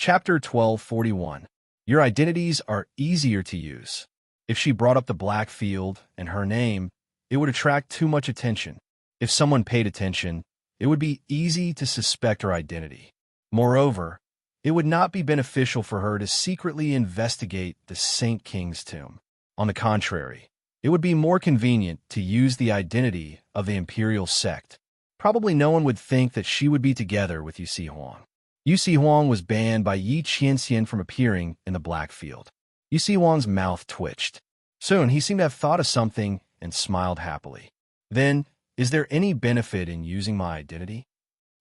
Chapter 1241. Your identities are easier to use. If she brought up the black field and her name, it would attract too much attention. If someone paid attention, it would be easy to suspect her identity. Moreover, it would not be beneficial for her to secretly investigate the Saint King's tomb. On the contrary, it would be more convenient to use the identity of the imperial sect. Probably no one would think that she would be together with Yu Huang. Yu Huang was banned by Yi Qianxian from appearing in the black field. Yu Huang's mouth twitched. Soon he seemed to have thought of something and smiled happily. Then, is there any benefit in using my identity?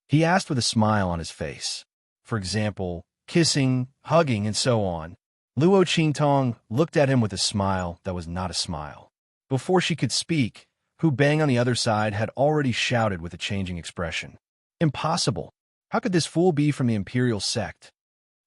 He asked with a smile on his face. For example, kissing, hugging, and so on. Luo Qingtong looked at him with a smile that was not a smile. Before she could speak, Hu Bang on the other side had already shouted with a changing expression. Impossible! How could this fool be from the imperial sect?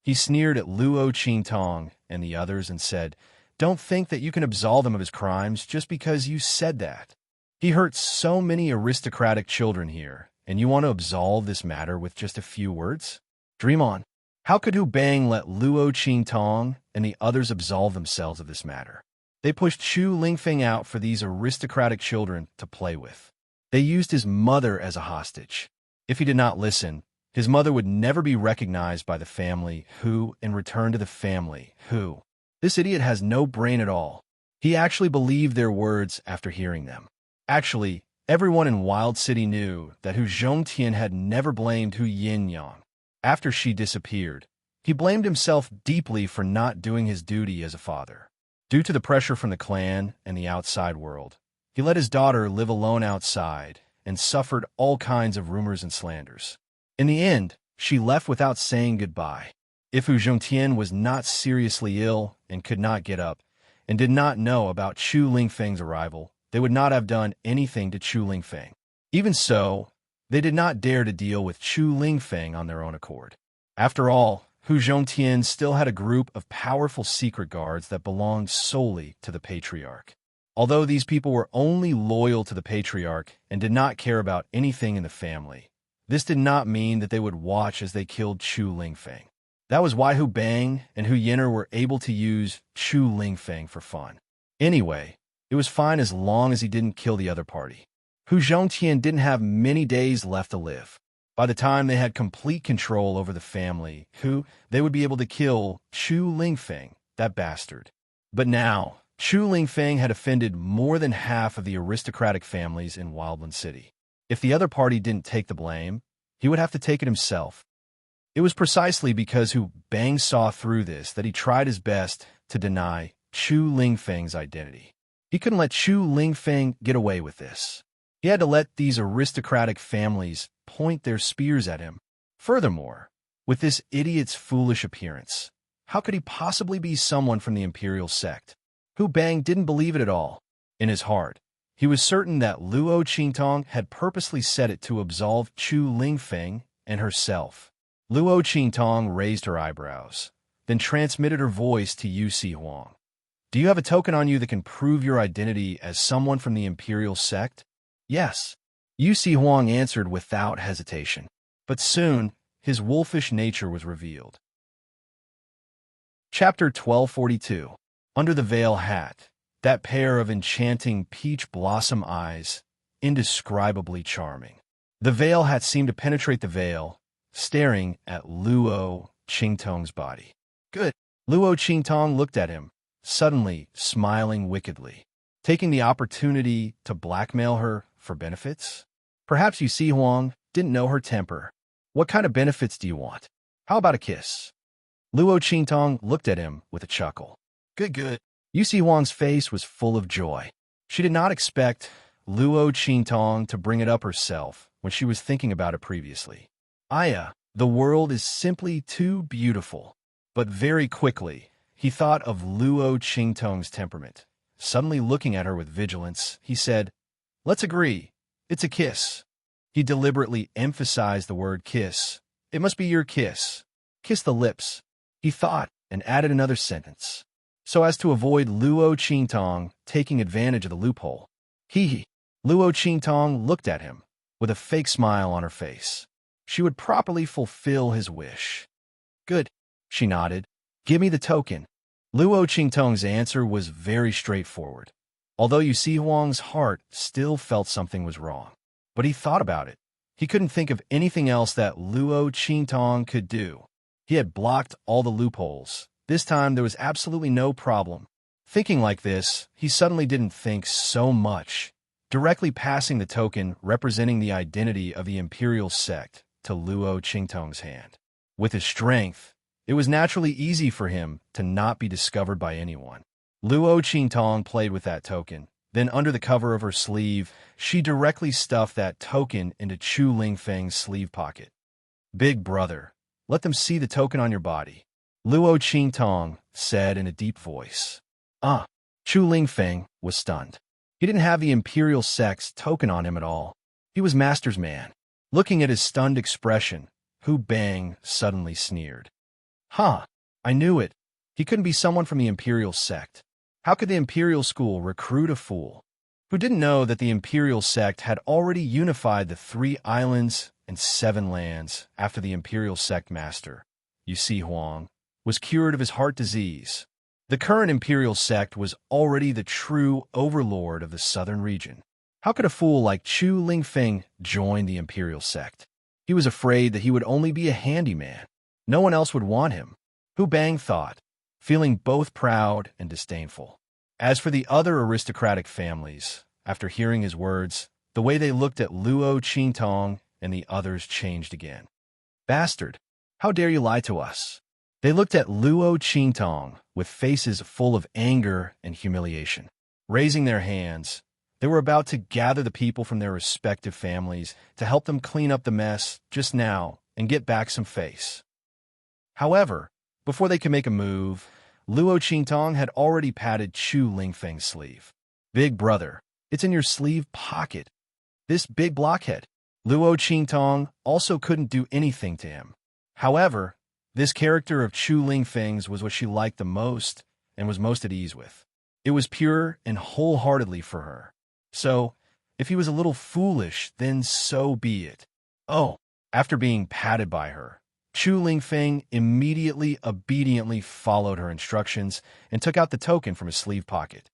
He sneered at Luo Qingtong and the others and said, "Don't think that you can absolve him of his crimes just because you said that. He hurt so many aristocratic children here, and you want to absolve this matter with just a few words? Dream on." How could Hu Bang let Luo Qingtong and the others absolve themselves of this matter? They pushed Chu Lingfeng out for these aristocratic children to play with. They used his mother as a hostage. If he did not listen, his mother would never be recognized by the family Hu and return to the family Hu. This idiot has no brain at all. He actually believed their words after hearing them. Actually, everyone in Wild City knew that Hu Zhongtian had never blamed Hu Yinyang. After she disappeared, he blamed himself deeply for not doing his duty as a father. Due to the pressure from the clan and the outside world, he let his daughter live alone outside and suffered all kinds of rumors and slanders. In the end, she left without saying goodbye. If Hu Zhongtian was not seriously ill and could not get up and did not know about Chu Lingfeng's arrival, they would not have done anything to Chu Lingfeng. Even so, they did not dare to deal with Chu Lingfeng on their own accord. After all, Hu Zhongtian still had a group of powerful secret guards that belonged solely to the Patriarch. Although these people were only loyal to the Patriarch and did not care about anything in the family, this did not mean that they would watch as they killed Chu Lingfeng. That was why Hu Bang and Hu Yin'er were able to use Chu Lingfeng for fun. Anyway, it was fine as long as he didn't kill the other party. Hu Zhongtian didn't have many days left to live. By the time they had complete control over the family, they would be able to kill Chu Lingfeng, that bastard. But now, Chu Lingfeng had offended more than half of the aristocratic families in Wildland City. If the other party didn't take the blame, he would have to take it himself. It was precisely because Hu Bang saw through this that he tried his best to deny Chu Lingfeng's identity. He couldn't let Chu Lingfeng get away with this. He had to let these aristocratic families point their spears at him. Furthermore, with this idiot's foolish appearance, how could he possibly be someone from the imperial sect? Hu Bang didn't believe it at all. In his heart, he was certain that Luo Qingtong had purposely said it to absolve Chu Lingfeng and herself. Luo Qingtong raised her eyebrows, then transmitted her voice to Yu Huang. "Do you have a token on you that can prove your identity as someone from the imperial sect?" "Yes," Yu Huang answered without hesitation. But soon, his wolfish nature was revealed. Chapter 1242. Under the veil hat, that pair of enchanting peach blossom eyes, indescribably charming. The veil hat seemed to penetrate the veil, staring at Luo Qingtong's body. "Good." Luo Qingtong looked at him, suddenly smiling wickedly. Taking the opportunity to blackmail her for benefits? Perhaps Yu Huang didn't know her temper. "What kind of benefits do you want? How about a kiss?" Luo Qingtong looked at him with a chuckle. Good. Yu Huang's face was full of joy. She did not expect Luo Qingtong to bring it up herself when she was thinking about it previously. Aya, the world is simply too beautiful. But very quickly, he thought of Luo Qingtong's temperament. Suddenly looking at her with vigilance, he said, "Let's agree. It's a kiss." He deliberately emphasized the word kiss. "It must be your kiss. Kiss the lips," he thought, and added another sentence, so as to avoid Luo Qingtong taking advantage of the loophole. Hee. Luo Qingtong looked at him, with a fake smile on her face. She would properly fulfill his wish. "Good." She nodded. Give me the token. Luo Qingtong's answer was very straightforward, although Yu Si Huang's heart still felt something was wrong. But he thought about it. He couldn't think of anything else that Luo Qingtong could do. He had blocked all the loopholes. This time there was absolutely no problem. Thinking like this, he suddenly didn't think so much, directly passing the token representing the identity of the imperial sect to Luo Qingtong's hand. With his strength, it was naturally easy for him to not be discovered by anyone. Luo Qingtong played with that token. Then under the cover of her sleeve, she directly stuffed that token into Chu Lingfeng's sleeve pocket. Big brother, let them see the token on your body, Luo Qingtong said in a deep voice. Chu Lingfeng was stunned. He didn't have the imperial sect's token on him at all. He was master's man. Looking at his stunned expression, Hu Bang suddenly sneered. I knew it. He couldn't be someone from the imperial sect. How could the imperial school recruit a fool? Who didn't know that the imperial sect had already unified the 3 islands and 7 lands after the imperial sect master, Yu Si Huang, was cured of his heart disease. The current imperial sect was already the true overlord of the southern region. How could a fool like Chu Lingfeng join the imperial sect? He was afraid that he would only be a handyman. No one else would want him, Hu Bang thought, feeling both proud and disdainful. As for the other aristocratic families, after hearing his words, the way they looked at Luo Qingtong and the others changed again. Bastard, how dare you lie to us? They looked at Luo Qingtong with faces full of anger and humiliation. Raising their hands, they were about to gather the people from their respective families to help them clean up the mess just now and get back some face. However, before they could make a move, Luo Qingtong had already patted Chu Lingfeng's sleeve. Big brother, it's in your sleeve pocket. This big blockhead. Luo Qingtong also couldn't do anything to him. However, this character of Chu Lingfeng's was what she liked the most and was most at ease with. It was pure and wholeheartedly for her. So, if he was a little foolish, then so be it. After being patted by her, Chu Lingfeng immediately obediently followed her instructions and took out the token from his sleeve pocket.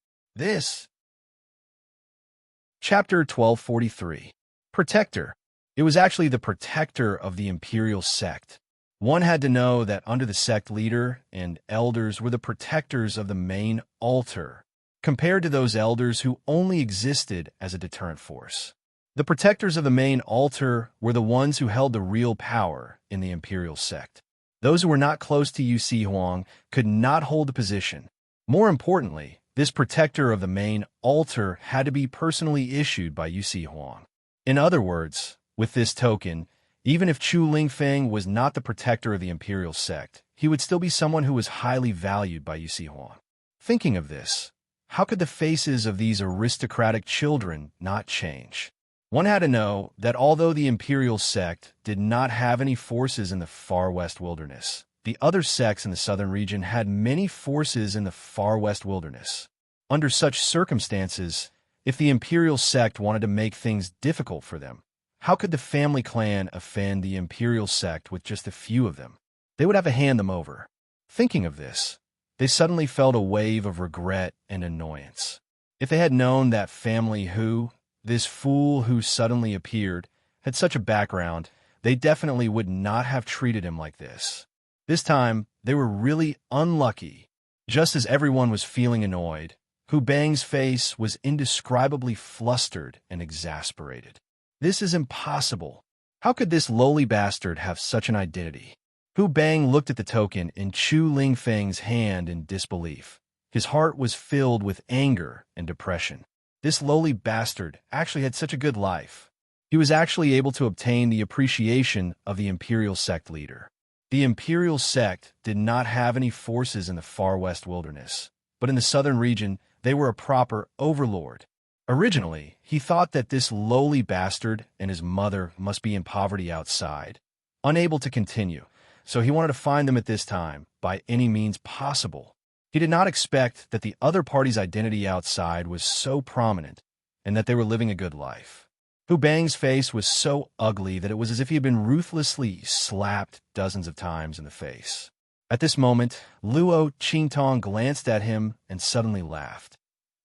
Chapter 1243. Protector. It was actually the protector of the imperial sect. One had to know that under the sect leader and elders were the protectors of the main altar, compared to those elders who only existed as a deterrent force. The protectors of the main altar were the ones who held the real power in the imperial sect. Those who were not close to Yu Si Huang could not hold the position. More importantly, this protector of the main altar had to be personally issued by Yu Si Huang. In other words, with this token, even if Chu Lingfeng was not the protector of the imperial sect, he would still be someone who was highly valued by Yu Si Huang. Thinking of this, how could the faces of these aristocratic children not change? One had to know that although the imperial sect did not have any forces in the far west wilderness, the other sects in the southern region had many forces in the far west wilderness. Under such circumstances, if the imperial sect wanted to make things difficult for them, how could the family clan offend the imperial sect with just a few of them? They would have to hand them over. Thinking of this, they suddenly felt a wave of regret and annoyance. If they had known that family who, this fool who suddenly appeared, had such a background, they definitely would not have treated him like this. This time, they were really unlucky. Just as everyone was feeling annoyed, Hu Bang's face was indescribably flustered and exasperated. This is impossible. How could this lowly bastard have such an identity? Hu Bang looked at the token in Chu Lingfeng's hand in disbelief. His heart was filled with anger and depression. This lowly bastard actually had such a good life. He was actually able to obtain the appreciation of the imperial sect leader. The imperial sect did not have any forces in the far west wilderness, but in the southern region, they were a proper overlord. Originally, he thought that this lowly bastard and his mother must be in poverty outside, unable to continue, so he wanted to find them at this time by any means possible. He did not expect that the other party's identity outside was so prominent and that they were living a good life. Hu Bang's face was so ugly that it was as if he had been ruthlessly slapped dozens of times in the face. At this moment, Luo Qingtong glanced at him and suddenly laughed.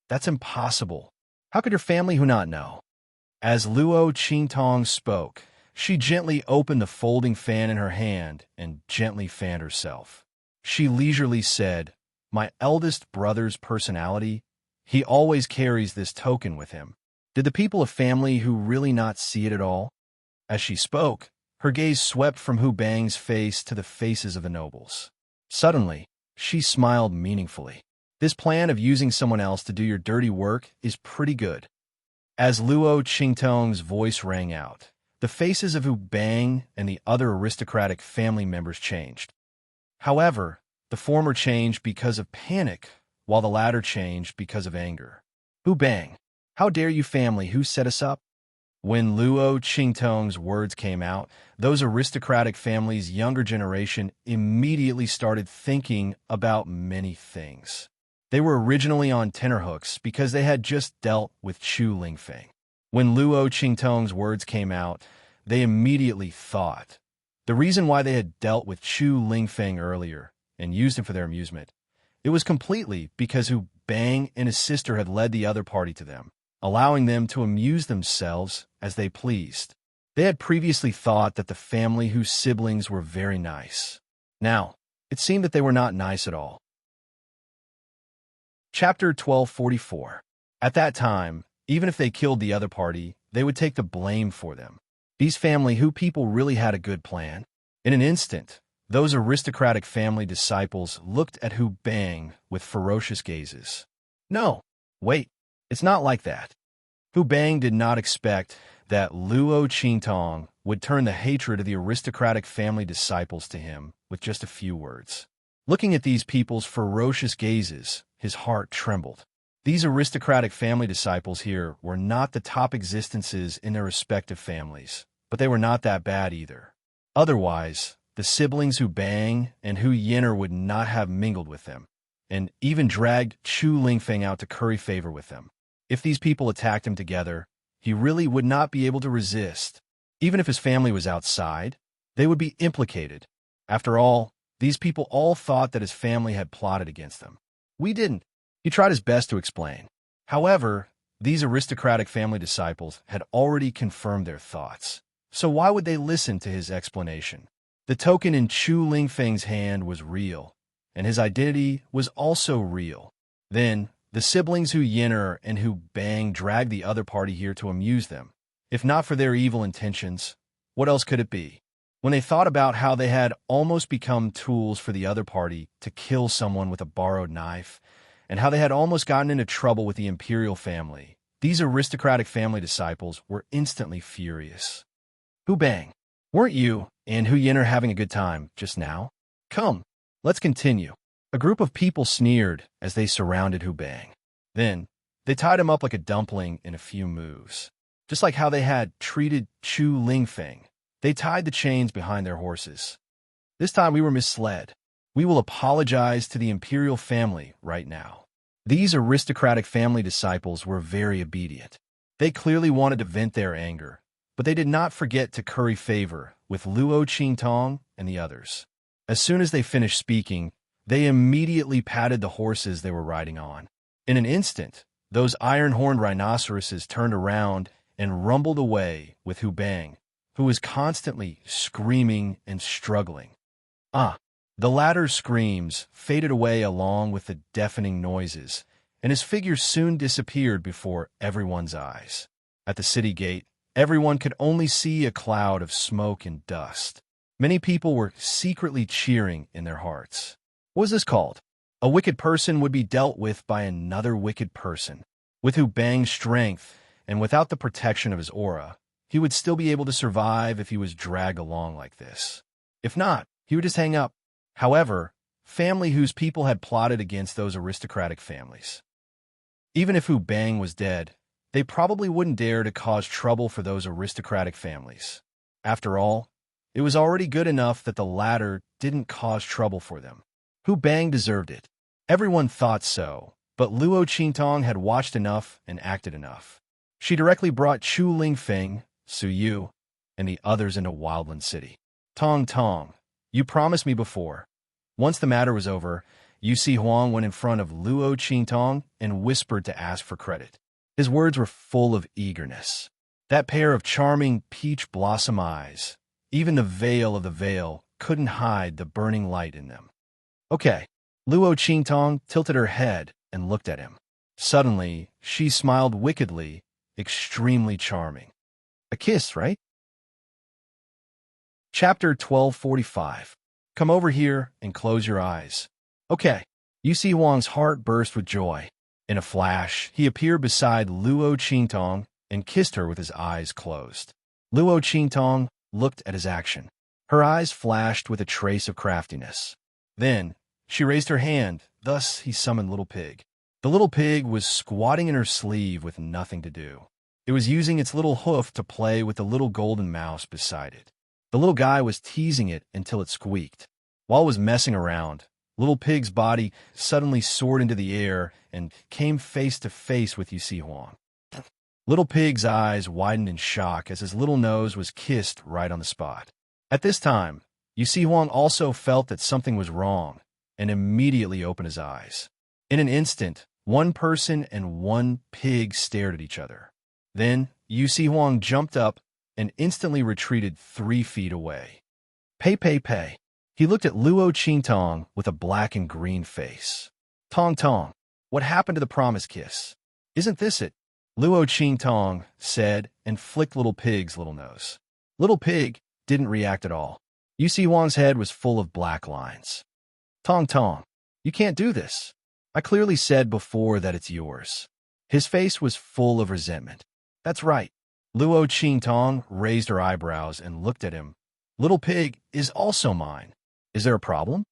That's impossible. How could your family who not know? As Luo Qingtong spoke, she gently opened the folding fan in her hand and gently fanned herself. She leisurely said, "My eldest brother's personality, he always carries this token with him." Did the people of family who really not see it at all? As she spoke, her gaze swept from Hu Bang's face to the faces of the nobles. Suddenly, she smiled meaningfully. This plan of using someone else to do your dirty work is pretty good. As Luo Qingtong's voice rang out, the faces of Hu Bang and the other aristocratic family members changed. However, the former changed because of panic, while the latter changed because of anger. Hu Bang, how dare you family who set us up? When Luo Qingtong's words came out, those aristocratic families' younger generation immediately started thinking about many things. They were originally on tenterhooks because they had just dealt with Chu Lingfeng. When Luo Qingtong's words came out, they immediately thought. The reason why they had dealt with Chu Lingfeng earlier and used him for their amusement, it was completely because Hu Bang and his sister had led the other party to them, allowing them to amuse themselves as they pleased. They had previously thought that the family whose siblings were very nice. Now, it seemed that they were not nice at all. Chapter 1244. At that time, even if they killed the other party, they would take the blame for them. These family who people really had a good plan. In an instant, those aristocratic family disciples looked at Hu Bang with ferocious gazes. No, wait, it's not like that. Hu Bang did not expect that Luo Qingtong would turn the hatred of the aristocratic family disciples to him with just a few words. Looking at these people's ferocious gazes, his heart trembled. These aristocratic family disciples here were not the top existences in their respective families, but they were not that bad either. Otherwise, the siblings Hu Bang and Hu Yinner would not have mingled with them, and even dragged Chu Lingfeng out to curry favor with them. If these people attacked him together, he really would not be able to resist. Even if his family was outside, they would be implicated. After all, these people all thought that his family had plotted against them. We didn't. He tried his best to explain. However, these aristocratic family disciples had already confirmed their thoughts. So why would they listen to his explanation? The token in Chu Lingfeng's hand was real, and his identity was also real. Then, the siblings Hu Yinner and Hu Bang dragged the other party here to amuse them. If not for their evil intentions, what else could it be? When they thought about how they had almost become tools for the other party to kill someone with a borrowed knife, and how they had almost gotten into trouble with the imperial family, these aristocratic family disciples were instantly furious. Hu Bang, weren't you and Hu Yinner having a good time just now? Come, let's continue. A group of people sneered as they surrounded Hu Bang. Then, they tied him up like a dumpling in a few moves. Just like how they had treated Chu Lingfeng, they tied the chains behind their horses. This time we were misled. We will apologize to the imperial family right now. These aristocratic family disciples were very obedient. They clearly wanted to vent their anger, but they did not forget to curry favor with Luo Qingtong and the others. As soon as they finished speaking, they immediately patted the horses they were riding on. In an instant, those iron-horned rhinoceroses turned around and rumbled away with Hu Bang, who was constantly screaming and struggling. The latter's screams faded away along with the deafening noises, and his figure soon disappeared before everyone's eyes. At the city gate, everyone could only see a cloud of smoke and dust. Many people were secretly cheering in their hearts. What was this called? A wicked person would be dealt with by another wicked person. With Hu Bang's strength, and without the protection of his aura, he would still be able to survive if he was dragged along like this. If not, he would just hang up. However, family whose people had plotted against those aristocratic families. Even if Hu Bang was dead, they probably wouldn't dare to cause trouble for those aristocratic families. After all, it was already good enough that the latter didn't cause trouble for them. Hu Bang deserved it. Everyone thought so, but Luo Qingtong had watched enough and acted enough. She directly brought Chu Lingfeng, Su Yu, and the others into Wildland City. Tong Tong, you promised me before. Once the matter was over, Yu Si Huang went in front of Luo Qingtong and whispered to ask for credit. His words were full of eagerness. That pair of charming peach blossom eyes, even the veil of the veil, couldn't hide the burning light in them. Okay. Luo Qingtong tilted her head and looked at him. Suddenly, she smiled wickedly, extremely charming. A kiss, right? Chapter 1245. Come over here and close your eyes. Okay. Yu Si Huang's heart burst with joy. In a flash, he appeared beside Luo Qingtong and kissed her with his eyes closed. Luo Qingtong looked at his action. Her eyes flashed with a trace of craftiness. Then, she raised her hand, thus he summoned Little Pig. The little pig was squatting in her sleeve with nothing to do. It was using its little hoof to play with the little golden mouse beside it. The little guy was teasing it until it squeaked. While it was messing around, Little Pig's body suddenly soared into the air and came face to face with Yu Si Huang. Little Pig's eyes widened in shock as his little nose was kissed right on the spot. At this time, Yu Si Huang also felt that something was wrong and immediately opened his eyes. In an instant, one person and one pig stared at each other. Then, Yu Si Huang jumped up and instantly retreated 3 feet away. Pei. He looked at Luo Qingtong with a black and green face. Tong, what happened to the promise kiss? Isn't this it? Luo Qingtong said and flicked Little Pig's little nose. Little Pig didn't react at all. Yu Si Huang's head was full of black lines. Tong, you can't do this. I clearly said before that it's yours. His face was full of resentment. That's right. Luo Qingtong raised her eyebrows and looked at him. Little Pig is also mine. Is there a problem?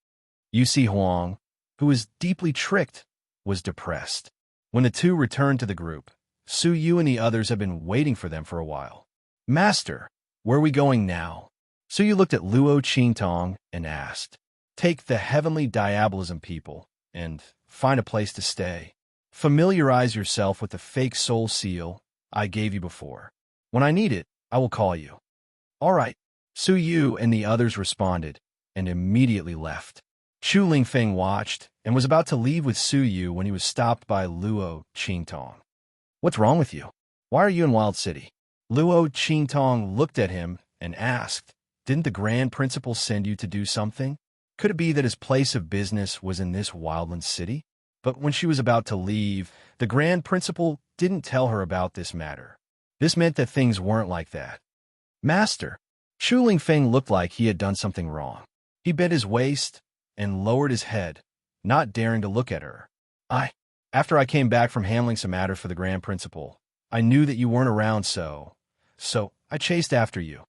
Yu Si Huang, who was deeply tricked, was depressed. When the two returned to the group, Su Yu and the others had been waiting for them for a while. Master, where are we going now? Su Yu looked at Luo Qingtong and asked, Take the heavenly diabolism people and find a place to stay. Familiarize yourself with the fake soul seal I gave you before. When I need it, I will call you. All right. Su Yu and the others responded and immediately left. Chu Lingfeng watched and was about to leave with Su Yu when he was stopped by Luo Qingtong. What's wrong with you? Why are you in Wild City? Luo Qingtong looked at him and asked, Didn't the Grand Principal send you to do something? Could it be that his place of business was in this wildland city? But when she was about to leave, the Grand Principal didn't tell her about this matter. This meant that things weren't like that. Master, Chu Lingfeng looked like he had done something wrong. He bent his waist and lowered his head, not daring to look at her. After I came back from handling some matters for the Grand Principal, I knew that you weren't around, so I chased after you.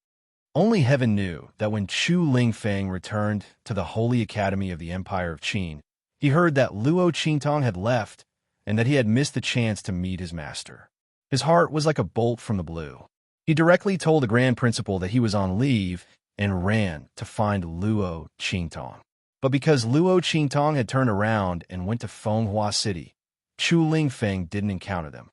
Only heaven knew that when Chu Lingfeng returned to the Holy Academy of the Empire of Qin, he heard that Luo Qingtong had left and that he had missed the chance to meet his master. His heart was like a bolt from the blue. He directly told the Grand Principal that he was on leave and ran to find Luo Qingtong. But because Luo Qingtong had turned around and went to Fenghua City, Chu Lingfeng didn't encounter them.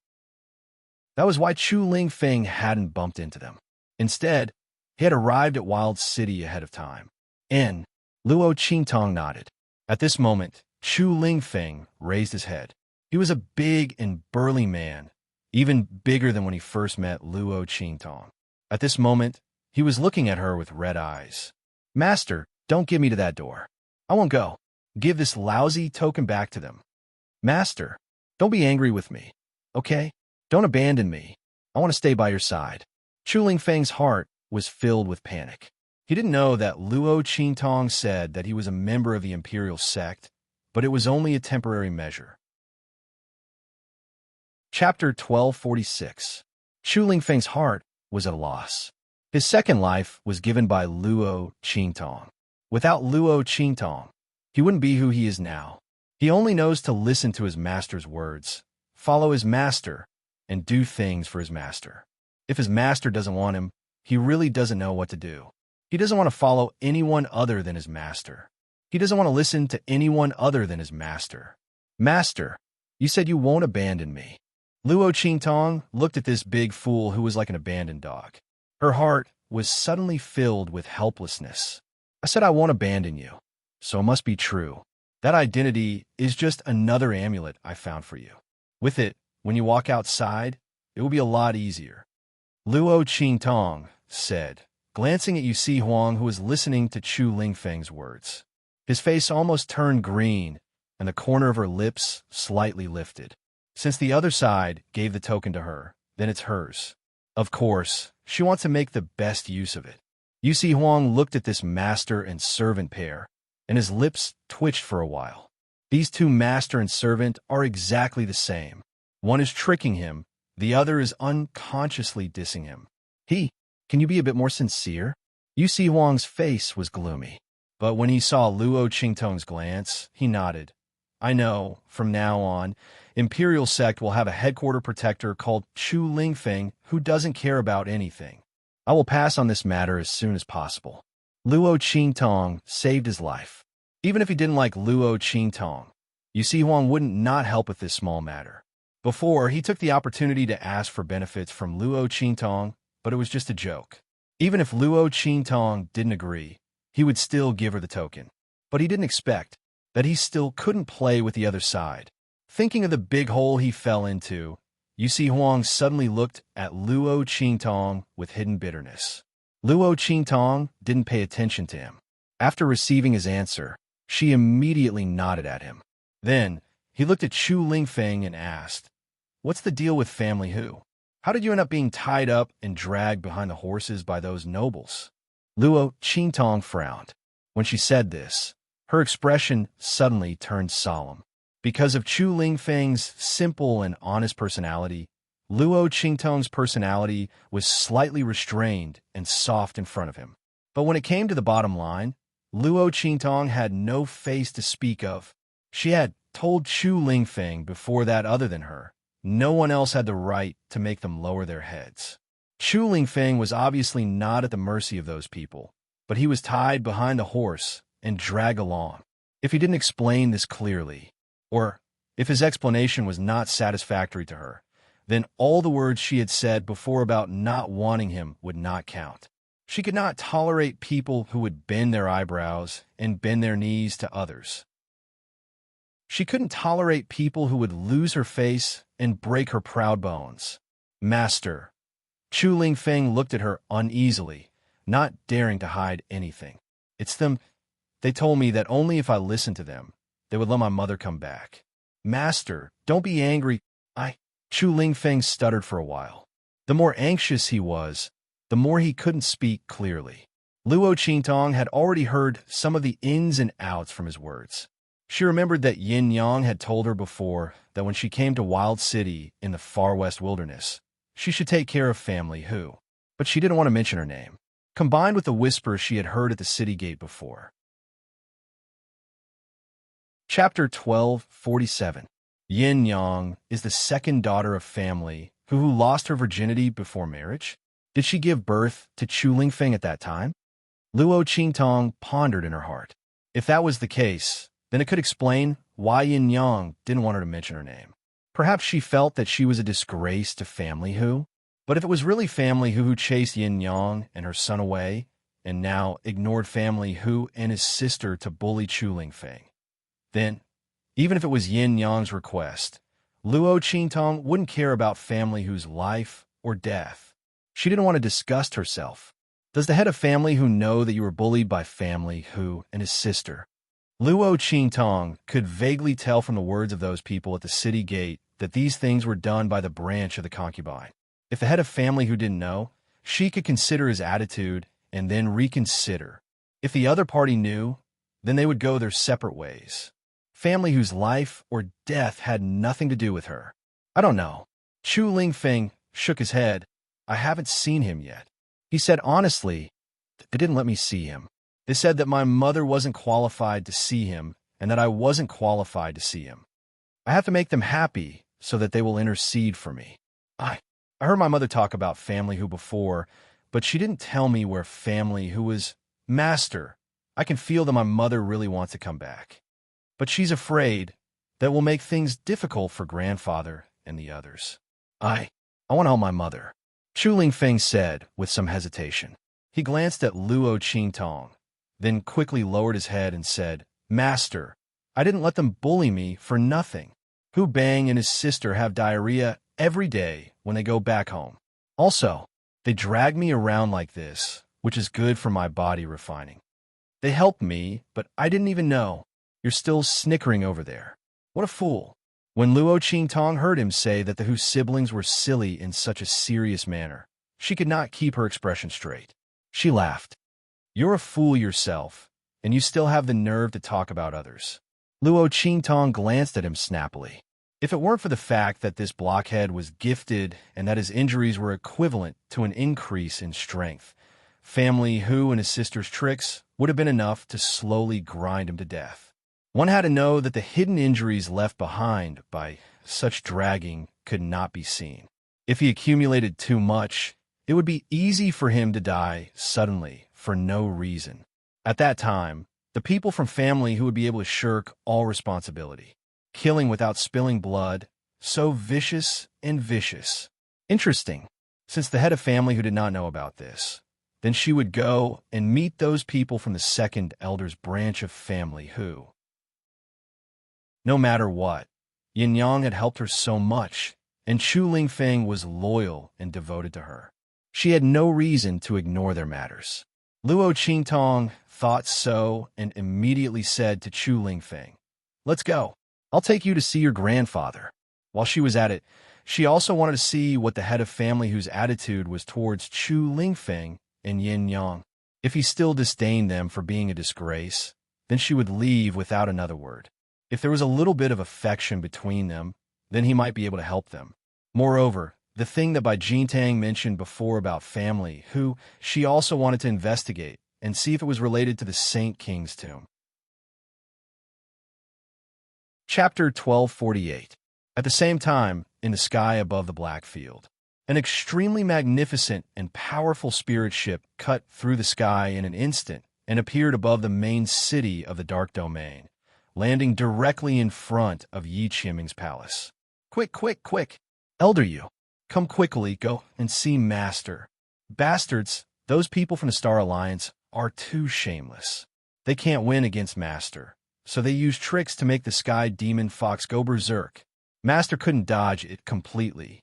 That was why Chu Lingfeng hadn't bumped into them. Instead, he had arrived at Wild City ahead of time. Luo Qingtong nodded. At this moment, Chu Lingfeng raised his head. He was a big and burly man, even bigger than when he first met Luo Qingtong. At this moment, he was looking at her with red eyes. Master, don't give me to that door. I won't go. Give this lousy token back to them. Master, don't be angry with me, okay? Don't abandon me. I want to stay by your side. Chu Lingfeng's heart was filled with panic. He didn't know that Luo Qingtong said that he was a member of the imperial sect, but it was only a temporary measure. Chapter 1246. Chu Lingfeng's heart was at a loss. His second life was given by Luo Qingtong. Without Luo Qingtong, he wouldn't be who he is now. He only knows to listen to his master's words, follow his master, and do things for his master. If his master doesn't want him, he really doesn't know what to do. He doesn't want to follow anyone other than his master. He doesn't want to listen to anyone other than his master. Master, you said you won't abandon me. Luo Qingtong looked at this big fool who was like an abandoned dog. Her heart was suddenly filled with helplessness. I said I won't abandon you. so it must be true. That identity is just another amulet I found for you. With it, when you walk outside, it will be a lot easier. Luo Qingtong said, glancing at Yu Si Huang, who was listening to Chu Lingfeng's words. His face almost turned green, and the corner of her lips slightly lifted. Since the other side gave the token to her, then it's hers. Of course, she wants to make the best use of it. Yu Si Huang looked at this master and servant pair, and his lips twitched for a while. These two master and servant are exactly the same. One is tricking him, the other is unconsciously dissing him. Can you be a bit more sincere? Yu Si Huang's face was gloomy, but when he saw Luo Qingtong's glance, he nodded. I know, from now on, Imperial Sect will have a headquarter protector called Chu Lingfeng who doesn't care about anything. I will pass on this matter as soon as possible. Luo Qingtong saved his life. Even if he didn't like Luo Qingtong, Yu Si Huang wouldn't not help with this small matter. Before, he took the opportunity to ask for benefits from Luo Qingtong, but it was just a joke. Even if Luo Qingtong didn't agree, he would still give her the token. But he didn't expect that he still couldn't play with the other side. Thinking of the big hole he fell into, Yu Si Huang suddenly looked at Luo Qingtong with hidden bitterness. Luo Qingtong didn't pay attention to him. After receiving his answer, she immediately nodded at him. Then, he looked at Chu Lingfeng and asked, What's the deal with family who? How did you end up being tied up and dragged behind the horses by those nobles? Luo Qingtong frowned. When she said this, her expression suddenly turned solemn. Because of Chu Lingfeng's simple and honest personality, Luo Qingtong's personality was slightly restrained and soft in front of him. But when it came to the bottom line, Luo Qingtong had no face to speak of. She had told Chu Lingfeng before that other than her. No one else had the right to make them lower their heads. Chu Lingfeng was obviously not at the mercy of those people, but he was tied behind the horse and dragged along. If he didn't explain this clearly, or if his explanation was not satisfactory to her, then all the words she had said before about not wanting him would not count. She could not tolerate people who would bend their eyebrows and bend their knees to others. She couldn't tolerate people who would lose her face and break her proud bones. Master. Chu Lingfeng looked at her uneasily, not daring to hide anything. It's them. They told me that only if I listened to them, they would let my mother come back. Master, don't be angry. Chu Lingfeng stuttered for a while. The more anxious he was, the more he couldn't speak clearly. Luo Qingtong had already heard some of the ins and outs from his words. She remembered that Yin Yang had told her before that when she came to Wild City in the far west wilderness, she should take care of family who, but she didn't want to mention her name, combined with the whisper she had heard at the city gate before. Chapter 1247. Yin Yang is the second daughter of family who lost her virginity before marriage. Did she give birth to Chu Lingfeng at that time? Luo Qingtong pondered in her heart. If that was the case, then it could explain why Yin Yang didn't want her to mention her name. Perhaps she felt that she was a disgrace to family who. But if it was really family who chased Yin Yang and her son away, and now ignored family who and his sister to bully Chu Lingfeng, then, even if it was Yin Yang's request, Luo Qingtong wouldn't care about family who's life or death. She didn't want to disgust herself. Does the head of family who know that you were bullied by family who and his sister? Luo Qingtong could vaguely tell from the words of those people at the city gate that these things were done by the branch of the concubine. If the head of family who didn't know, she could consider his attitude and then reconsider. If the other party knew, then they would go their separate ways. Family whose life or death had nothing to do with her. I don't know. Chu Lingfeng shook his head. I haven't seen him yet. He said honestly, they didn't let me see him. They said that my mother wasn't qualified to see him and that I wasn't qualified to see him. I have to make them happy so that they will intercede for me. I heard my mother talk about family who before, but she didn't tell me where family who was. Master, I can feel that my mother really wants to come back. But she's afraid that will make things difficult for grandfather and the others. I want to help my mother, Chu Lingfeng said with some hesitation. He glanced at Luo Qingtong, then quickly lowered his head and said, Master, I didn't let them bully me for nothing. Hu Bang and his sister have diarrhea every day when they go back home. Also, they drag me around like this, which is good for my body refining. They helped me, but I didn't even know. You're still snickering over there. What a fool. When Luo Qingtong heard him say that the Hu siblings were silly in such a serious manner, she could not keep her expression straight. She laughed. You're a fool yourself, and you still have the nerve to talk about others. Luo Qingtong glanced at him snappily. If it weren't for the fact that this blockhead was gifted and that his injuries were equivalent to an increase in strength, Family Hu and his sister's tricks would have been enough to slowly grind him to death. One had to know that the hidden injuries left behind by such dragging could not be seen. If he accumulated too much, it would be easy for him to die suddenly for no reason. At that time, the people from Family Hu would be able to shirk all responsibility, killing without spilling blood, so vicious and vicious. Interesting, since the head of Family Hu did not know about this. Then she would go and meet those people from the second elder's branch of Family Hu. No matter what, Yin Yang had helped her so much, and Chu Lingfeng was loyal and devoted to her. She had no reason to ignore their matters. Luo Qingtong thought so and immediately said to Chu Lingfeng, "Let's go. I'll take you to see your grandfather." While she was at it, she also wanted to see what the head of Family Hu's attitude was towards Chu Lingfeng and Yin Yang. If he still disdained them for being a disgrace, then she would leave without another word. If there was a little bit of affection between them, then he might be able to help them. Moreover, the thing that Bai Jintang mentioned before about Family Hu, she also wanted to investigate and see if it was related to the Saint King's tomb. Chapter 1248. At the same time, in the sky above the black field, an extremely magnificent and powerful spirit ship cut through the sky in an instant and appeared above the main city of the Dark Domain, landing directly in front of Yi Qiming's palace. Quick, quick, quick! Elder Yu, come quickly, go and see Master. Bastards, those people from the Star Alliance are too shameless. They can't win against Master, so they use tricks to make the Sky Demon Fox go berserk. Master couldn't dodge it completely.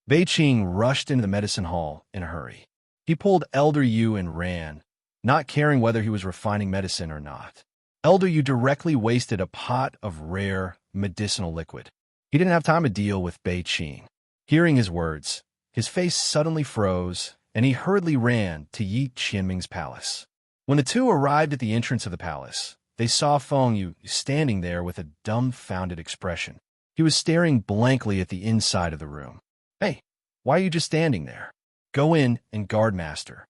Bei Qing rushed into the medicine hall in a hurry. He pulled Elder Yu and ran, not caring whether he was refining medicine or not. Elder Yu directly wasted a pot of rare medicinal liquid. He didn't have time to deal with Bei Qing. Hearing his words, his face suddenly froze, and he hurriedly ran to Yi Qiming's palace. When the two arrived at the entrance of the palace, they saw Feng Yu standing there with a dumbfounded expression. He was staring blankly at the inside of the room. "Hey, why are you just standing there? Go in and guard Master,"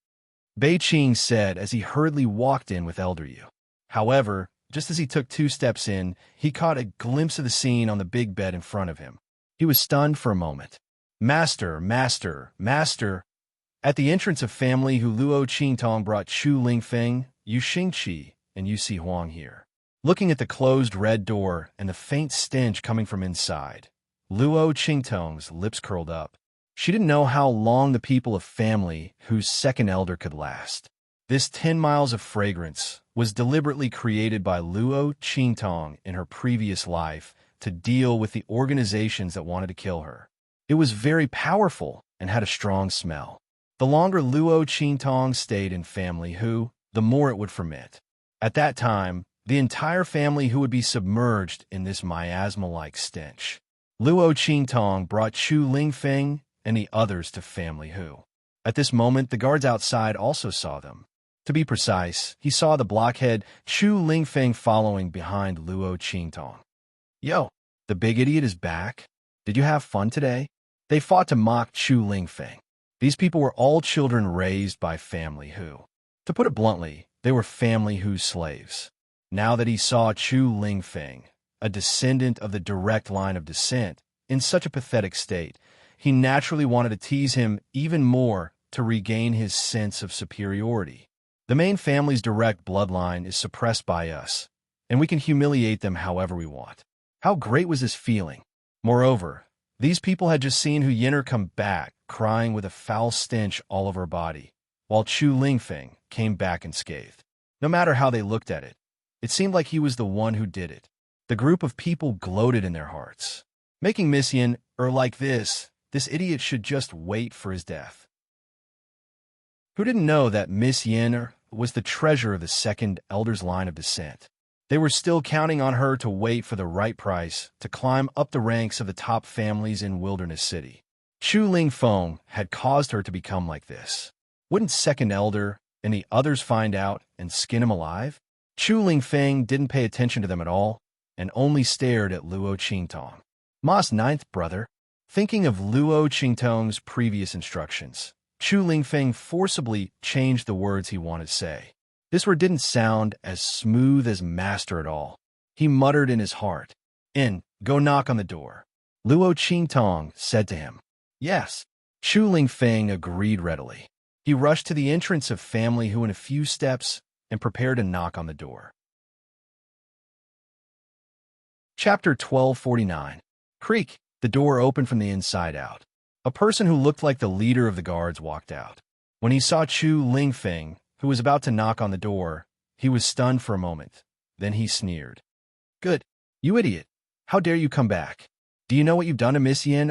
Bei Qing said as he hurriedly walked in with Elder Yu. However, just as he took 2 steps in, he caught a glimpse of the scene on the big bed in front of him. He was stunned for a moment. "Master, Master, Master!" At the entrance of Family Hu, Luo Qingtong brought Chu Lingfeng, Yu Xingqi, and Yu Si Huang here. Looking at the closed red door and the faint stench coming from inside, Luo Qingtong's lips curled up. She didn't know how long the people of Family Hu's second elder could last. This 10 miles of fragrance was deliberately created by Luo Qingtong in her previous life to deal with the organizations that wanted to kill her. It was very powerful and had a strong smell. The longer Luo Qingtong stayed in Family Hu, the more it would ferment. At that time, the entire Family Hu would be submerged in this miasma-like stench. Luo Qingtong brought Chu Lingfeng and the others to Family Hu. At this moment, the guards outside also saw them. To be precise, he saw the blockhead Chu Lingfeng following behind Luo Qingtong. "Yo, the big idiot is back. Did you have fun today?" They fought to mock Chu Lingfeng. These people were all children raised by Family Hu. To put it bluntly, they were Family Hu's slaves. Now that he saw Chu Lingfeng, a descendant of the direct line of descent, in such a pathetic state, he naturally wanted to tease him even more to regain his sense of superiority. The main family's direct bloodline is suppressed by us, and we can humiliate them however we want. How great was this feeling? Moreover, these people had just seen Hu Yin'er come back, crying with a foul stench all over her body, while Chu Lingfeng came back unscathed. No matter how they looked at it, It seemed like he was the one who did it. The group of people gloated in their hearts. Making Miss Yin like this idiot should just wait for his death. Who didn't know that Miss Yin was the treasure of the second elder's line of descent? They were still counting on her to wait for the right price to climb up the ranks of the top families in Wilderness City. Chu Lingfeng had caused her to become like this. Wouldn't second elder and the others find out and skin him alive? Chu Lingfeng didn't pay attention to them at all and only stared at Luo Qingtong. Ma's ninth brother. Thinking of Luo Qingtong's previous instructions, Chu Lingfeng forcibly changed the words he wanted to say. This word didn't sound as smooth as master at all. He muttered in his heart, go knock on the door. Luo Qingtong said to him, yes. Chu Lingfeng agreed readily. He rushed to the entrance of family who in a few steps and prepared to knock on the door. Chapter 1249. Creak. The door opened from the inside out. A person who looked like the leader of the guards walked out. When he saw Chu Lingfeng, who was about to knock on the door, he was stunned for a moment. Then he sneered. Good. You idiot. How dare you come back? Do you know what you've done to Miss Yin?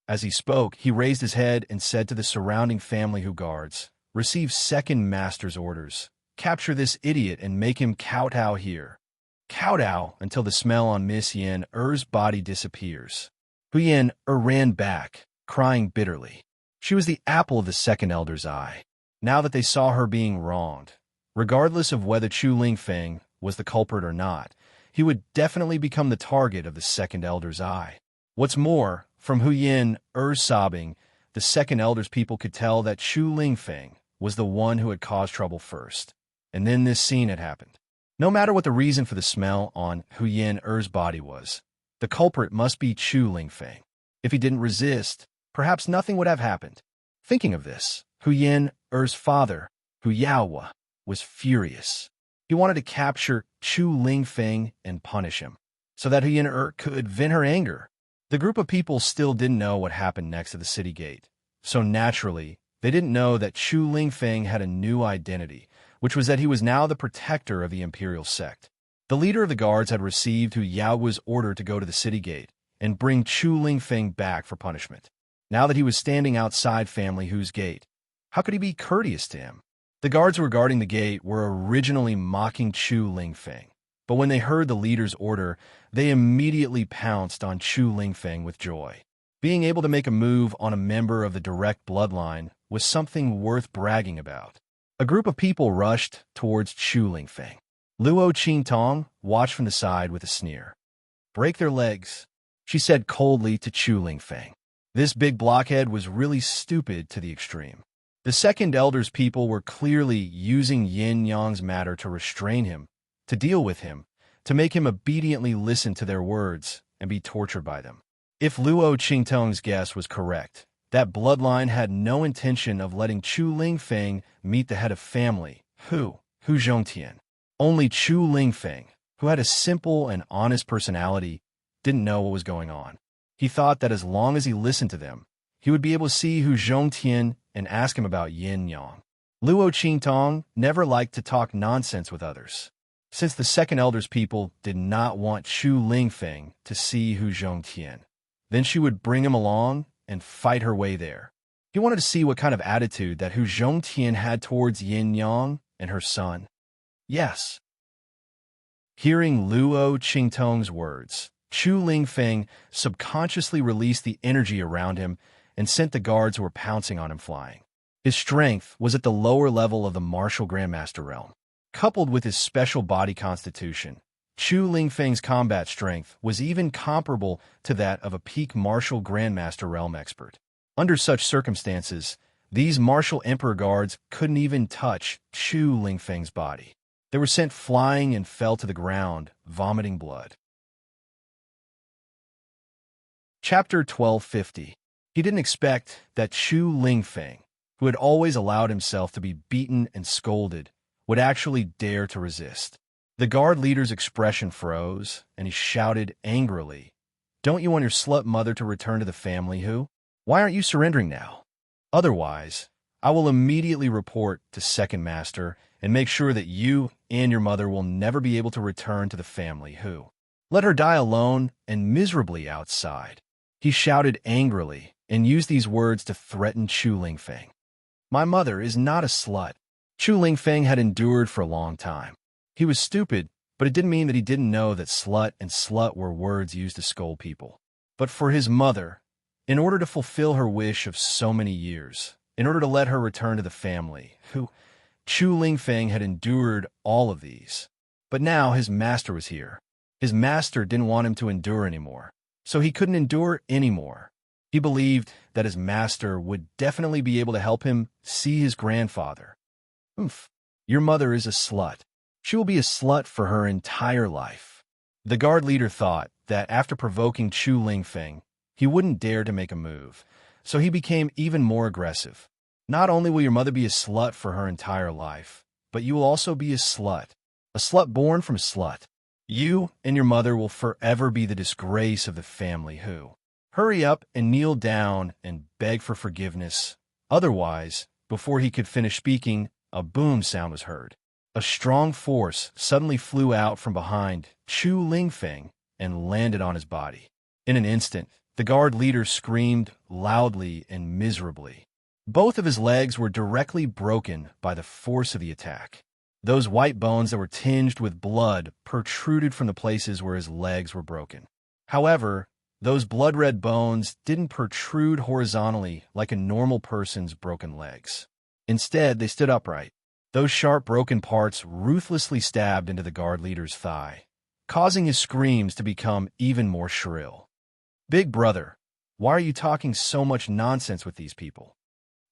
As he spoke, he raised his head and said to the surrounding family who guards, receive second master's orders. Capture this idiot and make him kowtow here. Kowtow until the smell on Miss Yin-er's body disappears. Hu Yin-er ran back, crying bitterly. She was the apple of the second elder's eye. Now that they saw her being wronged, regardless of whether Chu Lingfeng was the culprit or not, he would definitely become the target of the second elder's eye. What's more, from Hu Yin-er's sobbing, the second elder's people could tell that Chu Lingfeng was the one who had caused trouble first. And then this scene had happened. No matter what the reason for the smell on Hu Yin-er's body was, the culprit must be Chu Lingfeng. If he didn't resist, perhaps nothing would have happened. Thinking of this, Hu Yin-er's father, Hu Yaohua, was furious. He wanted to capture Chu Lingfeng and punish him, so that Hu Yin-er could vent her anger. The group of people still didn't know what happened next to the city gate, so naturally, they didn't know that Chu Lingfeng had a new identity, which was that he was now the protector of the imperial sect. The leader of the guards had received Hu Yaohua's order to go to the city gate and bring Chu Lingfeng back for punishment. Now that he was standing outside Family Hu's gate, how could he be courteous to him? The guards who were guarding the gate were originally mocking Chu Lingfeng, but when they heard the leader's order, they immediately pounced on Chu Lingfeng with joy. Being able to make a move on a member of the direct bloodline was something worth bragging about. A group of people rushed towards Chu Lingfeng. Luo Qingtong watched from the side with a sneer. Break their legs, she said coldly to Chu Lingfeng. This big blockhead was really stupid to the extreme. The second elder's people were clearly using Yin Yang's matter to restrain him, to deal with him, to make him obediently listen to their words and be tortured by them. If Luo Qingtong's guess was correct, that bloodline had no intention of letting Chu Lingfeng meet the head of family, Hu Zhongtian. Only Chu Lingfeng, who had a simple and honest personality, didn't know what was going on. He thought that as long as he listened to them, he would be able to see Hu Zhongtian and ask him about Yin Yang. Luo Qingtong never liked to talk nonsense with others. Since the second elder's people did not want Chu Lingfeng to see Hu Zhongtian, then she would bring him along and fight her way there. He wanted to see what kind of attitude that Hu Zhongtian had towards Yin Yang and her son. Yes. Hearing Luo Qingtong's words, Chu Lingfeng subconsciously released the energy around him and sent the guards who were pouncing on him flying. His strength was at the lower level of the martial grandmaster realm. Coupled with his special body constitution, Chu Lingfeng's combat strength was even comparable to that of a peak martial grandmaster realm expert. Under such circumstances, these martial emperor guards couldn't even touch Chu Lingfeng's body. They were sent flying and fell to the ground, vomiting blood. Chapter 1250. He didn't expect that Chu Lingfeng, who had always allowed himself to be beaten and scolded, would actually dare to resist. The guard leader's expression froze, and he shouted angrily, "Don't you want your slut mother to return to the family, Hu? Why aren't you surrendering now? Otherwise, I will immediately report to Second Master and make sure that you and your mother will never be able to return to the family who let her die alone and miserably outside. He shouted angrily and used these words to threaten Chu Lingfeng. My mother is not a slut. Chu Lingfeng had endured for a long time. He was stupid, but it didn't mean that he didn't know that slut and slut were words used to scold people. But for his mother, in order to fulfill her wish of so many years, in order to let her return to the family, who Chu Lingfeng had endured all of these. But now his master was here. His master didn't want him to endure anymore, so he couldn't endure anymore. He believed that his master would definitely be able to help him see his grandfather. Oof, your mother is a slut. She will be a slut for her entire life. The guard leader thought that after provoking Chu Lingfeng, he wouldn't dare to make a move, so he became even more aggressive. Not only will your mother be a slut for her entire life, but you will also be a slut born from a slut. You and your mother will forever be the disgrace of the family who hurry up and kneel down and beg for forgiveness. Otherwise, before he could finish speaking, a boom sound was heard. A strong force suddenly flew out from behind Chu Lingfeng and landed on his body. In an instant, the guard leader screamed loudly and miserably. Both of his legs were directly broken by the force of the attack. Those white bones that were tinged with blood protruded from the places where his legs were broken. However, those blood-red bones didn't protrude horizontally like a normal person's broken legs. Instead, they stood upright. Those sharp broken parts ruthlessly stabbed into the guard leader's thigh, causing his screams to become even more shrill. Big brother, why are you talking so much nonsense with these people?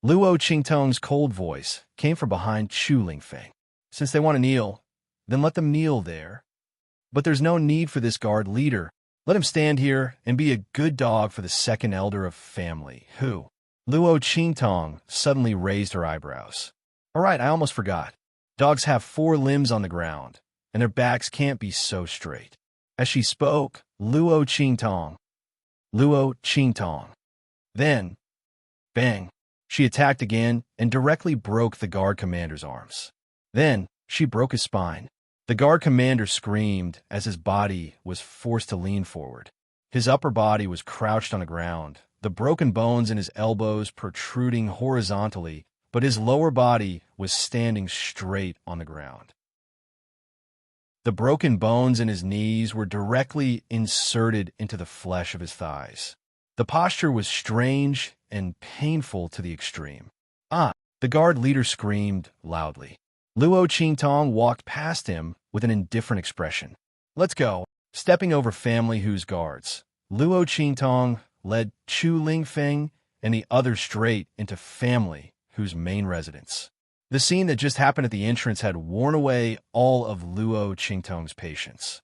Luo Qingtong's cold voice came from behind Chu Lingfeng. Since they want to kneel, then let them kneel there. But there's no need for this guard leader. Let him stand here and be a good dog for the second elder of family. Who? Luo Qingtong suddenly raised her eyebrows. All right, I almost forgot. Dogs have 4 limbs on the ground, and their backs can't be so straight. As she spoke, Luo Qingtong. Then, bang, she attacked again and directly broke the guard commander's arms. Then, she broke his spine. The guard commander screamed as his body was forced to lean forward. His upper body was crouched on the ground, the broken bones in his elbows protruding horizontally, but his lower body was standing straight on the ground. The broken bones in his knees were directly inserted into the flesh of his thighs. The posture was strange and painful to the extreme. Ah! The guard leader screamed loudly. Luo Qingtong walked past him with an indifferent expression. Let's go. Stepping over family whose guards, Luo Qingtong led Chu Lingfeng and the others straight into family whose main residence. The scene that just happened at the entrance had worn away all of Luo Qingtong's patience.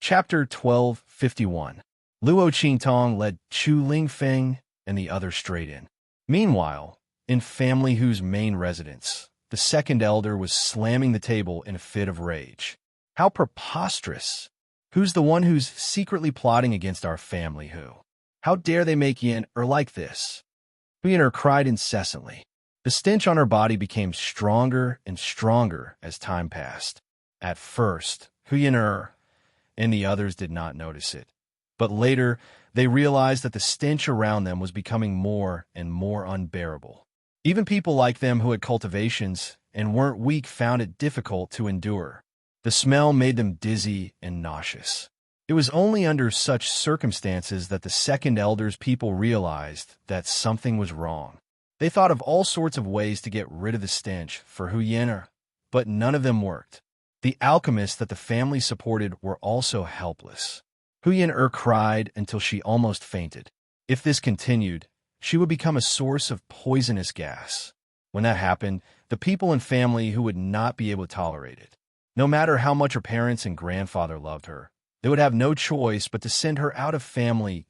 Chapter 1251. Luo Qingtong led Chu Lingfeng and the others straight in. Meanwhile, in family whose main residence, the second elder was slamming the table in a fit of rage. How preposterous! Who's the one who's secretly plotting against our family who? How dare they make Yin-Er like this? Yin-Er cried incessantly. The stench on her body became stronger and stronger as time passed. At first, Yin-Er and the others did not notice it. But later, they realized that the stench around them was becoming more and more unbearable. Even people like them who had cultivations and weren't weak found it difficult to endure. The smell made them dizzy and nauseous. It was only under such circumstances that the second elder's people realized that something was wrong. They thought of all sorts of ways to get rid of the stench for Yin-Er, but none of them worked. The alchemists that the family supported were also helpless. Yin-Er cried until she almost fainted. If this continued, she would become a source of poisonous gas. When that happened, the people and family who would not be able to tolerate it. No matter how much her parents and grandfather loved her, they would have no choice but to send her out of family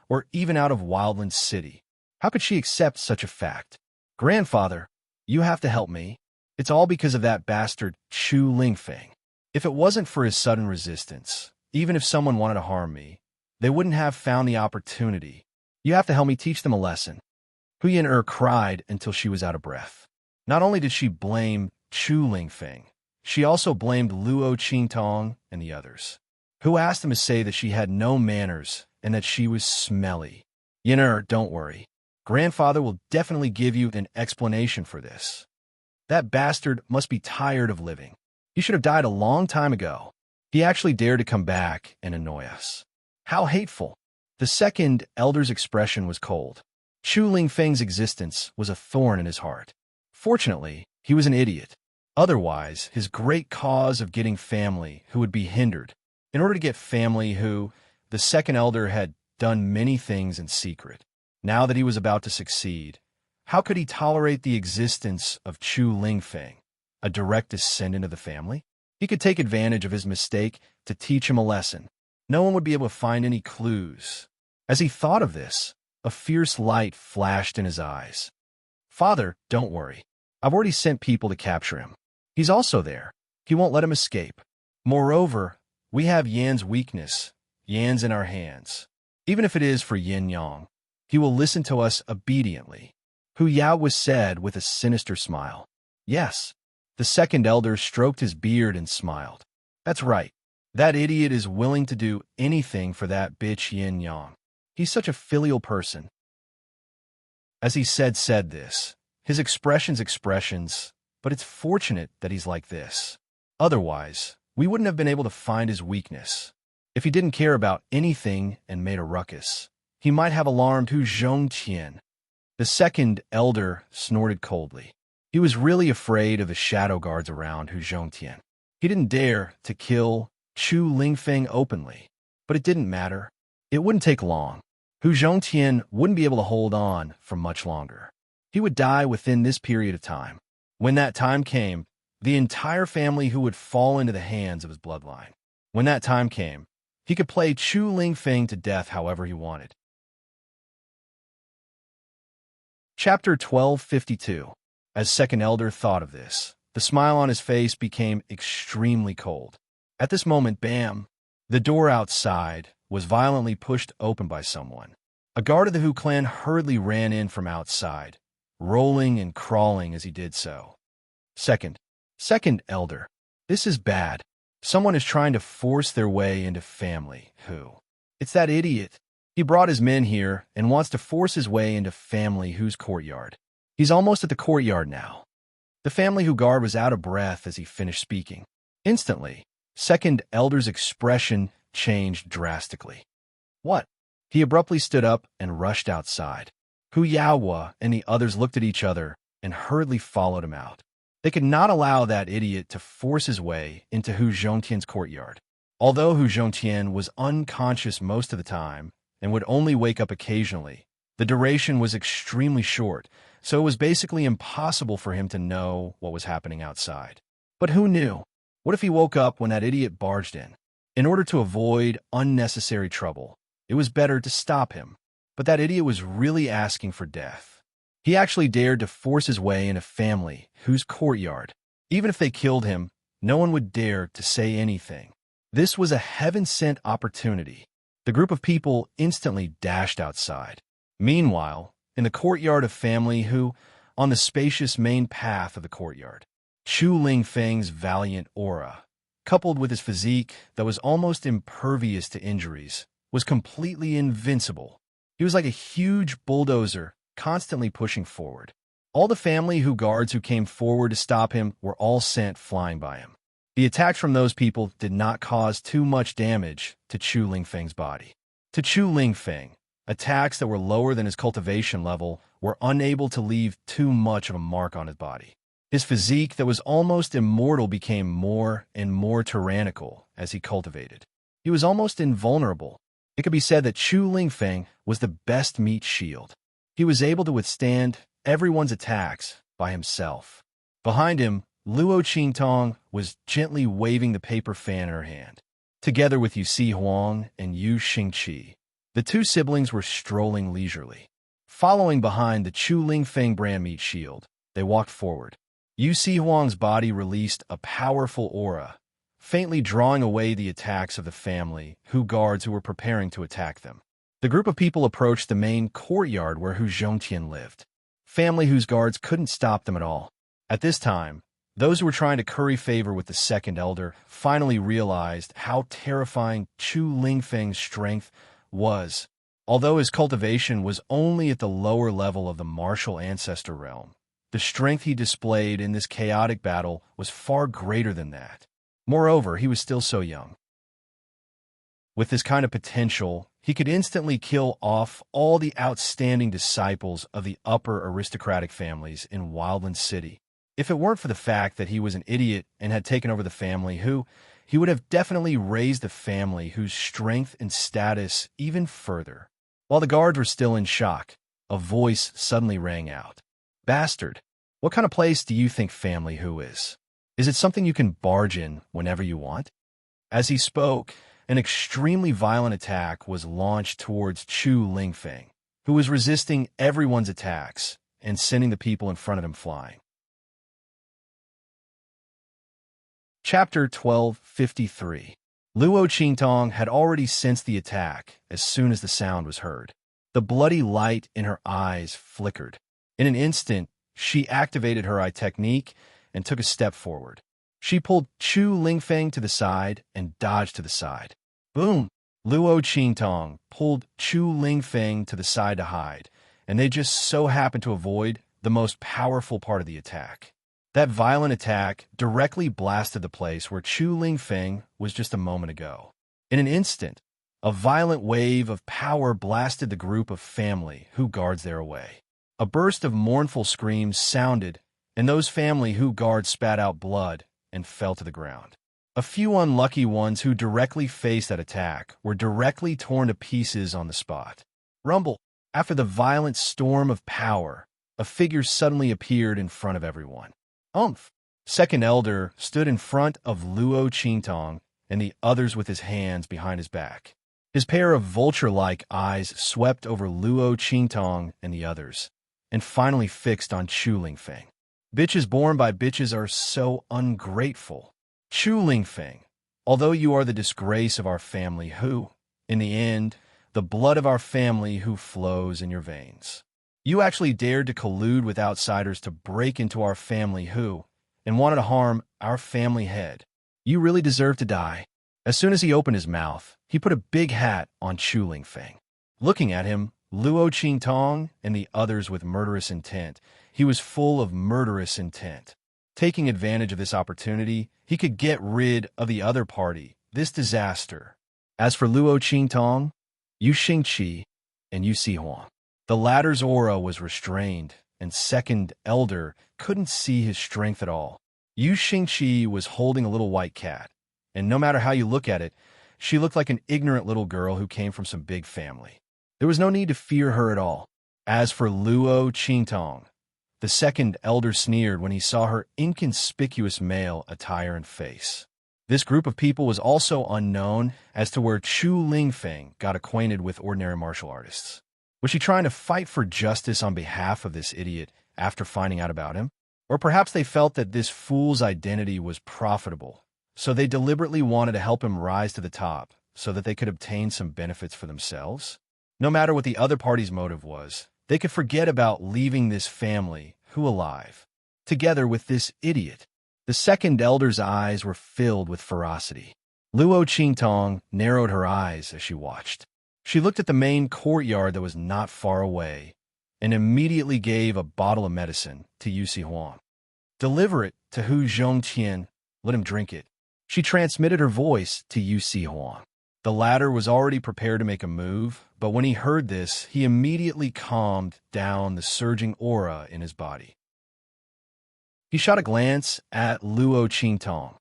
or even out of Wildland City. How could she accept such a fact? Grandfather, you have to help me. It's all because of that bastard Chu Lingfeng. If it wasn't for his sudden resistance, even if someone wanted to harm me, they wouldn't have found the opportunity. You have to help me teach them a lesson. Hu Yin cried until she was out of breath. Not only did she blame Chu Lingfeng, she also blamed Luo Qingtong and the others, who asked him to say that she had no manners and that she was smelly. Yin, don't worry. Grandfather will definitely give you an explanation for this. That bastard must be tired of living. He should have died a long time ago. He actually dared to come back and annoy us. How hateful. The second elder's expression was cold. Chu Lingfeng's existence was a thorn in his heart. Fortunately, he was an idiot. Otherwise, his great cause of getting family who would be hindered. In order to get family who, the second elder had done many things in secret. Now that he was about to succeed, how could he tolerate the existence of Chu Lingfeng, a direct descendant of the family? He could take advantage of his mistake to teach him a lesson. No one would be able to find any clues. As he thought of this, a fierce light flashed in his eyes. Father, don't worry. I've already sent people to capture him. He's also there. He won't let him escape. Moreover, we have Yan's weakness. Yan's in our hands. Even if it is for Yin Yang, he will listen to us obediently. Hu Yao was said with a sinister smile. Yes. The second elder stroked his beard and smiled. That's right. That idiot is willing to do anything for that bitch Yin Yang. He's such a filial person. As he said this, his expressions, but it's fortunate that he's like this. Otherwise, we wouldn't have been able to find his weakness. If he didn't care about anything and made a ruckus, he might have alarmed Hu Zhongtian. The second elder snorted coldly. He was really afraid of the shadow guards around Hu Zhongtian. He didn't dare to kill Chu Lingfeng openly, but it didn't matter. It wouldn't take long. Hu Zhongtian wouldn't be able to hold on for much longer. He would die within this period of time. When that time came, the entire family who would fall into the hands of his bloodline. When that time came, he could play Chu Lingfeng to death however he wanted. Chapter 1252. As second elder thought of this, the smile on his face became extremely cold. At this moment, bam! The door outside was violently pushed open by someone. A guard of the Hu clan hurriedly ran in from outside, rolling and crawling as he did so. Second elder. This is bad. Someone is trying to force their way into family Hu. It's that idiot. He brought his men here and wants to force his way into family Hu's courtyard. He's almost at the courtyard now. The family Hu guard was out of breath as he finished speaking. Instantly, second elder's expression changed drastically. What? He abruptly stood up and rushed outside. Hu Yaohua and the others looked at each other and hurriedly followed him out. They could not allow that idiot to force his way into Hu Zhongtian's courtyard. Although Hu Zhongtian was unconscious most of the time and would only wake up occasionally, the duration was extremely short, so it was basically impossible for him to know what was happening outside. But who knew? What if he woke up when that idiot barged in? In order to avoid unnecessary trouble, it was better to stop him. But that idiot was really asking for death. He actually dared to force his way in a family whose courtyard. Even if they killed him, no one would dare to say anything. This was a heaven-sent opportunity. The group of people instantly dashed outside. Meanwhile, in the courtyard of family Hu, on the spacious main path of the courtyard, Chu Lingfeng's valiant aura, coupled with his physique that was almost impervious to injuries, was completely invincible. He was like a huge bulldozer, constantly pushing forward. All the family Hu guards who came forward to stop him were all sent flying by him. The attacks from those people did not cause too much damage to Chu Lingfeng's body. To Chu Lingfeng, attacks that were lower than his cultivation level were unable to leave too much of a mark on his body. His physique that was almost immortal became more and more tyrannical as he cultivated. He was almost invulnerable. It could be said that Chu Lingfeng was the best meat shield. He was able to withstand everyone's attacks by himself. Behind him, Luo Qingtong was gently waving the paper fan in her hand. Together with Yu Si Huang and Yu Xingqi, the two siblings were strolling leisurely. Following behind the Chu Lingfeng brand meat shield, they walked forward. Yu Si Huang's body released a powerful aura, faintly drawing away the attacks of the family Hu guards who were preparing to attack them. The group of people approached the main courtyard where Hu Zhongtian lived. family whose guards couldn't stop them at all. At this time, those who were trying to curry favor with the second elder finally realized how terrifying Chu Lingfeng's strength was. Although his cultivation was only at the lower level of the martial ancestor realm, the strength he displayed in this chaotic battle was far greater than that. Moreover, he was still so young. With this kind of potential, he could instantly kill off all the outstanding disciples of the upper aristocratic families in Wildland City. If it weren't for the fact that he was an idiot and had taken over the family he would have definitely raised the family whose strength and status even further. While the guards were still in shock, a voice suddenly rang out. Bastard, what kind of place do you think family who is? Is it something you can barge in whenever you want? As he spoke, an extremely violent attack was launched towards Chu Lingfeng, who was resisting everyone's attacks and sending the people in front of him flying. Chapter 1253. Luo Qingtong had already sensed the attack as soon as the sound was heard. The bloody light in her eyes flickered. In an instant, she activated her eye technique and took a step forward. She pulled Chu Lingfeng to the side and dodged to the side. Boom! Luo Qingtong pulled Chu Lingfeng to the side to hide, and they just so happened to avoid the most powerful part of the attack. That violent attack directly blasted the place where Chu Lingfeng was just a moment ago. In an instant, a violent wave of power blasted the group of family who guards their away. A burst of mournful screams sounded, and those family who guards spat out blood and fell to the ground. A few unlucky ones who directly faced that attack were directly torn to pieces on the spot. Rumble! After the violent storm of power, a figure suddenly appeared in front of everyone. Second elder stood in front of Luo Qingtong and the others with his hands behind his back. His pair of vulture-like eyes swept over Luo Qingtong and the others, and finally fixed on Chu Lingfeng. Bitches born by bitches are so ungrateful. Chu Lingfeng, although you are the disgrace of our family who, in the end, the blood of our family who flows in your veins. You actually dared to collude with outsiders to break into our family who, and wanted to harm our family head. You really deserve to die. As soon as he opened his mouth, he put a big hat on Chu Lingfeng. Looking at him, Luo Qingtong and the others with murderous intent, he was full of murderous intent. Taking advantage of this opportunity, he could get rid of the other party, this disaster. As for Luo Qingtong, Yu Xingqi, and Yu Sihuang, the latter's aura was restrained, and second elder couldn't see his strength at all. Yu Xingqi was holding a little white cat, and no matter how you look at it, she looked like an ignorant little girl who came from some big family. There was no need to fear her at all. As for Luo Qingtong, the second elder sneered when he saw her inconspicuous male attire and face. This group of people was also unknown as to where Chu Lingfeng got acquainted with ordinary martial artists. Was she trying to fight for justice on behalf of this idiot after finding out about him? Or perhaps they felt that this fool's identity was profitable, so they deliberately wanted to help him rise to the top so that they could obtain some benefits for themselves? No matter what the other party's motive was, they could forget about leaving this family, who alive, together with this idiot. The second elder's eyes were filled with ferocity. Luo Qingtong narrowed her eyes as she watched. She looked at the main courtyard that was not far away and immediately gave a bottle of medicine to Yu Sihuang. Deliver it to Hu Zhongqian. Let him drink it. She transmitted her voice to Yu Sihuang. The latter was already prepared to make a move, but when he heard this, he immediately calmed down the surging aura in his body. He shot a glance at Luo Qingtong,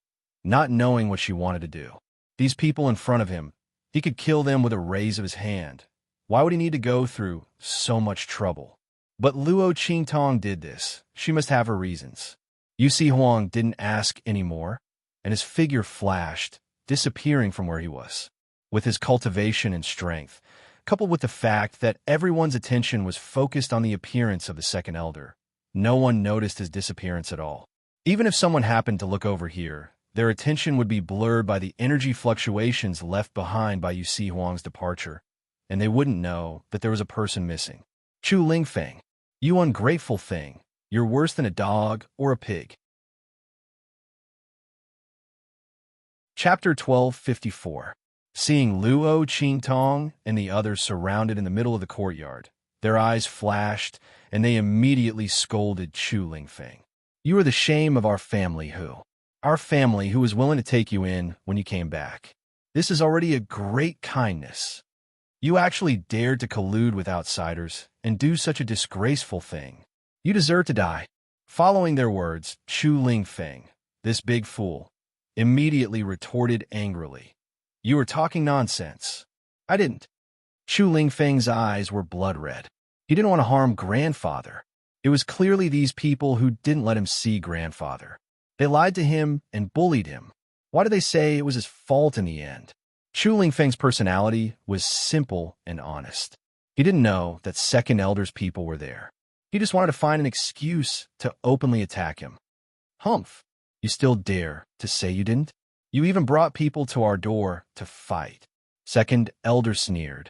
not knowing what she wanted to do. These people in front of him, he could kill them with a raise of his hand. Why would he need to go through so much trouble? But Luo Qingtong did this. She must have her reasons. Yu Sihuang didn't ask any more, and his figure flashed, disappearing from where he was. With his cultivation and strength, coupled with the fact that everyone's attention was focused on the appearance of the second elder, no one noticed his disappearance at all. Even if someone happened to look over here, their attention would be blurred by the energy fluctuations left behind by Yu Sihuang's departure, and they wouldn't know that there was a person missing. Chu Lingfeng. You ungrateful thing. You're worse than a dog or a pig. Chapter 1254. Seeing Luo Qingtong and the others surrounded in the middle of the courtyard, their eyes flashed, and they immediately scolded Chu Lingfeng. You are the shame of our family who was willing to take you in when you came back. This is already a great kindness. You actually dared to collude with outsiders and do such a disgraceful thing. You deserve to die. Following their words, Chu Lingfeng, this big fool, immediately retorted angrily. You were talking nonsense. I didn't. Chu Lingfeng's eyes were blood red. He didn't want to harm grandfather. It was clearly these people who didn't let him see grandfather. They lied to him and bullied him. Why did they say it was his fault in the end? Chu Lingfeng's personality was simple and honest. He didn't know that second elder's people were there. He just wanted to find an excuse to openly attack him. Humph, you still dare to say you didn't? You even brought people to our door to fight. Second elder sneered.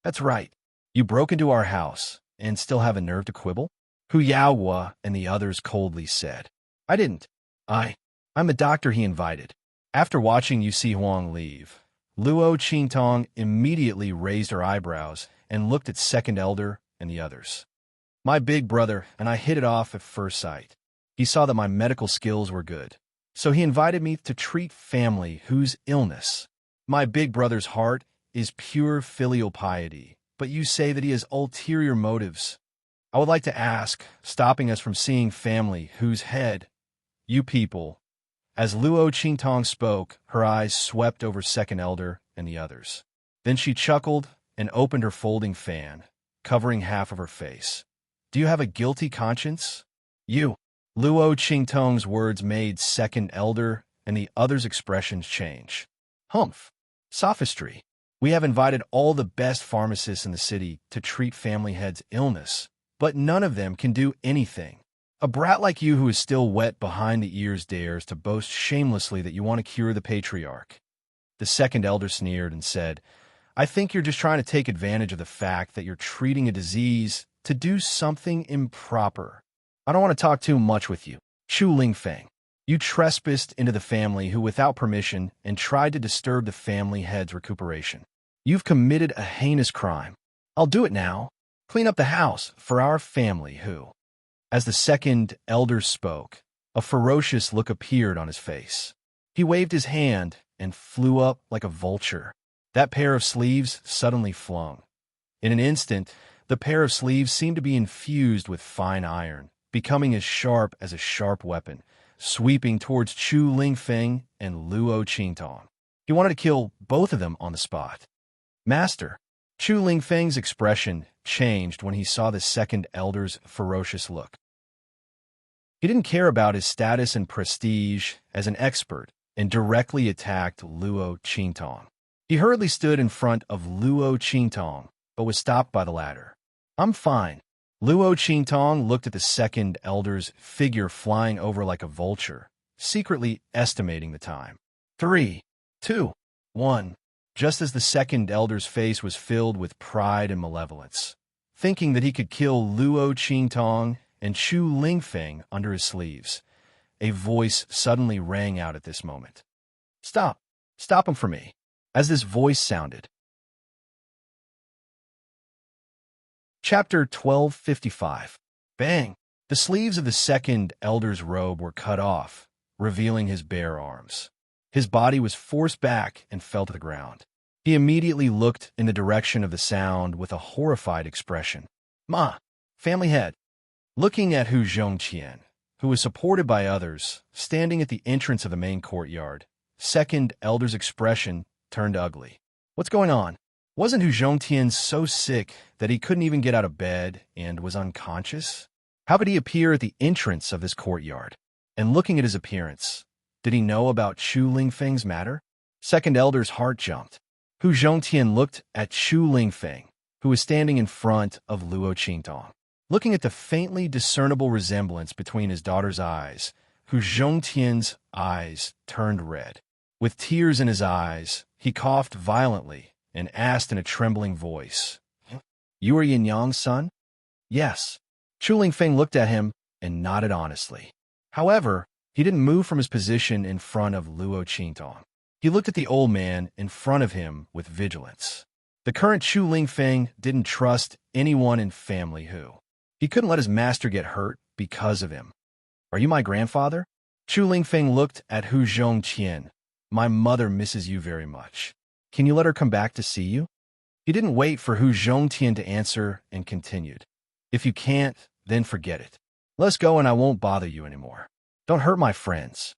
That's right. You broke into our house and still have a nerve to quibble? Hu Yaohua and the others coldly said. I didn't. I'm the doctor he invited. After watching Yu Si Huang leave, Luo Qingtong immediately raised her eyebrows and looked at second elder and the others. My big brother and I hit it off at first sight. He saw that my medical skills were good, so he invited me to treat family whose illness. My big brother's heart is pure filial piety, but you say that he has ulterior motives. I would like to ask, stopping us from seeing family whose head, you people. As Luo Qingtong spoke, her eyes swept over second elder and the others. Then she chuckled and opened her folding fan, covering half of her face. Do you have a guilty conscience? You. Luo Qingtong's words made second elder and the others' expressions change. Humph. Sophistry. We have invited all the best pharmacists in the city to treat family head's illness, but none of them can do anything. A brat like you who is still wet behind the ears dares to boast shamelessly that you want to cure the patriarch. The second elder sneered and said, I think you're just trying to take advantage of the fact that you're treating a disease to do something improper. I don't want to talk too much with you. Chu Lingfeng, you trespassed into the family who without permission and tried to disturb the family head's recuperation. You've committed a heinous crime. I'll do it now. Clean up the house for our family who. As the second elder spoke, a ferocious look appeared on his face. He waved his hand and flew up like a vulture. That pair of sleeves suddenly flung. In an instant, the pair of sleeves seemed to be infused with fine iron, becoming as sharp as a sharp weapon, sweeping towards Chu Lingfeng and Luo Qingtong. He wanted to kill both of them on the spot. Master, Chu Lingfeng's expression changed when he saw the second elder's ferocious look. He didn't care about his status and prestige as an expert and directly attacked Luo Qingtong. He hurriedly stood in front of Luo Qingtong, but was stopped by the latter. I'm fine. Luo Qingtong looked at the second elder's figure flying over like a vulture, secretly estimating the time. 3, 2, 1. Just as the second elder's face was filled with pride and malevolence, thinking that he could kill Luo Qingtong and Chu Lingfeng under his sleeves, a voice suddenly rang out at this moment. Stop! Stop him for me! As this voice sounded. Chapter 1255. Bang! The sleeves of the second elder's robe were cut off, revealing his bare arms. His body was forced back and fell to the ground. He immediately looked in the direction of the sound with a horrified expression. Ma! Family head! Looking at Hu Zhongqian, who was supported by others, standing at the entrance of the main courtyard, second elder's expression turned ugly. What's going on? Wasn't Hu Zhongqian so sick that he couldn't even get out of bed and was unconscious? How could he appear at the entrance of this courtyard? And looking at his appearance, did he know about Chu Lingfeng's matter? Second elder's heart jumped. Hu Zhongqian looked at Chu Lingfeng, who was standing in front of Luo Qingtong. Looking at the faintly discernible resemblance between his daughter's eyes, Hu Zhongqian's eyes turned red. With tears in his eyes, he coughed violently and asked in a trembling voice, You are Yin Yang's son? Yes. Chu Lingfeng looked at him and nodded honestly. However, he didn't move from his position in front of Luo Qingtong. He looked at the old man in front of him with vigilance. The current Chu Lingfeng didn't trust anyone in Family Hu. He couldn't let his master get hurt because of him. Are you my grandfather? Chu Lingfeng looked at Hu Zhongqian. My mother misses you very much. Can you let her come back to see you? He didn't wait for Hu Zhongqian to answer and continued. If you can't, then forget it. Let's go and I won't bother you anymore. Don't hurt my friends.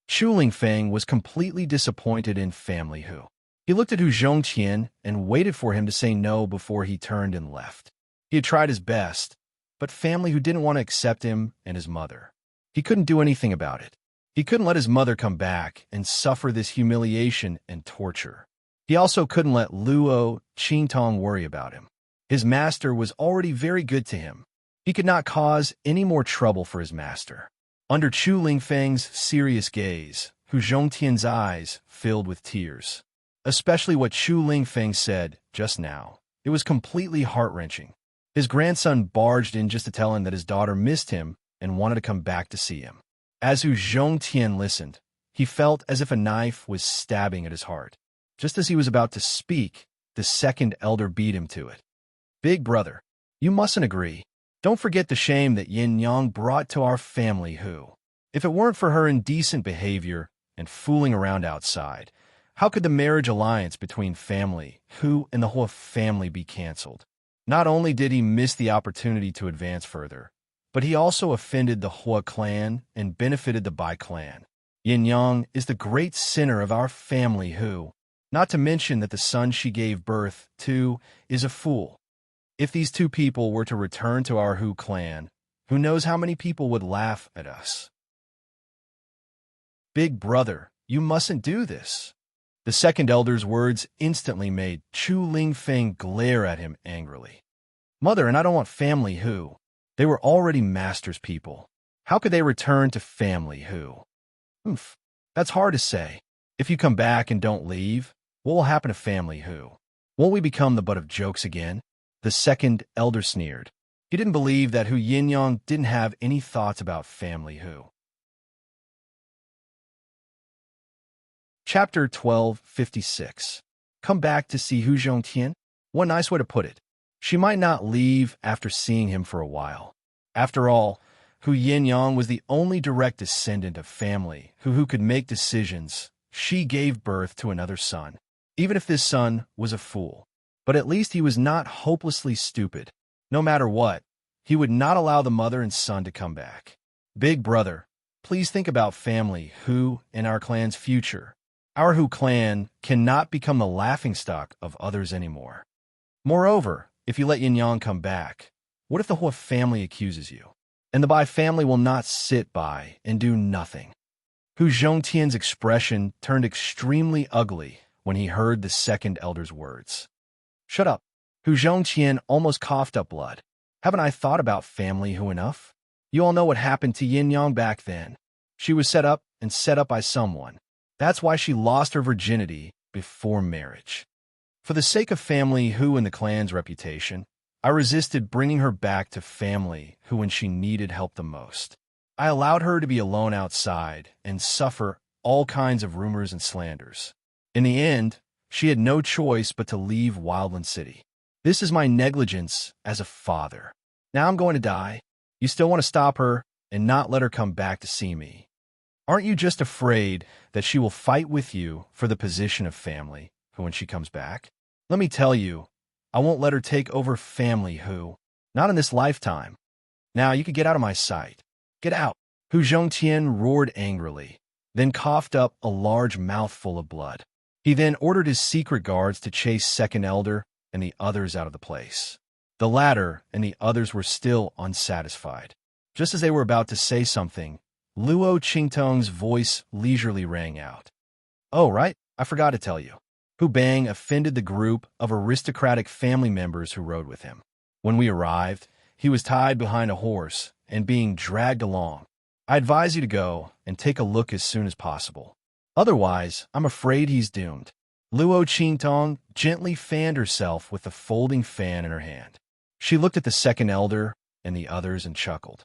Chu Lingfeng was completely disappointed in Family Hu. He looked at Hu Zhongqian and waited for him to say no before he turned and left. He had tried his best, but Family Hu didn't want to accept him and his mother. He couldn't do anything about it. He couldn't let his mother come back and suffer this humiliation and torture. He also couldn't let Luo Qingtong worry about him. His master was already very good to him. He could not cause any more trouble for his master. Under Chu Lingfeng's serious gaze, Hu Zhongtian's eyes filled with tears. Especially what Chu Lingfeng said just now. It was completely heart-wrenching. His grandson barged in just to tell him that his daughter missed him and wanted to come back to see him. As Hu Zhongtian listened, he felt as if a knife was stabbing at his heart. Just as he was about to speak, the second elder beat him to it. Big brother, you mustn't agree. Don't forget the shame that Yin Yang brought to our Family Hu. If it weren't for her indecent behavior and fooling around outside, how could the marriage alliance between Family Hu and the whole family be canceled? Not only did he miss the opportunity to advance further, but he also offended the Hua clan and benefited the Bai clan. Yin Yang is the great sinner of our Family Hu, not to mention that the son she gave birth to is a fool. If these two people were to return to our Hu clan, who knows how many people would laugh at us? Big brother, you mustn't do this. The second elder's words instantly made Chu Lingfeng glare at him angrily. Mother, and I don't want Family Hu. They were already master's people. How could they return to Family Hu? That's hard to say. If you come back and don't leave, what will happen to Family Hu? Won't we become the butt of jokes again? The second elder sneered. He didn't believe that Hu Yinyang didn't have any thoughts about Family Hu. Chapter 1256. Come back to see Hu Zhongtian? What nice way to put it. She might not leave after seeing him for a while. After all, Hu Yinyang was the only direct descendant of Family who could make decisions. She gave birth to another son, even if this son was a fool. But at least he was not hopelessly stupid. No matter what, he would not allow the mother and son to come back. Big brother, please think about Family Hu and our clan's future. Our Hu clan cannot become the laughingstock of others anymore. Moreover, if you let Yin Yang come back, what if the whole family accuses you? And the Bai family will not sit by and do nothing. Hu Zhongtian's expression turned extremely ugly when he heard the second elder's words. Shut up. Hu Zhongtian almost coughed up blood. Haven't I thought about Family Hu enough? You all know what happened to Yin Yang back then. She was set up by someone. That's why she lost her virginity before marriage. For the sake of Family Hu and the clan's reputation, I resisted bringing her back to Family Hu when she needed help the most. I allowed her to be alone outside and suffer all kinds of rumors and slanders. In the end, she had no choice but to leave Wildland City. This is my negligence as a father. Now I'm going to die. You still want to stop her and not let her come back to see me. Aren't you just afraid that she will fight with you for the position of Family Hu when she comes back? Let me tell you, I won't let her take over Family Hu. Not in this lifetime. Now you can get out of my sight. Get out. Hu Zhongtian roared angrily, then coughed up a large mouthful of blood. He then ordered his secret guards to chase second elder and the others out of the place. The latter and the others were still unsatisfied. Just as they were about to say something, Luo Qingtong's voice leisurely rang out. Oh, right, I forgot to tell you. Hu Bang offended the group of aristocratic family members who rode with him. When we arrived, he was tied behind a horse and being dragged along. I advise you to go and take a look as soon as possible. Otherwise, I'm afraid he's doomed. Luo Qingtong gently fanned herself with the folding fan in her hand. She looked at the second elder and the others and chuckled.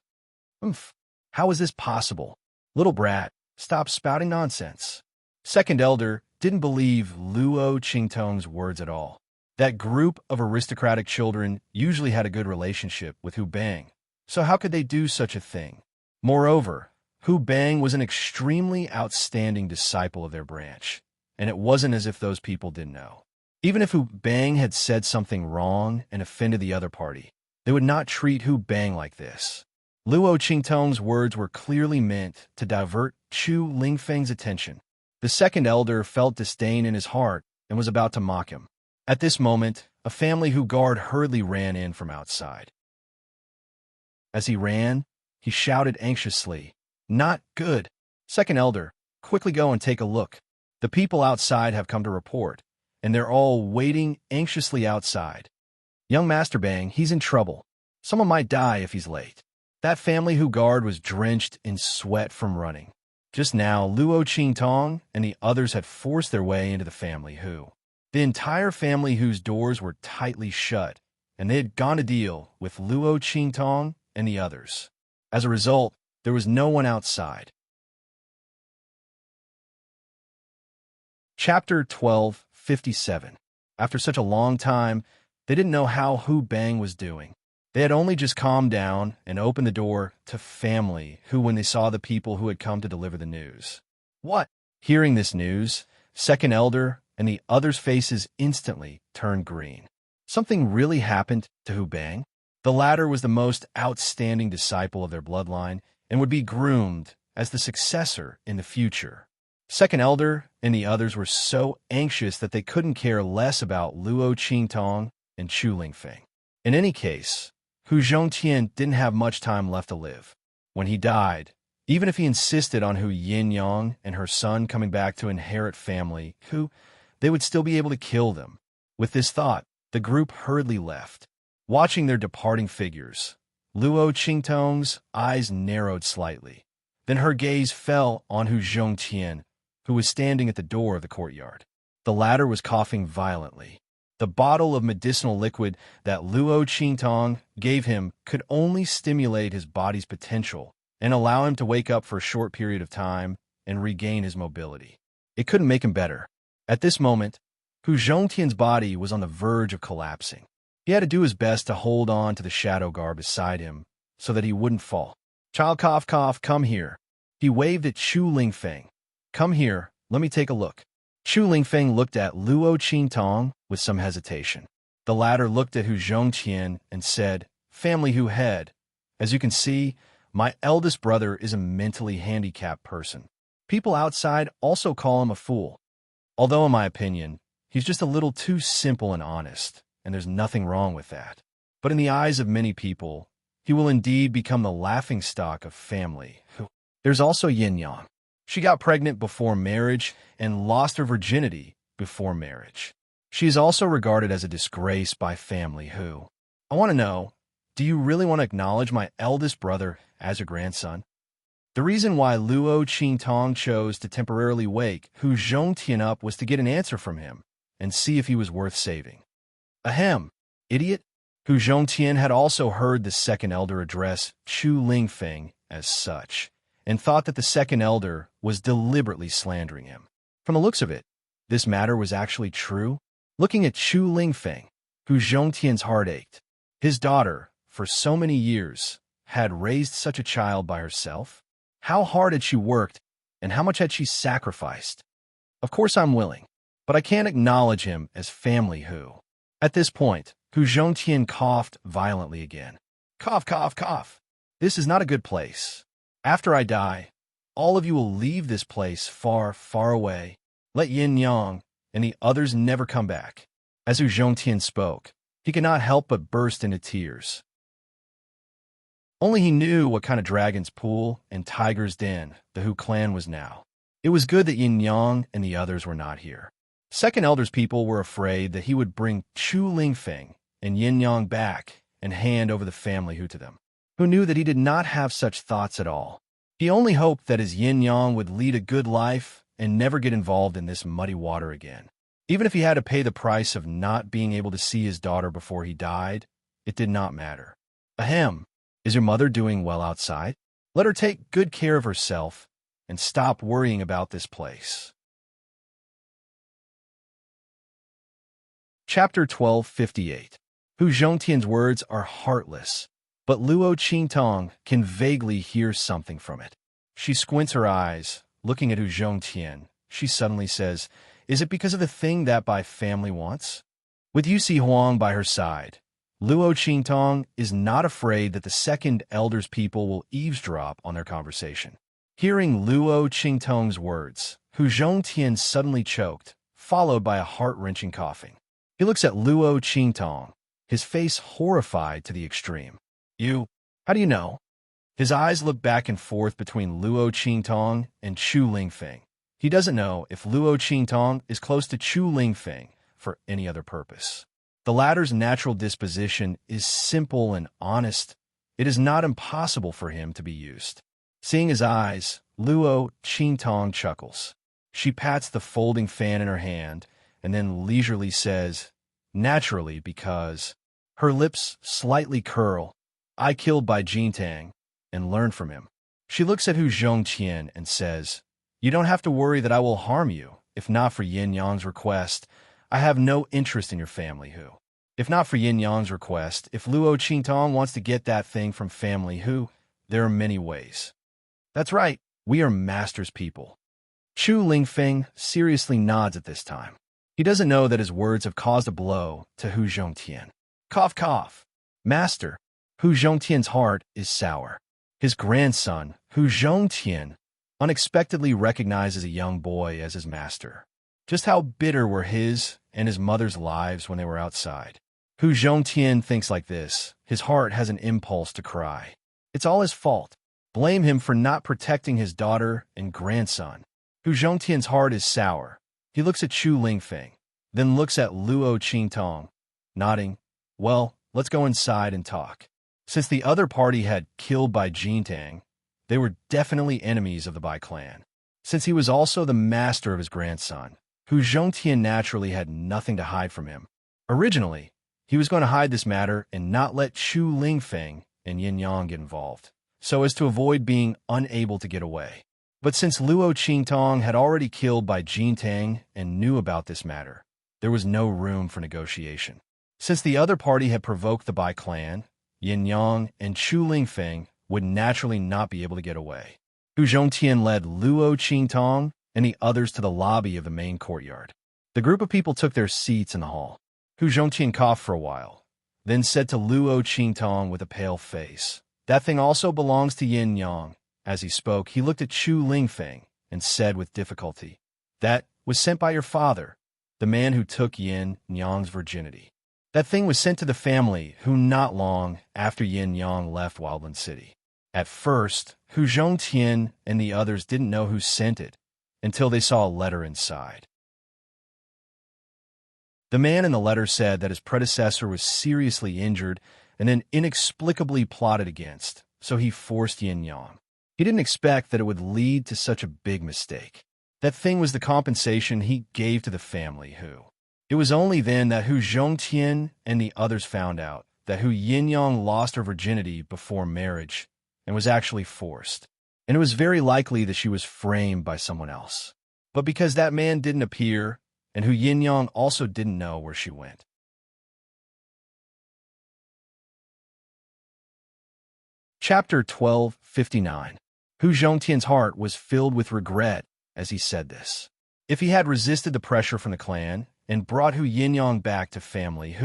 Oomph, how is this possible? Little brat, stop spouting nonsense. Second elder didn't believe Luo Qingtong's words at all. That group of aristocratic children usually had a good relationship with Hu Bang, so how could they do such a thing? Moreover, Hu Bang was an extremely outstanding disciple of their branch, and it wasn't as if those people didn't know. Even if Hu Bang had said something wrong and offended the other party, they would not treat Hu Bang like this. Luo Qingtong's words were clearly meant to divert Chu Lingfeng's attention. The second elder felt disdain in his heart and was about to mock him. At this moment, a family Hu guard hurriedly ran in from outside. As he ran, he shouted anxiously, "Not good! Second elder, quickly go and take a look. The people outside have come to report, and they're all waiting anxiously outside. Young Master Bang, he's in trouble. Someone might die if he's late." That family Hu guard was drenched in sweat from running. Just now, Luo Qingtong and the others had forced their way into the family Hu. The entire family Hu's doors were tightly shut, and they had gone to deal with Luo Qingtong and the others. As a result, there was no one outside. Chapter 12:57. After such a long time, they didn't know how Hu Bang was doing. They had only just calmed down and opened the door to family Hu when they saw the people who had come to deliver the news. What? Hearing this news, second elder and the others' faces instantly turned green. Something really happened to Hu Bang? The latter was the most outstanding disciple of their bloodline and would be groomed as the successor in the future. Second elder and the others were so anxious that they couldn't care less about Luo Qingtong and Chu Lingfeng. In any case, Hu Zhongtian didn't have much time left to live. When he died, even if he insisted on Hu Yinyang and her son coming back to inherit family Hu, they would still be able to kill them. With this thought, the group hurriedly left. Watching their departing figures, Luo Qingtong's eyes narrowed slightly. Then her gaze fell on Hu Zhongtian, who was standing at the door of the courtyard. The latter was coughing violently. The bottle of medicinal liquid that Luo Qingtong gave him could only stimulate his body's potential and allow him to wake up for a short period of time and regain his mobility. It couldn't make him better. At this moment, Hu Zhongtian's body was on the verge of collapsing. He had to do his best to hold on to the shadow guard beside him so that he wouldn't fall. "Child cough, come here." He waved at Chu Lingfeng. "Come here, let me take a look." Chu Lingfeng looked at Luo Qingtong with some hesitation. The latter looked at Hu Zhongtian and said, "Family Hu head, as you can see, my eldest brother is a mentally handicapped person. People outside also call him a fool. Although in my opinion, he's just a little too simple and honest, and there's nothing wrong with that. But in the eyes of many people, he will indeed become the laughingstock of family Hu." There's also Yin Yang. She got pregnant before marriage and lost her virginity before marriage. She is also regarded as a disgrace by family Hu. I want to know, do you really want to acknowledge my eldest brother as your grandson? The reason why Luo Qingtong chose to temporarily wake Hu Zhongtian up was to get an answer from him and see if he was worth saving. Ahem, idiot. Hu Zhongtian had also heard the second elder address Chu Lingfeng as such, and thought that the second elder was deliberately slandering him. From the looks of it, this matter was actually true. Looking at Chu Lingfeng, Hu Zhongtian's heart ached. His daughter, for so many years, had raised such a child by herself. How hard had she worked, and how much had she sacrificed? Of course I'm willing, but I can't acknowledge him as family Hu. At this point, Hu Zhongtian coughed violently again. Cough. This is not a good place. After I die, all of you will leave this place far, far away. Let Yin Yang and the others never come back. As Hu Zhongtian spoke, he could not help but burst into tears. Only he knew what kind of dragon's pool and tiger's den the Hu clan was now. It was good that Yin Yang and the others were not here. Second elder's people were afraid that he would bring Chu Lingfeng and Yin Yang back and hand over the family Hu to them. Who knew that he did not have such thoughts at all. He only hoped that his Yin Yang would lead a good life and never get involved in this muddy water again. Even if he had to pay the price of not being able to see his daughter before he died, it did not matter. Ahem, Is your mother doing well outside? Let her take good care of herself and stop worrying about this place. Chapter 1258. Hu Zhongtian's words are heartless, but Luo Qingtong can vaguely hear something from it. She squints her eyes, looking at Hu Zhongtian. She suddenly says, "Is it because of the thing that my family wants?" With Yusi Huang by her side, Luo Qingtong is not afraid that the second elder's people will eavesdrop on their conversation. Hearing Luo Qingtong's words, Hu Zhongtian suddenly choked, followed by a heart-wrenching coughing. He looks at Luo Qingtong, his face horrified to the extreme. How do you know?" His eyes look back and forth between Luo Qingtong and Chu Lingfeng. He doesn't know if Luo Qingtong is close to Chu Lingfeng for any other purpose. The latter's natural disposition is simple and honest. It is not impossible for him to be used. Seeing his eyes, Luo Qingtong chuckles. She pats the folding fan in her hand and then leisurely says, "Naturally, because..." Her lips slightly curl. "I killed by Jintang and learned from him." She looks at Hu Zhongtian and says, "You don't have to worry that I will harm you. If not for Yin Yang's request, I have no interest in your family, Hu. If not for Yin Yang's request, if Luo Qingtong wants to get that thing from family Hu, there are many ways." "That's right, we are master's people." Chu Lingfeng seriously nods at this time. He doesn't know that his words have caused a blow to Hu Zhongtian. Cough, cough. Master. Hu Zhongtian's heart is sour. His grandson, Hu Zhongtian, unexpectedly recognizes a young boy as his master. Just how bitter were his and his mother's lives when they were outside. Hu Zhongtian thinks like this. His heart has an impulse to cry. It's all his fault. Blame him for not protecting his daughter and grandson. Hu Zhongtian's heart is sour. He looks at Chu Lingfeng, then looks at Luo Qingtong, nodding. "Well, let's go inside and talk." Since the other party had killed by Jintang, they were definitely enemies of the Bai clan. Since he was also the master of his grandson, Hu Zhongtian naturally had nothing to hide from him. Originally, he was going to hide this matter and not let Chu Lingfeng and Yin Yang get involved, so as to avoid being unable to get away. But since Luo Qingtong had already killed by Jintang and knew about this matter, there was no room for negotiation. Since the other party had provoked the Bai clan, Yin Yang and Chu Lingfeng would naturally not be able to get away. Hu Zhongtian led Luo Qingtong and the others to the lobby of the main courtyard. The group of people took their seats in the hall. Hu Zhongtian coughed for a while, then said to Luo Qingtong with a pale face, "That thing also belongs to Yin Yang." As he spoke, he looked at Chu Lingfeng and said with difficulty, "That was sent by your father, the man who took Yin Yang's virginity. That thing was sent to the family who not long after Yin Yang left Wildland City." At first, Hu Zhongtian and the others didn't know who sent it until they saw a letter inside. The man in the letter said that his predecessor was seriously injured and then inexplicably plotted against, so he forced Yin Yang. He didn't expect that it would lead to such a big mistake. That thing was the compensation he gave to the family Hu. It was only then that Hu Zhongtian and the others found out that Hu Yin Yang lost her virginity before marriage and was actually forced. And it was very likely that she was framed by someone else. But because that man didn't appear, and Hu Yin Yang also didn't know where she went. Chapter 1259. Hu Zhongtian's heart was filled with regret as he said this. If he had resisted the pressure from the clan and brought Hu Yin Yang back to family,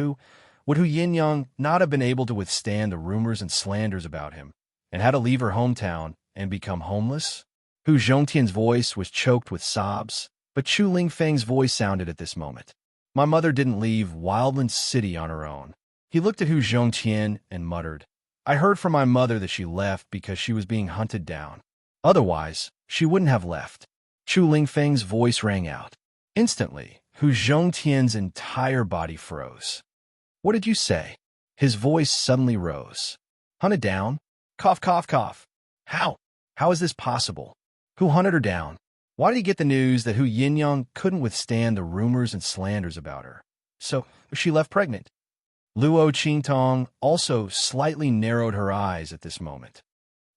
would Hu Yin Yang not have been able to withstand the rumors and slanders about him, and had to leave her hometown and become homeless? Hu Zhongtian's voice was choked with sobs, but Chu Lingfeng's voice sounded at this moment. "My mother didn't leave Wildland City on her own." He looked at Hu Zhongtian and muttered, "I heard from my mother that she left because she was being hunted down. Otherwise, she wouldn't have left." Chu Lingfeng's voice rang out. Instantly, Hu Zhongtian's entire body froze. "What did you say?" His voice suddenly rose. "Hunted down? Cough, cough, cough. How? How is this possible? Who hunted her down? Why did he get the news that Hu Yin Yang couldn't withstand the rumors and slanders about her? So she left pregnant." Luo Qingtong also slightly narrowed her eyes at this moment.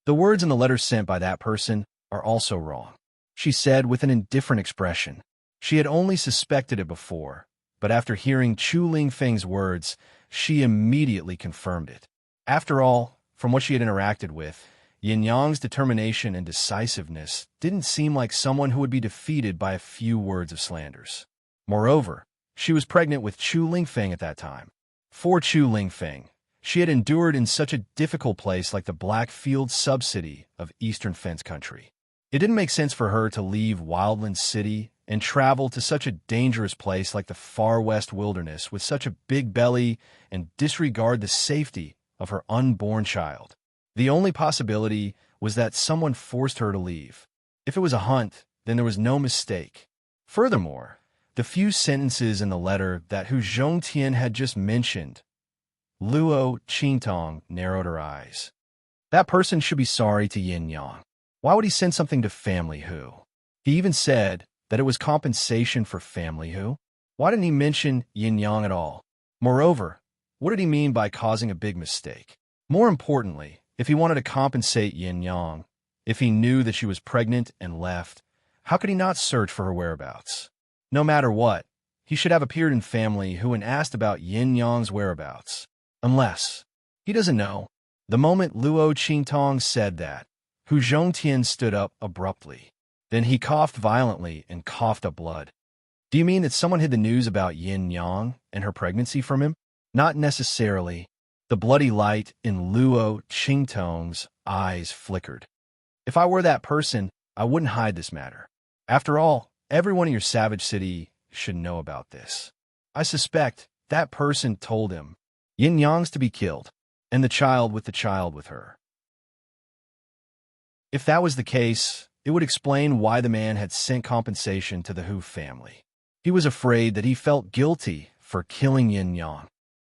The words in the letter sent by that person are also wrong, she said with an indifferent expression. She had only suspected it before, but after hearing Chu Lingfeng's words, she immediately confirmed it. After all, from what she had interacted with, Yin Yang's determination and decisiveness didn't seem like someone who would be defeated by a few words of slanders. Moreover, she was pregnant with Chu Lingfeng at that time. For Chu Lingfeng, she had endured in such a difficult place like the Blackfield sub-city of Eastern Fence Country. It didn't make sense for her to leave Wildland City and travel to such a dangerous place like the Far West Wilderness with such a big belly and disregard the safety of her unborn child. The only possibility was that someone forced her to leave. If it was a hunt, then there was no mistake. Furthermore, the few sentences in the letter that Hu Zhongtian had just mentioned, Luo Qingtong narrowed her eyes. That person should be sorry to Yin Yang. Why would he send something to Family Hu? He even said that it was compensation for Family Hu. Why didn't he mention Yin Yang at all? Moreover, what did he mean by causing a big mistake? More importantly, if he wanted to compensate Yin Yang, if he knew that she was pregnant and left, how could he not search for her whereabouts? No matter what, he should have appeared in Family Hu and asked about Yin Yang's whereabouts. Unless he doesn't know. The moment Luo Qingtong said that, Hu Zhongtian stood up abruptly. Then he coughed violently and coughed up blood. Do you mean that someone hid the news about Yin Yang and her pregnancy from him? Not necessarily. The bloody light in Luo Qingtong's eyes flickered. If I were that person, I wouldn't hide this matter. After all, everyone in your savage city should know about this. I suspect that person told him Yin Yang's to be killed, and the child with her. If that was the case, it would explain why the man had sent compensation to the Hu family. He was afraid that he felt guilty for killing Yin Yang.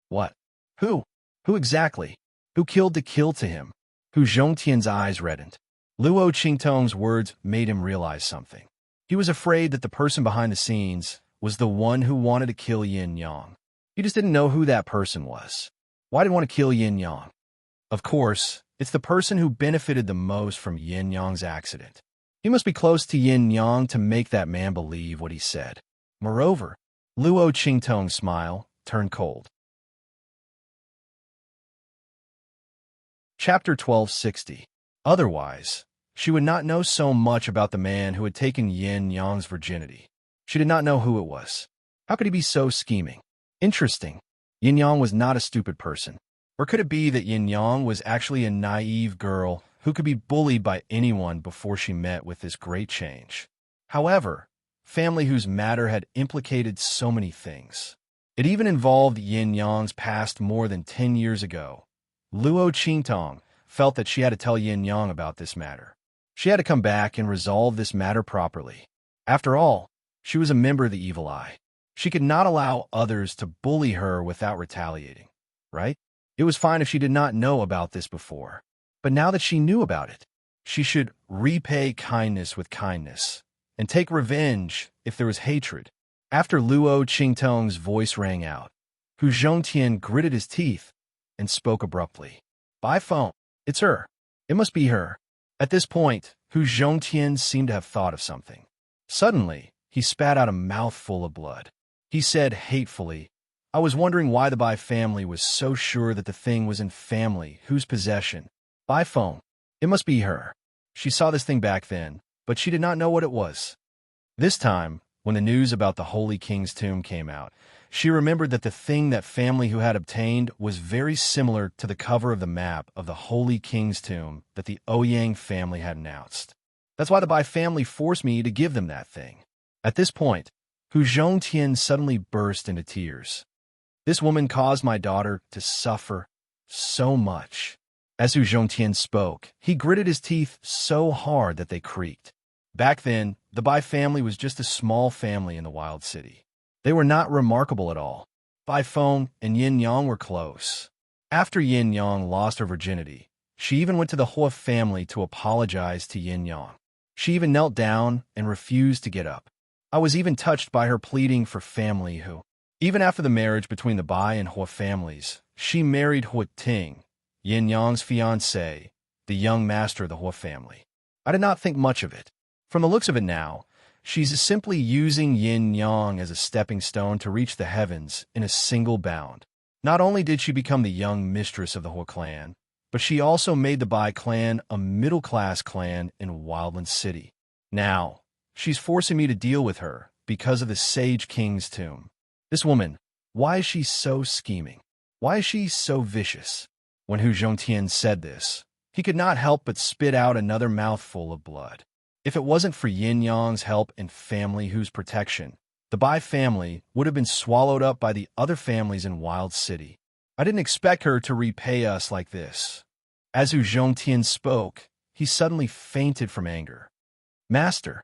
What? Who? Who exactly? Who killed to kill to him? Hu Zhongtian's eyes reddened. Luo Qingtong's words made him realize something. He was afraid that the person behind the scenes was the one who wanted to kill Yin Yang. He just didn't know who that person was. Why did he want to kill Yin Yang? Of course, it's the person who benefited the most from Yin Yang's accident. He must be close to Yin Yang to make that man believe what he said. Moreover, Luo Qingtong's smile turned cold. Chapter 1260. Otherwise, she would not know so much about the man who had taken Yin Yang's virginity. She did not know who it was. How could he be so scheming? Interesting. Yin Yang was not a stupid person. Or could it be that Yin Yang was actually a naive girl who could be bullied by anyone before she met with this great change? However, Family Hu's matter had implicated so many things. It even involved Yin Yang's past more than 10 years ago. Luo Qingtong felt that she had to tell Yin Yang about this matter. She had to come back and resolve this matter properly. After all, she was a member of the Evil Eye. She could not allow others to bully her without retaliating, right? It was fine if she did not know about this before. But now that she knew about it, she should repay kindness with kindness and take revenge if there was hatred. After Luo Qingtong's voice rang out, Hu Zhongtian gritted his teeth and spoke abruptly. By phone. It's her. It must be her. At this point, Hu Zhongtian seemed to have thought of something. Suddenly, he spat out a mouthful of blood. He said hatefully, I was wondering why the Bai family was so sure that the thing was in Family Hu's possession. By phone. It must be her. She saw this thing back then, but she did not know what it was. This time, when the news about the Holy King's tomb came out, she remembered that the thing that Family Hu had obtained was very similar to the cover of the map of the Holy King's tomb that the Ouyang family had announced. That's why the Bai family forced me to give them that thing. At this point, Hu Zhongtian suddenly burst into tears. This woman caused my daughter to suffer so much. As Hu Zhongtian spoke, he gritted his teeth so hard that they creaked. Back then, the Bai family was just a small family in the Wild City. They were not remarkable at all. Bai Feng and Yin Yang were close. After Yin Yang lost her virginity, she even went to the Hua family to apologize to Yin Yang. She even knelt down and refused to get up. I was even touched by her pleading for Family Hu. Even after the marriage between the Bai and Hua families, she married Hua Ting, Yin Yang's fiancé, the young master of the Hua family. I did not think much of it. From the looks of it now, she's simply using Yin Yang as a stepping stone to reach the heavens in a single bound. Not only did she become the young mistress of the Hua clan, but she also made the Bai clan a middle-class clan in Wildland City. Now, she's forcing me to deal with her because of the Sage King's tomb. This woman, why is she so scheming? Why is she so vicious? When Hu Zhongtian said this, he could not help but spit out another mouthful of blood. If it wasn't for Yin Yang's help and family Hu's protection, the Bai family would have been swallowed up by the other families in Wild City. I didn't expect her to repay us like this. As Hu Zhongtian spoke, he suddenly fainted from anger. Master.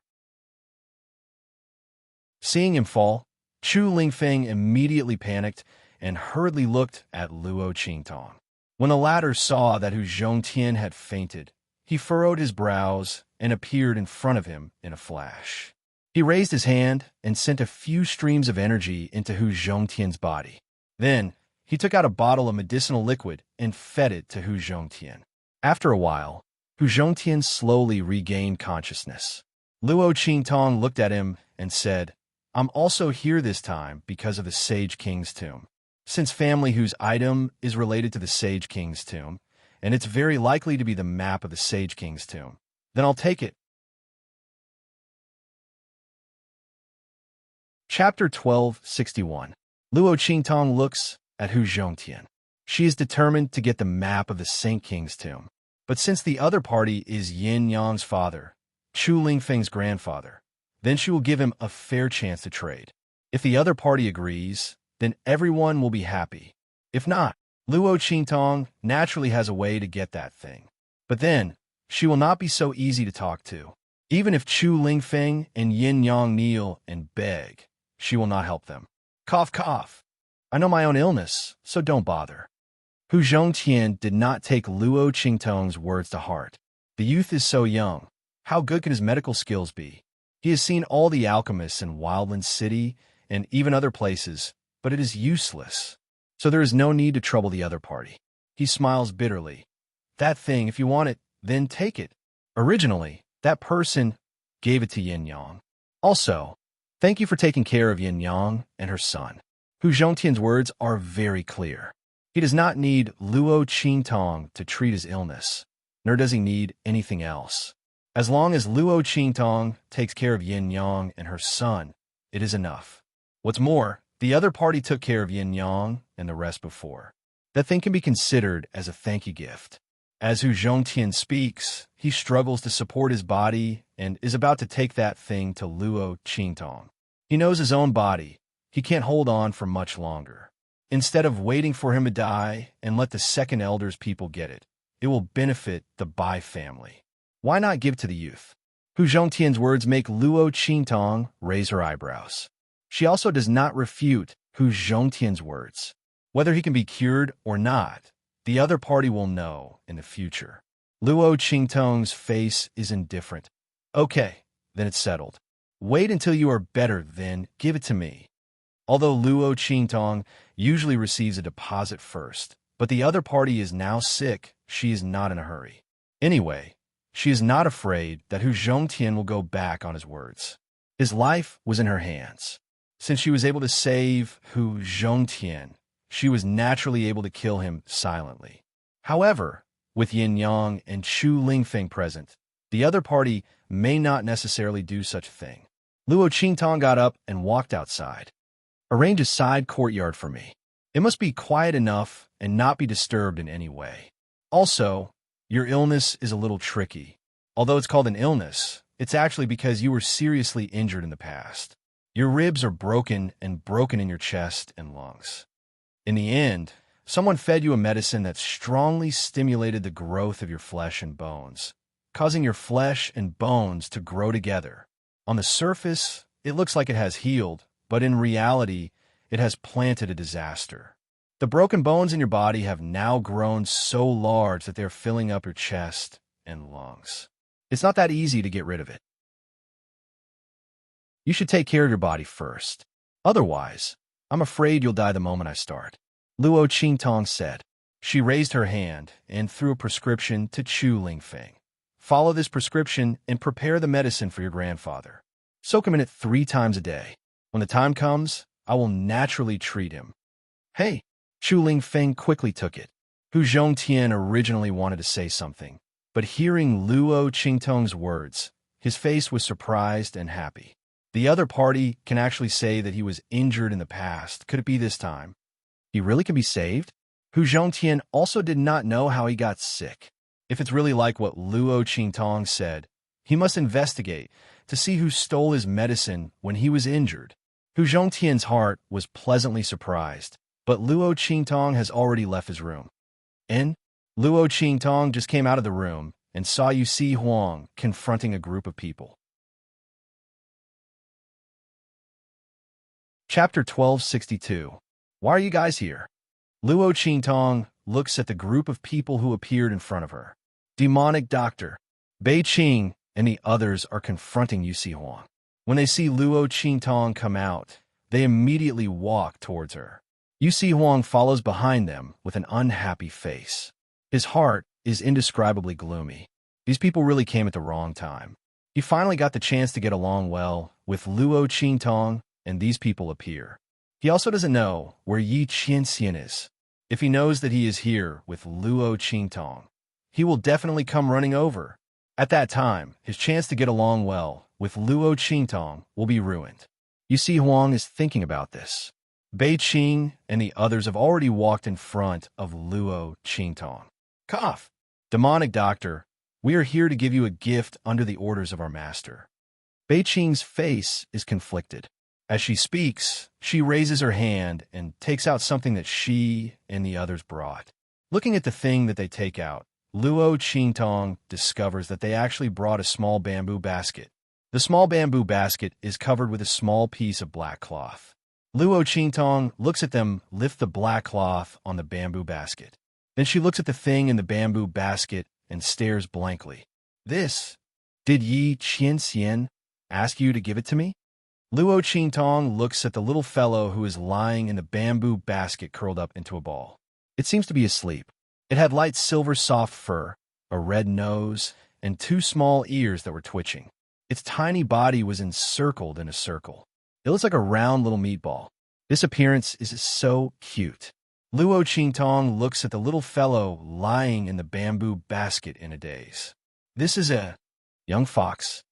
Seeing him fall, Chu Lingfeng immediately panicked and hurriedly looked at Luo Qingtong. When the latter saw that Hu Zhongtian had fainted, he furrowed his brows and appeared in front of him in a flash. He raised his hand and sent a few streams of energy into Hu Zhongtian's body. Then, he took out a bottle of medicinal liquid and fed it to Hu Zhongtian. After a while, Hu Zhongtian slowly regained consciousness. Luo Qingtong looked at him and said, I'm also here this time because of the Sage King's tomb. Since family whose item is related to the Sage King's tomb, and it's very likely to be the map of the Sage King's tomb, then I'll take it. Chapter 1261. Luo Qingtong looks at Hu Zhongtian. She is determined to get the map of the Saint King's tomb. But since the other party is Yin Yang's father, Chu Lingfeng's grandfather, then she will give him a fair chance to trade. If the other party agrees, then everyone will be happy. If not, Luo Qingtong naturally has a way to get that thing. But then, she will not be so easy to talk to. Even if Chu Lingfeng and Yin Yang kneel and beg, she will not help them. Cough, cough. I know my own illness, so don't bother. Hu Zhongtian did not take Luo Qingtong's words to heart. The youth is so young. How good can his medical skills be? He has seen all the alchemists in Wildland City and even other places, but it is useless. So there is no need to trouble the other party. He smiles bitterly. That thing, if you want it, then take it. Originally, that person gave it to Yin Yang. Also, thank you for taking care of Yin Yang and her son. Hu Zhongtian's words are very clear. He does not need Luo Qingtong to treat his illness, nor does he need anything else. As long as Luo Qingtong takes care of Yin Yang and her son, it is enough. What's more, the other party took care of Yin Yang and the rest before. That thing can be considered as a thank you gift. As Hu Zhongtian speaks, he struggles to support his body and is about to take that thing to Luo Qingtong. He knows his own body. He can't hold on for much longer. Instead of waiting for him to die and let the second elder's people get it, it will benefit the Bai family. Why not give it to the youth? Hu Zhongtian's words make Luo Qingtong raise her eyebrows. She also does not refute Hu Zhongtian's words. Whether he can be cured or not, the other party will know in the future. Luo Qingtong's face is indifferent. Okay, then it's settled. Wait until you are better, then give it to me. Although Luo Qingtong usually receives a deposit first, but the other party is now sick, she is not in a hurry. Anyway, she is not afraid that Hu Zhongtian will go back on his words. His life was in her hands. Since she was able to save Hu Zhongtian, she was naturally able to kill him silently. However, with Yin Yang and Chu Lingfeng present, the other party may not necessarily do such a thing. Luo Qingtong got up and walked outside. Arrange a side courtyard for me. It must be quiet enough and not be disturbed in any way. Also, your illness is a little tricky. Although it's called an illness, it's actually because you were seriously injured in the past. Your ribs are broken and broken in your chest and lungs. In the end, someone fed you a medicine that strongly stimulated the growth of your flesh and bones, causing your flesh and bones to grow together. On the surface, it looks like it has healed, but in reality, it has planted a disaster. The broken bones in your body have now grown so large that they're filling up your chest and lungs. It's not that easy to get rid of it. You should take care of your body first. Otherwise, I'm afraid you'll die the moment I start, Luo Qingtong said. She raised her hand and threw a prescription to Chu Lingfeng. Follow this prescription and prepare the medicine for your grandfather. Soak him in it 3 times a day. When the time comes, I will naturally treat him. Hey! Chu Lingfeng quickly took it. Hu Zhongtian originally wanted to say something, but hearing Luo Qingtong's words, his face was surprised and happy. The other party can actually say that he was injured in the past. Could it be this time? He really can be saved? Hu Zhongtian also did not know how he got sick. If it's really like what Luo Qingtong said, he must investigate to see who stole his medicine when he was injured. Hu Zhongtian's heart was pleasantly surprised, but Luo Qingtong has already left his room. Luo Qingtong just came out of the room and saw Yusi Huang confronting a group of people. Chapter 1262. Why are you guys here? Luo Qingtong looks at the group of people who appeared in front of her. Demonic Doctor, Bei Qing, and the others are confronting Yusi Huang. When they see Luo Qingtong come out, they immediately walk towards her. Yusi Huang follows behind them with an unhappy face. His heart is indescribably gloomy. These people really came at the wrong time. He finally got the chance to get along well with Luo Qingtong, and these people appear. He also doesn't know where Yi Qianxian is. If he knows that he is here with Luo Qingtong, he will definitely come running over. At that time, his chance to get along well with Luo Qingtong will be ruined. Yusi Huang is thinking about this. Bei Qing and the others have already walked in front of Luo Qingtong. Cough! Demonic Doctor, we are here to give you a gift under the orders of our master. Bei Qing's face is conflicted. As she speaks, she raises her hand and takes out something that she and the others brought. Looking at the thing that they take out, Luo Qingtong discovers that they actually brought a small bamboo basket. The small bamboo basket is covered with a small piece of black cloth. Luo Qingtong looks at them lift the black cloth on the bamboo basket. Then she looks at the thing in the bamboo basket and stares blankly. This? Did Yi Qianxian ask you to give it to me? Luo Qingtong looks at the little fellow who is lying in the bamboo basket curled up into a ball. It seems to be asleep. It had light silver soft fur, a red nose, and 2 small ears that were twitching. Its tiny body was encircled in a circle. It looks like a round little meatball. This appearance is so cute. Luo Qingtong looks at the little fellow lying in the bamboo basket in a daze. This is a young fox.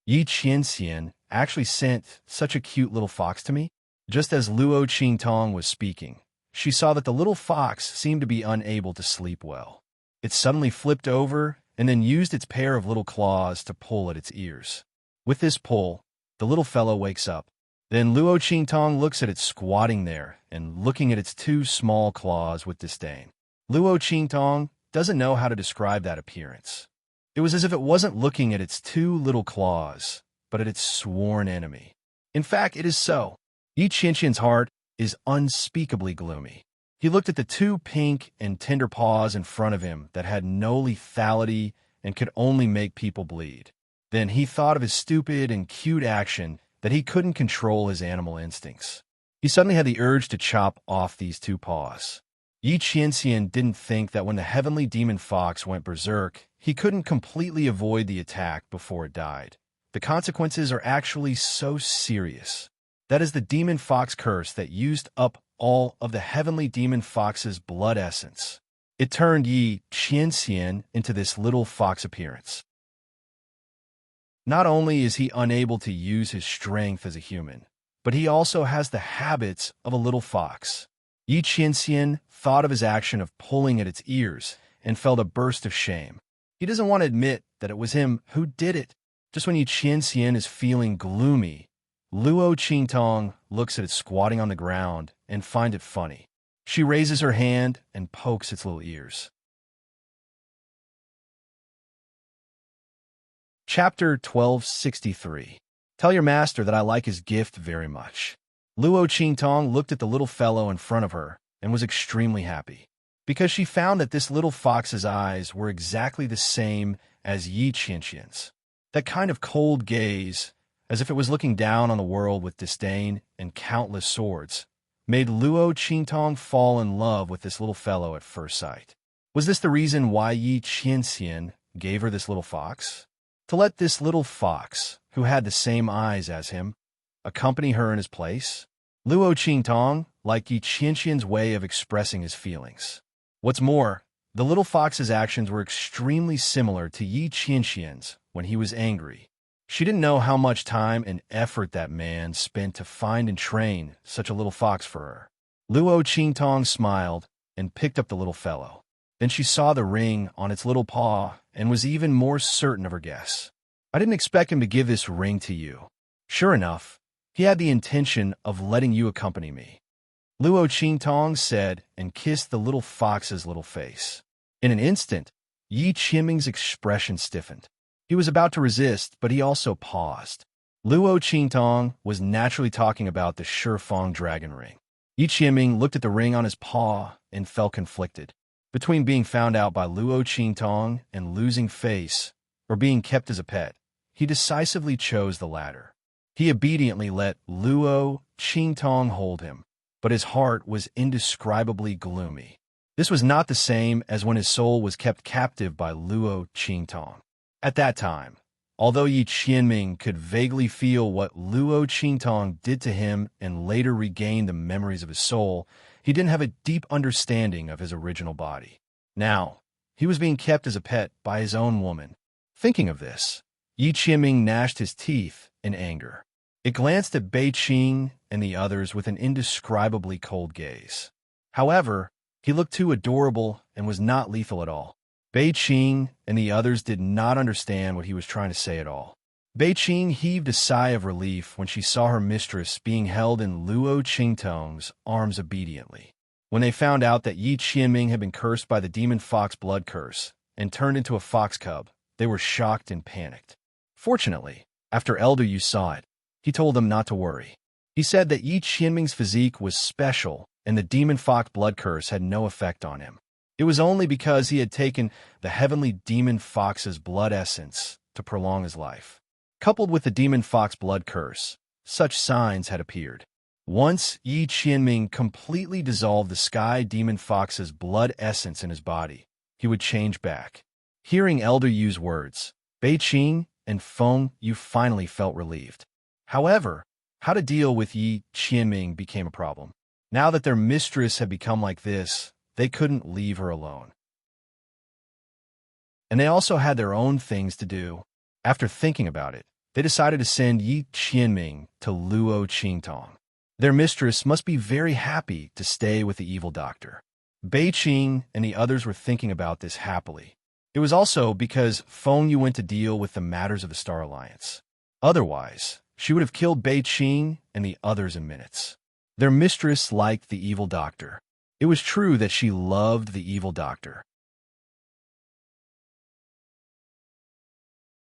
Yi Qianxian actually sent such a cute little fox to me. Just as Luo Qingtong was speaking, she saw that the little fox seemed to be unable to sleep well. It suddenly flipped over and then used its pair of little claws to pull at its ears. With this pull, the little fellow wakes up. Then Luo Qingtong looks at it squatting there and looking at its 2 small claws with disdain. Luo Qingtong doesn't know how to describe that appearance. It was as if it wasn't looking at its 2 little claws, but at its sworn enemy. In fact, it is so. Yi Qianxian's heart is unspeakably gloomy. He looked at the 2 pink and tender paws in front of him that had no lethality and could only make people bleed. Then he thought of his stupid and cute action that he couldn't control his animal instincts. He suddenly had the urge to chop off these 2 paws. Yi Qianxian didn't think that when the heavenly demon fox went berserk, he couldn't completely avoid the attack before it died. The consequences are actually so serious. That is the demon fox curse that used up all of the heavenly demon fox's blood essence. It turned Yi Qianxian into this little fox appearance. Not only is he unable to use his strength as a human, but he also has the habits of a little fox. Yi Qianxian thought of his action of pulling at its ears and felt a burst of shame. He doesn't want to admit that it was him who did it. Just when Yi Qianxian is feeling gloomy, Luo Qingtong looks at it squatting on the ground and finds it funny. She raises her hand and pokes its little ears. Chapter 1263. Tell your master that I like his gift very much. Luo Qingtong looked at the little fellow in front of her and was extremely happy, because she found that this little fox's eyes were exactly the same as Yi Qianxian's. That kind of cold gaze, as if it was looking down on the world with disdain and countless swords. made Luo Qingtong fall in love with this little fellow at first sight. Was this the reason why Yi Qianxian gave her this little fox? To let this little fox, who had the same eyes as him, accompany her in his place? Luo Qingtong liked Yi Qianxian's way of expressing his feelings. What's more, the little fox's actions were extremely similar to Yi Qianxian's when he was angry. She didn't know how much time and effort that man spent to find and train such a little fox for her. Luo Qingtong smiled and picked up the little fellow. Then she saw the ring on its little paw and was even more certain of her guess. I didn't expect him to give this ring to you. Sure enough, he had the intention of letting you accompany me. Luo Qingtong said and kissed the little fox's little face. In an instant, Yi Qianming's expression stiffened. He was about to resist, but he also paused. Luo Qingtong was naturally talking about the Shifeng dragon ring. Yi Qianming looked at the ring on his paw and felt conflicted. Between being found out by Luo Qingtong and losing face, or being kept as a pet, he decisively chose the latter. He obediently let Luo Qingtong hold him, but his heart was indescribably gloomy. This was not the same as when his soul was kept captive by Luo Qingtong. At that time, although Yi Qianming could vaguely feel what Luo Qingtong did to him and later regain the memories of his soul, he didn't have a deep understanding of his original body. Now, he was being kept as a pet by his own woman. Thinking of this, Yi Qianming gnashed his teeth in anger. It glanced at Bei Qing and the others with an indescribably cold gaze. However, he looked too adorable and was not lethal at all. Bei Qing and the others did not understand what he was trying to say at all. Bei Qing heaved a sigh of relief when she saw her mistress being held in Luo Qingtong's arms obediently. When they found out that Yi Qianming had been cursed by the demon fox blood curse and turned into a fox cub, they were shocked and panicked. Fortunately, after Elder Yu saw it, he told them not to worry. He said that Yi Qianming's physique was special and the demon fox blood curse had no effect on him. It was only because he had taken the heavenly demon fox's blood essence to prolong his life. Coupled with the demon fox blood curse, such signs had appeared. Once Yi Qianming completely dissolved the sky demon fox's blood essence in his body, he would change back. Hearing Elder Yu's words, Bei Qing and Feng Yu finally felt relieved. However, how to deal with Yi Qianming became a problem. Now that their mistress had become like this, they couldn't leave her alone. And they also had their own things to do. After thinking about it, they decided to send Yi Qianming to Luo Qingtong. Their mistress must be very happy to stay with the evil doctor. Bei Qing and the others were thinking about this happily. It was also because Feng Yu went to deal with the matters of the Star Alliance. Otherwise, she would have killed Bei Qing and the others in minutes. Their mistress liked the evil doctor. It was true that she loved the evil doctor.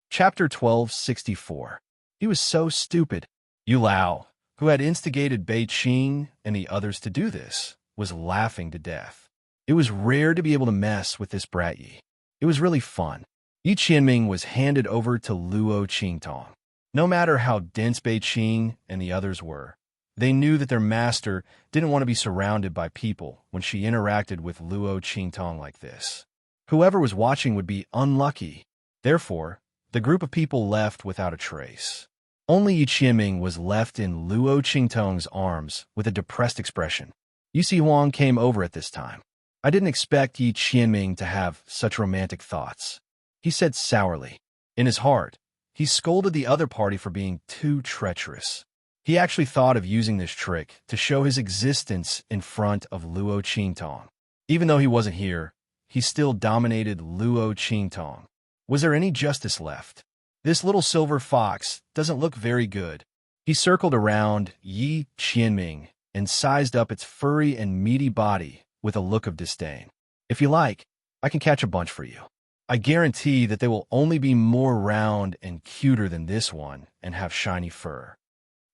Chapter 1264. He was so stupid. Yu Lao, who had instigated Bei Qing and the others to do this, was laughing to death. It was rare to be able to mess with this brat Yi. It was really fun. Yi Qianming was handed over to Luo Qingtong. No matter how dense Bei Qing and the others were, they knew that their master didn't want to be surrounded by people when she interacted with Luo Qingtong like this. Whoever was watching would be unlucky. Therefore, the group of people left without a trace. Only Yi Qianming was left in Luo Qingtong's arms with a depressed expression. Yu Huang came over at this time. I didn't expect Yi Qianming to have such romantic thoughts, he said sourly. In his heart, he scolded the other party for being too treacherous. He actually thought of using this trick to show his existence in front of Luo Qingtong. Even though he wasn't here, he still dominated Luo Qingtong. Was there any justice left? This little silver fox doesn't look very good. He circled around Yi Qianming and sized up its furry and meaty body with a look of disdain. If you like, I can catch a bunch for you. I guarantee that they will only be more round and cuter than this one and have shiny fur.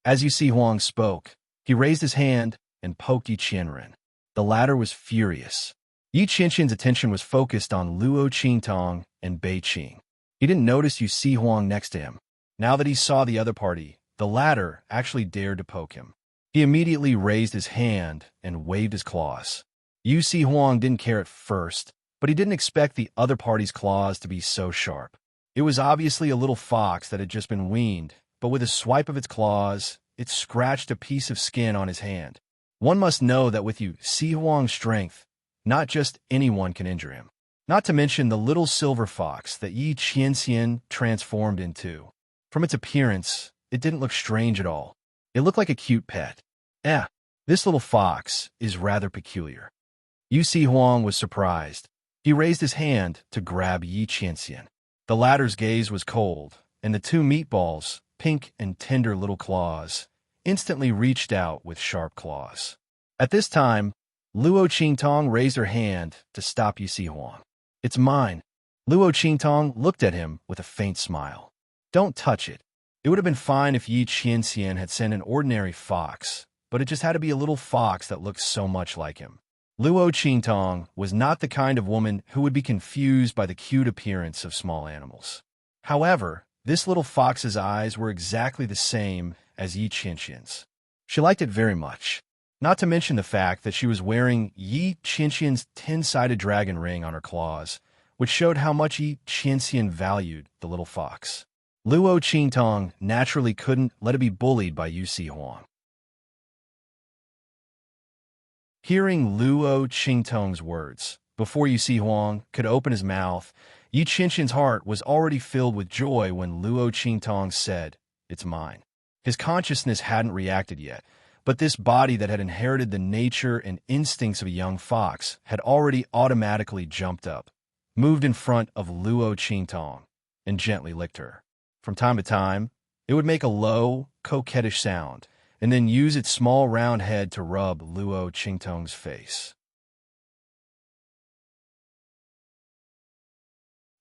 As Yu Huang spoke, he raised his hand and poked Yi Qianren. The latter was furious. Yi Qianxian's attention was focused on Luo Qingtong and Bei Qing. He didn't notice Yu Huang next to him. Now that he saw the other party, the latter actually dared to poke him. He immediately raised his hand and waved his claws. Yu Si Huang didn't care at first, but he didn't expect the other party's claws to be so sharp. It was obviously a little fox that had just been weaned, but with a swipe of its claws, it scratched a piece of skin on his hand. One must know that with Yu Si Huang's strength, not just anyone can injure him. Not to mention the little silver fox that Yi Qianxian transformed into. From its appearance, it didn't look strange at all. It looked like a cute pet. This little fox is rather peculiar. Yu Si Huang was surprised. He raised his hand to grab Yi Qianxian. The latter's gaze was cold, and the two meatballs, pink and tender little claws, instantly reached out with sharp claws. At this time, Luo Qingtong raised her hand to stop Yu Si Huang. "It's mine." Luo Qingtong looked at him with a faint smile. "Don't touch it." It would have been fine if Yi Qianxian had sent an ordinary fox, but it just had to be a little fox that looked so much like him. Luo Qingtong was not the kind of woman who would be confused by the cute appearance of small animals. However, this little fox's eyes were exactly the same as Yi Qianxian's. She liked it very much. Not to mention the fact that she was wearing Yi Qianxian's 10-sided dragon ring on her claws, which showed how much Yi Qianxian valued the little fox. Luo Qingtong naturally couldn't let it be bullied by Yu Si Huang. Hearing Luo Qingtong's words, before Yu Si Huang could open his mouth, Yi Qianxian's heart was already filled with joy when Luo Qingtong said, "It's mine." His consciousness hadn't reacted yet, but this body that had inherited the nature and instincts of a young fox had already automatically jumped up, moved in front of Luo Qingtong, and gently licked her. From time to time, it would make a low, coquettish sound, and then use its small round head to rub Luo Qingtong's face.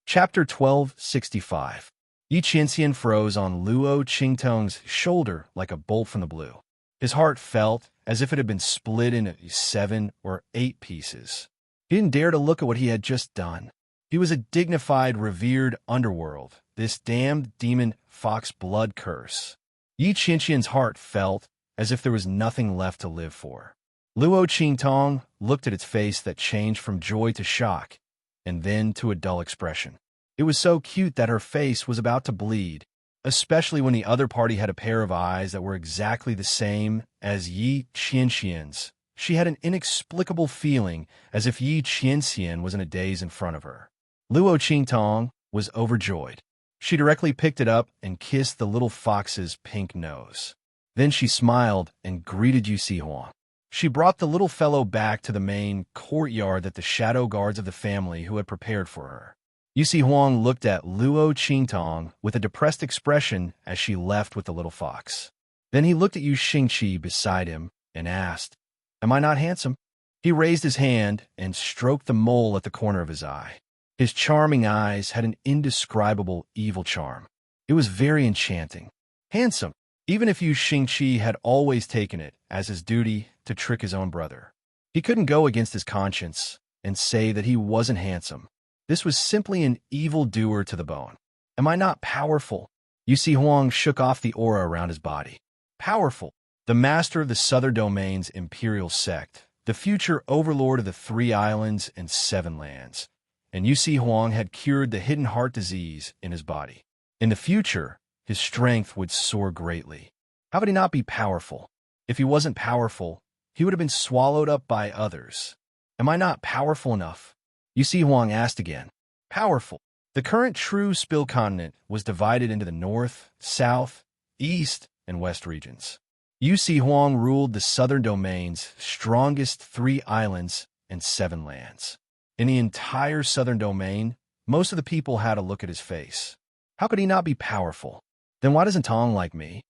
Chapter 1265. Yi Qianxian froze on Luo Qingtong's shoulder like a bolt from the blue. His heart felt as if it had been split into 7 or 8 pieces. He didn't dare to look at what he had just done. He was a dignified, revered underworld, this damned demon fox blood curse. Yi Qianxian's heart felt as if there was nothing left to live for. Luo Qingtong looked at its face that changed from joy to shock, and then to a dull expression. It was so cute that her face was about to bleed, especially when the other party had a pair of eyes that were exactly the same as Yi Qianxian's. She had an inexplicable feeling as if Yi Qianxian was in a daze in front of her. Luo Qingtong was overjoyed. She directly picked it up and kissed the little fox's pink nose. Then she smiled and greeted Yu Si Huang. She brought the little fellow back to the main courtyard that the shadow guards of the family who had prepared for her. Yu Si Huang looked at Luo Qingtong with a depressed expression as she left with the little fox. Then he looked at Yu Xingqi beside him and asked, "Am I not handsome?" He raised his hand and stroked the mole at the corner of his eye. His charming eyes had an indescribable evil charm. It was very enchanting. Handsome, even if Yu Xingqi had always taken it as his duty to trick his own brother. He couldn't go against his conscience and say that he wasn't handsome. This was simply an evildoer to the bone. "Am I not powerful?" Yu Si Huang shook off the aura around his body. Powerful, the master of the Southern Domain's imperial sect, the future overlord of the 3 islands and 7 lands. And Yu Si Huang had cured the hidden heart disease in his body. In the future, his strength would soar greatly. How could he not be powerful? If he wasn't powerful, he would have been swallowed up by others. "Am I not powerful enough?" Yu Si Huang asked again. Powerful. The current true Spill continent was divided into the north, south, east, and west regions. Yu Si Huang ruled the Southern Domain's strongest 3 islands and 7 lands. In the entire Southern Domain, most of the people had to look at his face. How could he not be powerful? Then why doesn't Tong like me?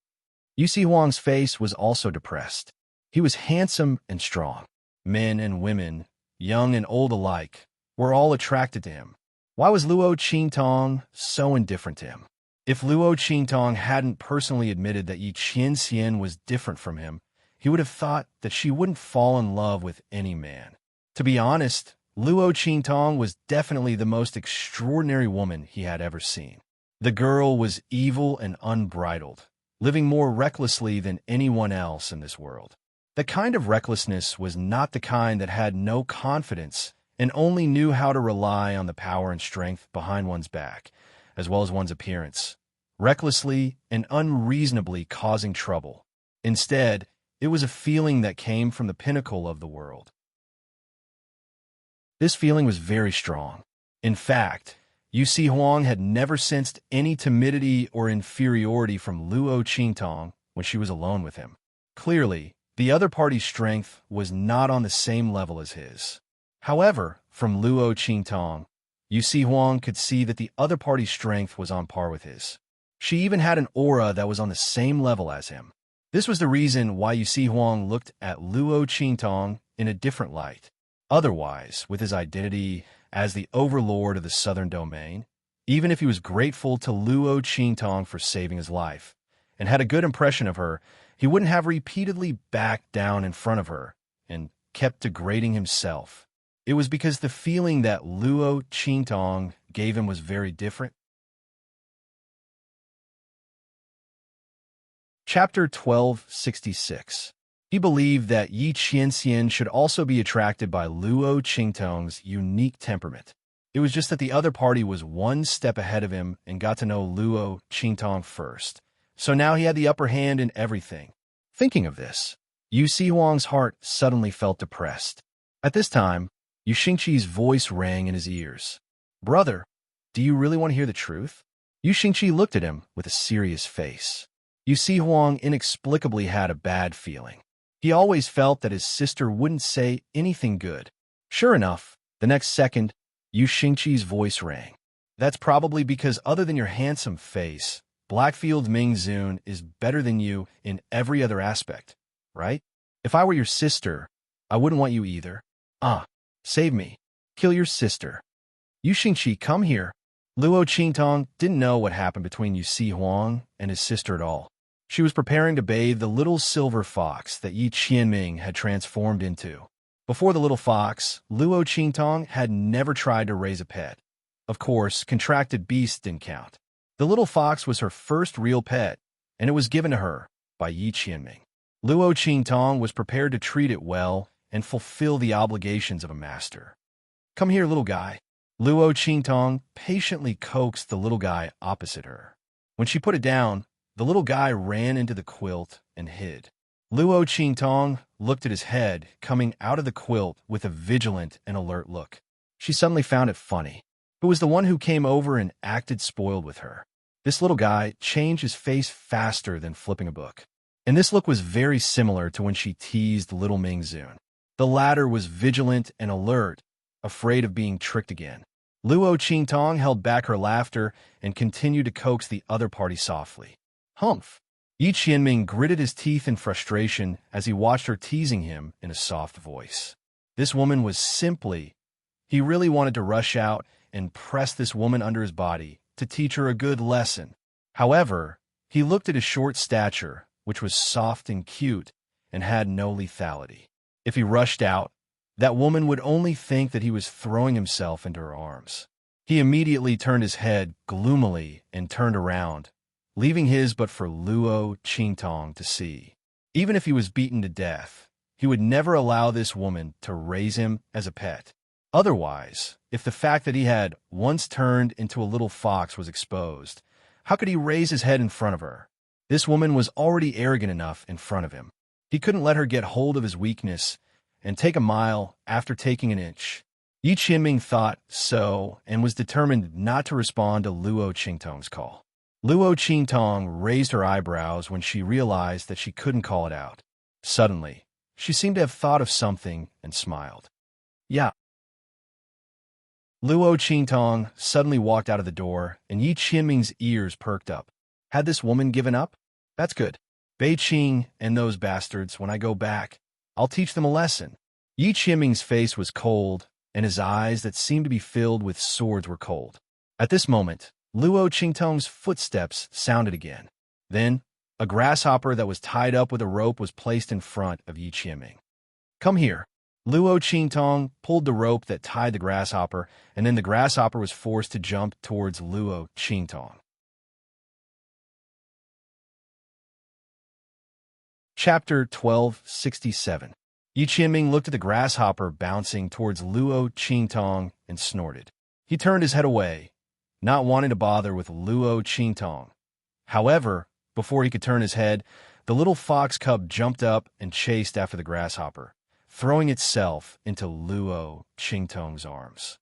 Yu Si Huang's face was also depressed. He was handsome and strong. Men and women, young and old alike, were all attracted to him. Why was Luo Qingtong so indifferent to him? If Luo Qingtong hadn't personally admitted that Yi Qianxian was different from him, he would have thought that she wouldn't fall in love with any man. To be honest, Luo Qingtong was definitely the most extraordinary woman he had ever seen. The girl was evil and unbridled, living more recklessly than anyone else in this world. The kind of recklessness was not the kind that had no confidence and only knew how to rely on the power and strength behind one's back, as well as one's appearance, recklessly and unreasonably causing trouble. Instead, it was a feeling that came from the pinnacle of the world. This feeling was very strong. In fact, Yu Si Huang had never sensed any timidity or inferiority from Luo Qingtong when she was alone with him. Clearly, the other party's strength was not on the same level as his. However, from Luo Qingtong, Yu Si Huang could see that the other party's strength was on par with his. She even had an aura that was on the same level as him. This was the reason why Yu Si Huang looked at Luo Qingtong in a different light. Otherwise, with his identity as the overlord of the southern domain, even if he was grateful to Luo Qingtong for saving his life and had a good impression of her, he wouldn't have repeatedly backed down in front of her and kept degrading himself. It was because the feeling that Luo Qingtong gave him was very different. Chapter 1266. He believed that Yi Qianxian should also be attracted by Luo Qingtong's unique temperament. It was just that the other party was one step ahead of him and got to know Luo Qingtong first. So now he had the upper hand in everything. Thinking of this, Yu Si Huang's heart suddenly felt depressed. At this time, Yu Xingqi's voice rang in his ears. "Brother, do you really want to hear the truth?" Yu Xingqi looked at him with a serious face. Yu Si Huang inexplicably had a bad feeling. He always felt that his sister wouldn't say anything good. Sure enough, the next second, Yu Xingqi's voice rang. "That's probably because other than your handsome face, Blackfield Ming Zun is better than you in every other aspect, right? If I were your sister, I wouldn't want you either. Save me. Kill your sister. Yu Xingqi, come here." Luo Qingtong didn't know what happened between Yu Si Huang and his sister at all. She was preparing to bathe the little silver fox that Yi Qianming had transformed into. Before the little fox, Luo Qingtong had never tried to raise a pet. Of course, contracted beasts didn't count. The little fox was her first real pet, and it was given to her by Yi Qianming. Luo Qingtong was prepared to treat it well and fulfill the obligations of a master. "Come here, little guy." Luo Qingtong patiently coaxed the little guy opposite her. When she put it down, the little guy ran into the quilt and hid. Luo Qingtong looked at his head coming out of the quilt with a vigilant and alert look. She suddenly found it funny. Who was the one who came over and acted spoiled with her? This little guy changed his face faster than flipping a book. And this look was very similar to when she teased little Ming Zun. The latter was vigilant and alert, afraid of being tricked again. Luo Qingtong held back her laughter and continued to coax the other party softly. "Humph." Yi Qianming gritted his teeth in frustration as he watched her teasing him in a soft voice. This woman was simply... He really wanted to rush out and press this woman under his body to teach her a good lesson. However, he looked at his short stature, which was soft and cute, and had no lethality. If he rushed out, that woman would only think that he was throwing himself into her arms. He immediately turned his head gloomily and turned around, leaving his but for Luo Qingtong to see. Even if he was beaten to death, he would never allow this woman to raise him as a pet. Otherwise, if the fact that he had once turned into a little fox was exposed, how could he raise his head in front of her? This woman was already arrogant enough in front of him. He couldn't let her get hold of his weakness and take a mile after taking an inch. Yi Qianming thought so and was determined not to respond to Luo Qingtong's call. Luo Qingtong raised her eyebrows when she realized that she couldn't call it out. Suddenly, she seemed to have thought of something and smiled. "Yeah." Luo Qingtong suddenly walked out of the door, and Yi Qianming's ears perked up. Had this woman given up? That's good. Bei Qing and those bastards, when I go back, I'll teach them a lesson. Yi Qianming's face was cold, and his eyes that seemed to be filled with swords were cold. At this moment, Luo Qingtong's footsteps sounded again. Then, a grasshopper that was tied up with a rope was placed in front of Yi Qianming. "Come here." Luo Qingtong pulled the rope that tied the grasshopper, and then the grasshopper was forced to jump towards Luo Qingtong. Chapter 1267. Yi Qianming looked at the grasshopper bouncing towards Luo Qingtong and snorted. He turned his head away, not wanting to bother with Luo Qingtong. However, before he could turn his head, the little fox cub jumped up and chased after the grasshopper, throwing itself into Luo Qingtong's arms.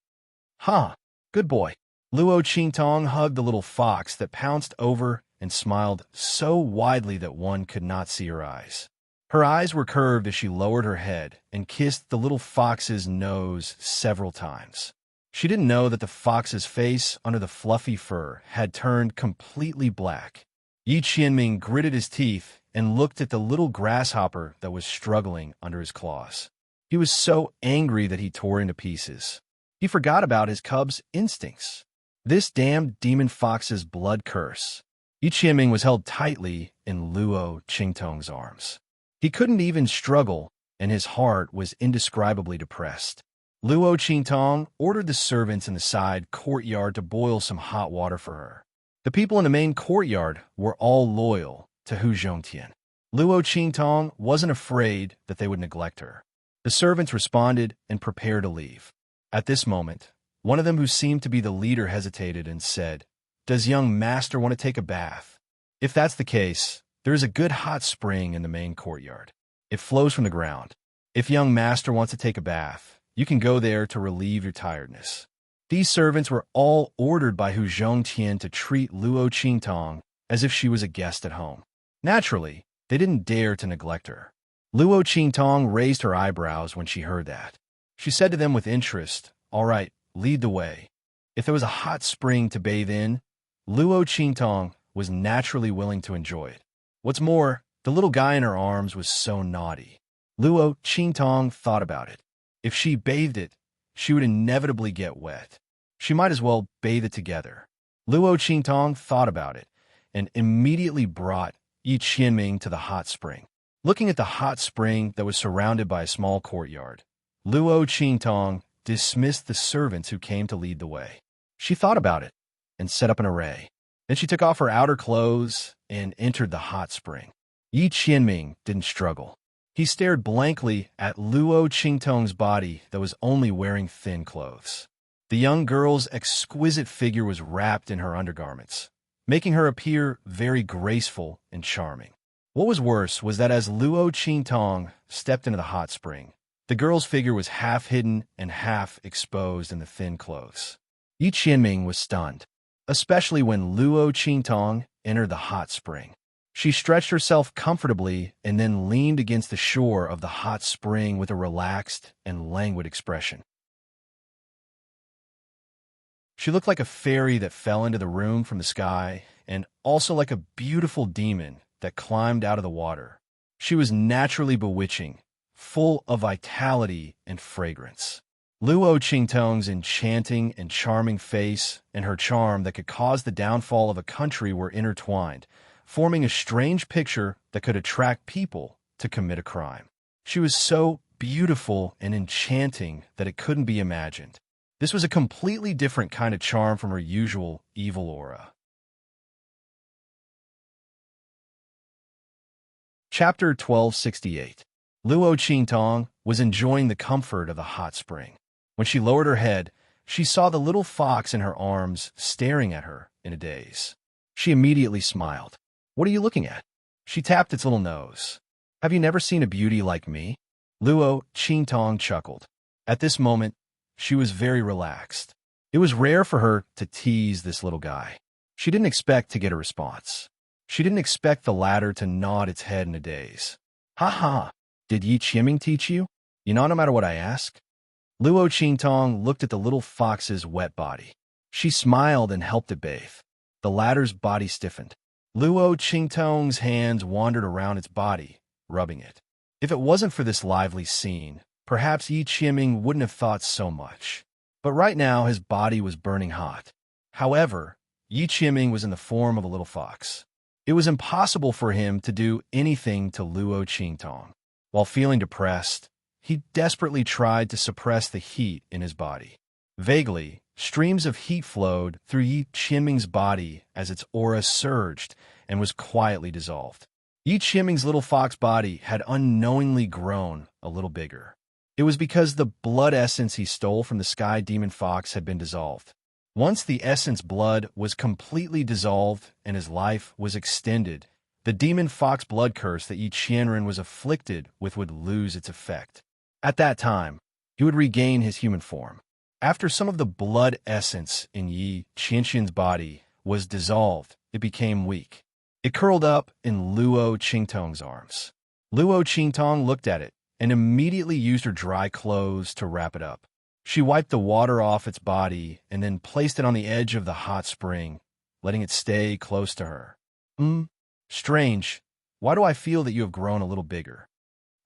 "Huh, good boy." Luo Qingtong hugged the little fox that pounced over and smiled so widely that one could not see her eyes. Her eyes were curved as she lowered her head and kissed the little fox's nose several times. She didn't know that the fox's face under the fluffy fur had turned completely black. Yi Qianming gritted his teeth and looked at the little grasshopper that was struggling under his claws. He was so angry that he tore into pieces. He forgot about his cub's instincts. This damned demon fox's blood curse. Yi Qianming was held tightly in Luo Qingtong's arms. He couldn't even struggle, and his heart was indescribably depressed. Luo Qingtong ordered the servants in the side courtyard to boil some hot water for her. The people in the main courtyard were all loyal to Hu Zhongtian. Luo Qingtong wasn't afraid that they would neglect her. The servants responded and prepared to leave. At this moment, one of them who seemed to be the leader hesitated and said, "Does young master want to take a bath? If that's the case, there is a good hot spring in the main courtyard. It flows from the ground. If young master wants to take a bath, you can go there to relieve your tiredness." These servants were all ordered by Hu Zhongtian to treat Luo Qingtong as if she was a guest at home. Naturally, they didn't dare to neglect her. Luo Qingtong raised her eyebrows when she heard that. She said to them with interest, "All right, lead the way." If there was a hot spring to bathe in, Luo Qingtong was naturally willing to enjoy it. What's more, the little guy in her arms was so naughty. Luo Qingtong thought about it. If she bathed it, she would inevitably get wet. She might as well bathe it together. Luo Qingtong thought about it and immediately brought Yi Qianming to the hot spring. Looking at the hot spring that was surrounded by a small courtyard, Luo Qingtong dismissed the servants who came to lead the way. She thought about it and set up an array. Then she took off her outer clothes and entered the hot spring. Yi Qianming didn't struggle. He stared blankly at Luo Qingtong's body that was only wearing thin clothes. The young girl's exquisite figure was wrapped in her undergarments, making her appear very graceful and charming. What was worse was that as Luo Qingtong stepped into the hot spring, the girl's figure was half hidden and half exposed in the thin clothes. Yi Qianming was stunned, especially when Luo Qingtong entered the hot spring. She stretched herself comfortably and then leaned against the shore of the hot spring with a relaxed and languid expression. She looked like a fairy that fell into the room from the sky, and also like a beautiful demon that climbed out of the water. She was naturally bewitching, full of vitality and fragrance. Luo Qingtong's enchanting and charming face and her charm that could cause the downfall of a country were intertwined, forming a strange picture that could attract people to commit a crime. She was so beautiful and enchanting that it couldn't be imagined. This was a completely different kind of charm from her usual evil aura. Chapter 1268. Luo Qingtong was enjoying the comfort of the hot spring. When she lowered her head, she saw the little fox in her arms staring at her in a daze. She immediately smiled. "What are you looking at?" She tapped its little nose. "Have you never seen a beauty like me?" Luo Qingtong chuckled. At this moment, she was very relaxed. It was rare for her to tease this little guy. She didn't expect to get a response. She didn't expect the latter to nod its head in a daze. "Ha ha, did Yi Qianming teach you? You know no matter what I ask?" Luo Qingtong looked at the little fox's wet body. She smiled and helped it bathe. The latter's body stiffened. Luo Qingtong's hands wandered around its body, rubbing it. If it wasn't for this lively scene, perhaps Yi Qianming wouldn't have thought so much. But right now his body was burning hot. However, Yi Qianming was in the form of a little fox. It was impossible for him to do anything to Luo Qingtong. While feeling depressed, he desperately tried to suppress the heat in his body. Vaguely, streams of heat flowed through Yi Qianming's body as its aura surged and was quietly dissolved. Yi Qianming's little fox body had unknowingly grown a little bigger. It was because the blood essence he stole from the sky demon fox had been dissolved. Once the essence blood was completely dissolved and his life was extended, the demon fox blood curse that Yi Qianren was afflicted with would lose its effect. At that time, he would regain his human form. After some of the blood essence in Yi Qianxian's body was dissolved, it became weak. It curled up in Luo Qingtong's arms. Luo Qingtong looked at it and immediately used her dry clothes to wrap it up. She wiped the water off its body and then placed it on the edge of the hot spring, letting it stay close to her. Strange. Why do I feel that you have grown a little bigger?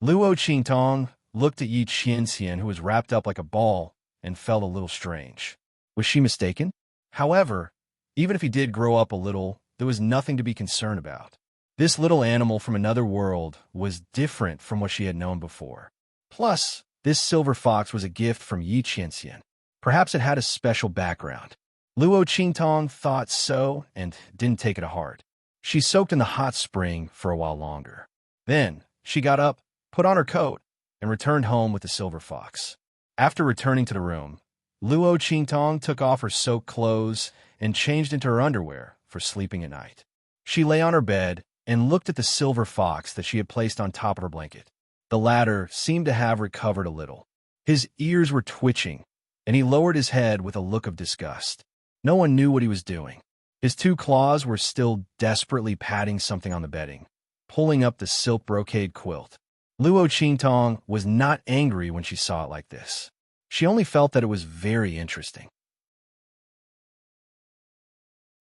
Luo Qingtong looked at Yi Qianxian, who was wrapped up like a ball, and felt a little strange. Was she mistaken? However, even if he did grow up a little, there was nothing to be concerned about. This little animal from another world was different from what she had known before. Plus, this silver fox was a gift from Yi Qianxian. Perhaps it had a special background. Luo Qingtong thought so and didn't take it to heart. She soaked in the hot spring for a while longer. Then, she got up, put on her coat, and returned home with the silver fox. After returning to the room, Luo Qingtong took off her soaked clothes and changed into her underwear for sleeping at night. She lay on her bed and looked at the silver fox that she had placed on top of her blanket. The latter seemed to have recovered a little. His ears were twitching, and he lowered his head with a look of disgust. No one knew what he was doing. His two claws were still desperately patting something on the bedding, pulling up the silk brocade quilt. Luo Qingtong was not angry when she saw it like this. She only felt that it was very interesting.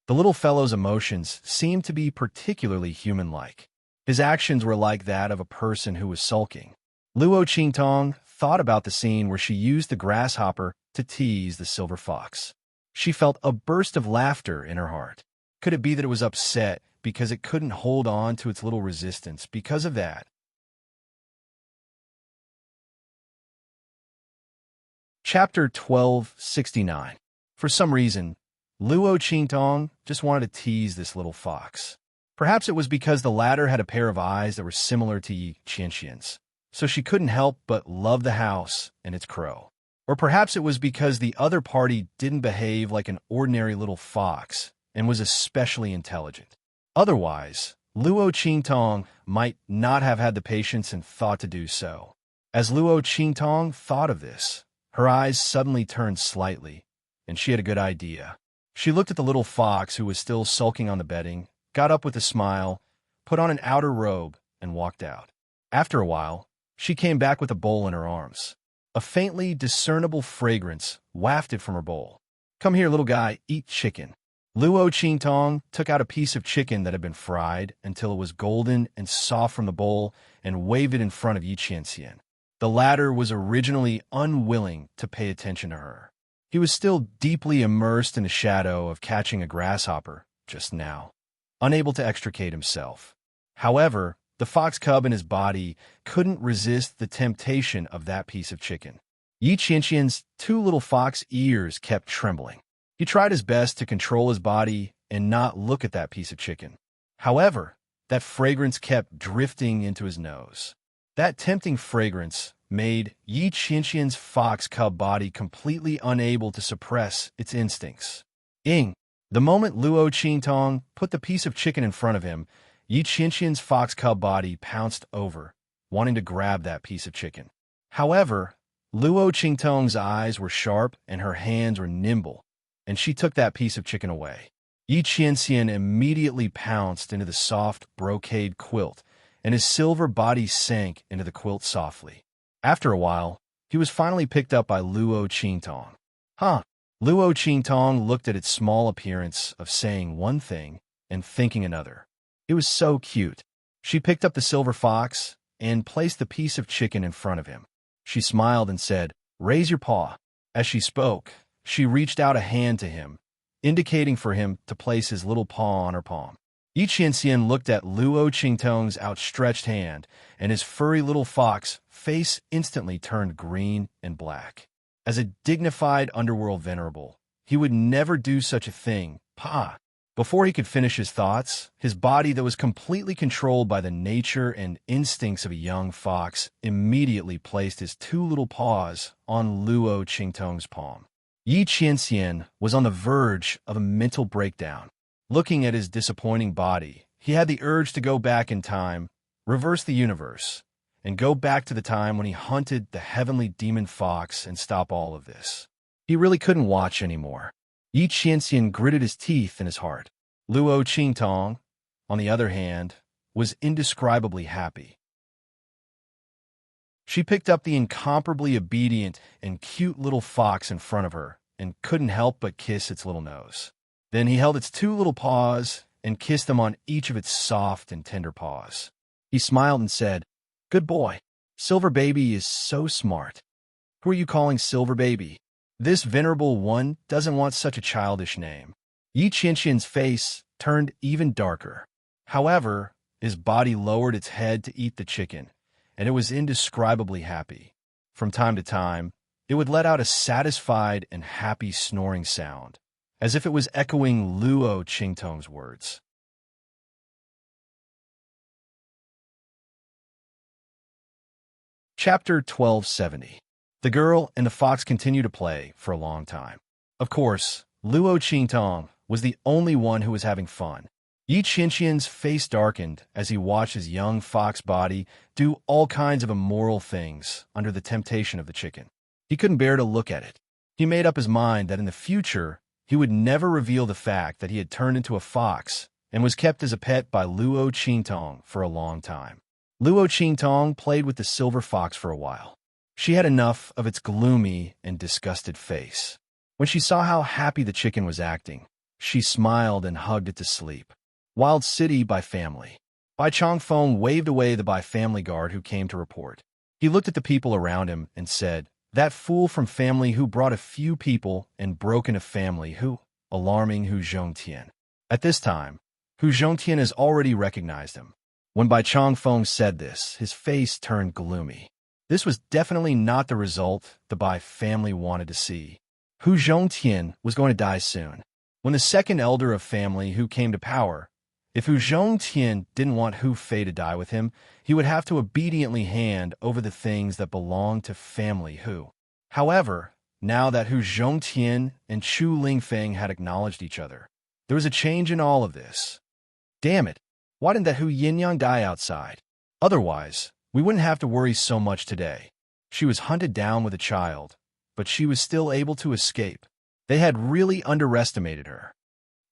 The little fellow's emotions seemed to be particularly human-like. His actions were like that of a person who was sulking. Luo Qingtong thought about the scene where she used the grasshopper to tease the silver fox. She felt a burst of laughter in her heart. Could it be that it was upset because it couldn't hold on to its little resistance because of that? Chapter 1269. For some reason, Luo Qingtong just wanted to tease this little fox. Perhaps it was because the latter had a pair of eyes that were similar to Yi Qianxian's, so she couldn't help but love the house and its crow. Or perhaps it was because the other party didn't behave like an ordinary little fox and was especially intelligent. Otherwise, Luo Qingtong might not have had the patience and thought to do so. As Luo Qingtong thought of this, her eyes suddenly turned slightly, and she had a good idea. She looked at the little fox who was still sulking on the bedding, got up with a smile, put on an outer robe, and walked out. After a while, she came back with a bowl in her arms. A faintly discernible fragrance wafted from her bowl. "Come here, little guy, eat chicken." Luo Qingtong took out a piece of chicken that had been fried until it was golden and soft from the bowl and waved it in front of Yi Qianxian. The latter was originally unwilling to pay attention to her. He was still deeply immersed in the shadow of catching a grasshopper just now, unable to extricate himself. However, the fox cub in his body couldn't resist the temptation of that piece of chicken. Yi Qianxian's two little fox ears kept trembling. He tried his best to control his body and not look at that piece of chicken. However, that fragrance kept drifting into his nose. That tempting fragrance made Yi Qianxian's fox cub body completely unable to suppress its instincts. The moment Luo Qingtong put the piece of chicken in front of him, Yi Qianxian's fox cub body pounced over, wanting to grab that piece of chicken. However, Luo Qingtong's eyes were sharp and her hands were nimble, and she took that piece of chicken away. Yi Qianxian immediately pounced into the soft brocade quilt, and his silver body sank into the quilt softly. After a while, he was finally picked up by Luo Qingtong. Luo Qingtong looked at its small appearance of saying one thing and thinking another. It was so cute. She picked up the silver fox and placed the piece of chicken in front of him. She smiled and said, "Raise your paw." As she spoke, she reached out a hand to him, indicating for him to place his little paw on her palm. Yi Qianxian looked at Luo Qingtong's outstretched hand, and his furry little fox face instantly turned green and black. As a dignified underworld venerable, he would never do such a thing, Pa. Before he could finish his thoughts, his body that was completely controlled by the nature and instincts of a young fox immediately placed his two little paws on Luo Qingtong's palm. Yi Qianxian was on the verge of a mental breakdown. Looking at his disappointing body, he had the urge to go back in time, reverse the universe, and go back to the time when he hunted the heavenly demon fox and stop all of this. He really couldn't watch anymore. Yi Qianxian gritted his teeth in his heart. Luo Qingtong, on the other hand, was indescribably happy. She picked up the incomparably obedient and cute little fox in front of her and couldn't help but kiss its little nose. Then he held its two little paws and kissed them on each of its soft and tender paws. He smiled and said, "Good boy. Silver Baby is so smart." "Who are you calling Silver Baby? This venerable one doesn't want such a childish name." Yi Qianxian's face turned even darker. However, his body lowered its head to eat the chicken, and it was indescribably happy. From time to time, it would let out a satisfied and happy snoring sound, as if it was echoing Luo Qingtong's words. Chapter 1270. The girl and the fox continued to play for a long time. Of course, Luo Qingtong was the only one who was having fun. Yi Qianxian's face darkened as he watched his young fox body do all kinds of immoral things under the temptation of the chicken. He couldn't bear to look at it. He made up his mind that in the future, he would never reveal the fact that he had turned into a fox and was kept as a pet by Luo Qingtong for a long time. Luo Qingtong played with the silver fox for a while. She had enough of its gloomy and disgusted face. When she saw how happy the chicken was acting, she smiled and hugged it to sleep. Wild City by Family. Bai Chongfeng waved away the Bai family guard who came to report. He looked at the people around him and said, "That fool from family who brought a few people and broke into family who," alarming Hu Zhongtian. At this time, Hu Zhongtian has already recognized him. When Bai Chongfeng said this, his face turned gloomy. This was definitely not the result the Bai family wanted to see. Hu Zhongtian was going to die soon. When the second elder of family Hu came to power, if Hu Zhongtian didn't want Hu Fei to die with him, he would have to obediently hand over the things that belonged to family Hu. However, now that Hu Zhongtian and Chu Lingfeng had acknowledged each other, there was a change in all of this. Damn it, why didn't that Hu Yinyang die outside? Otherwise, we wouldn't have to worry so much today. She was hunted down with a child, but she was still able to escape. They had really underestimated her.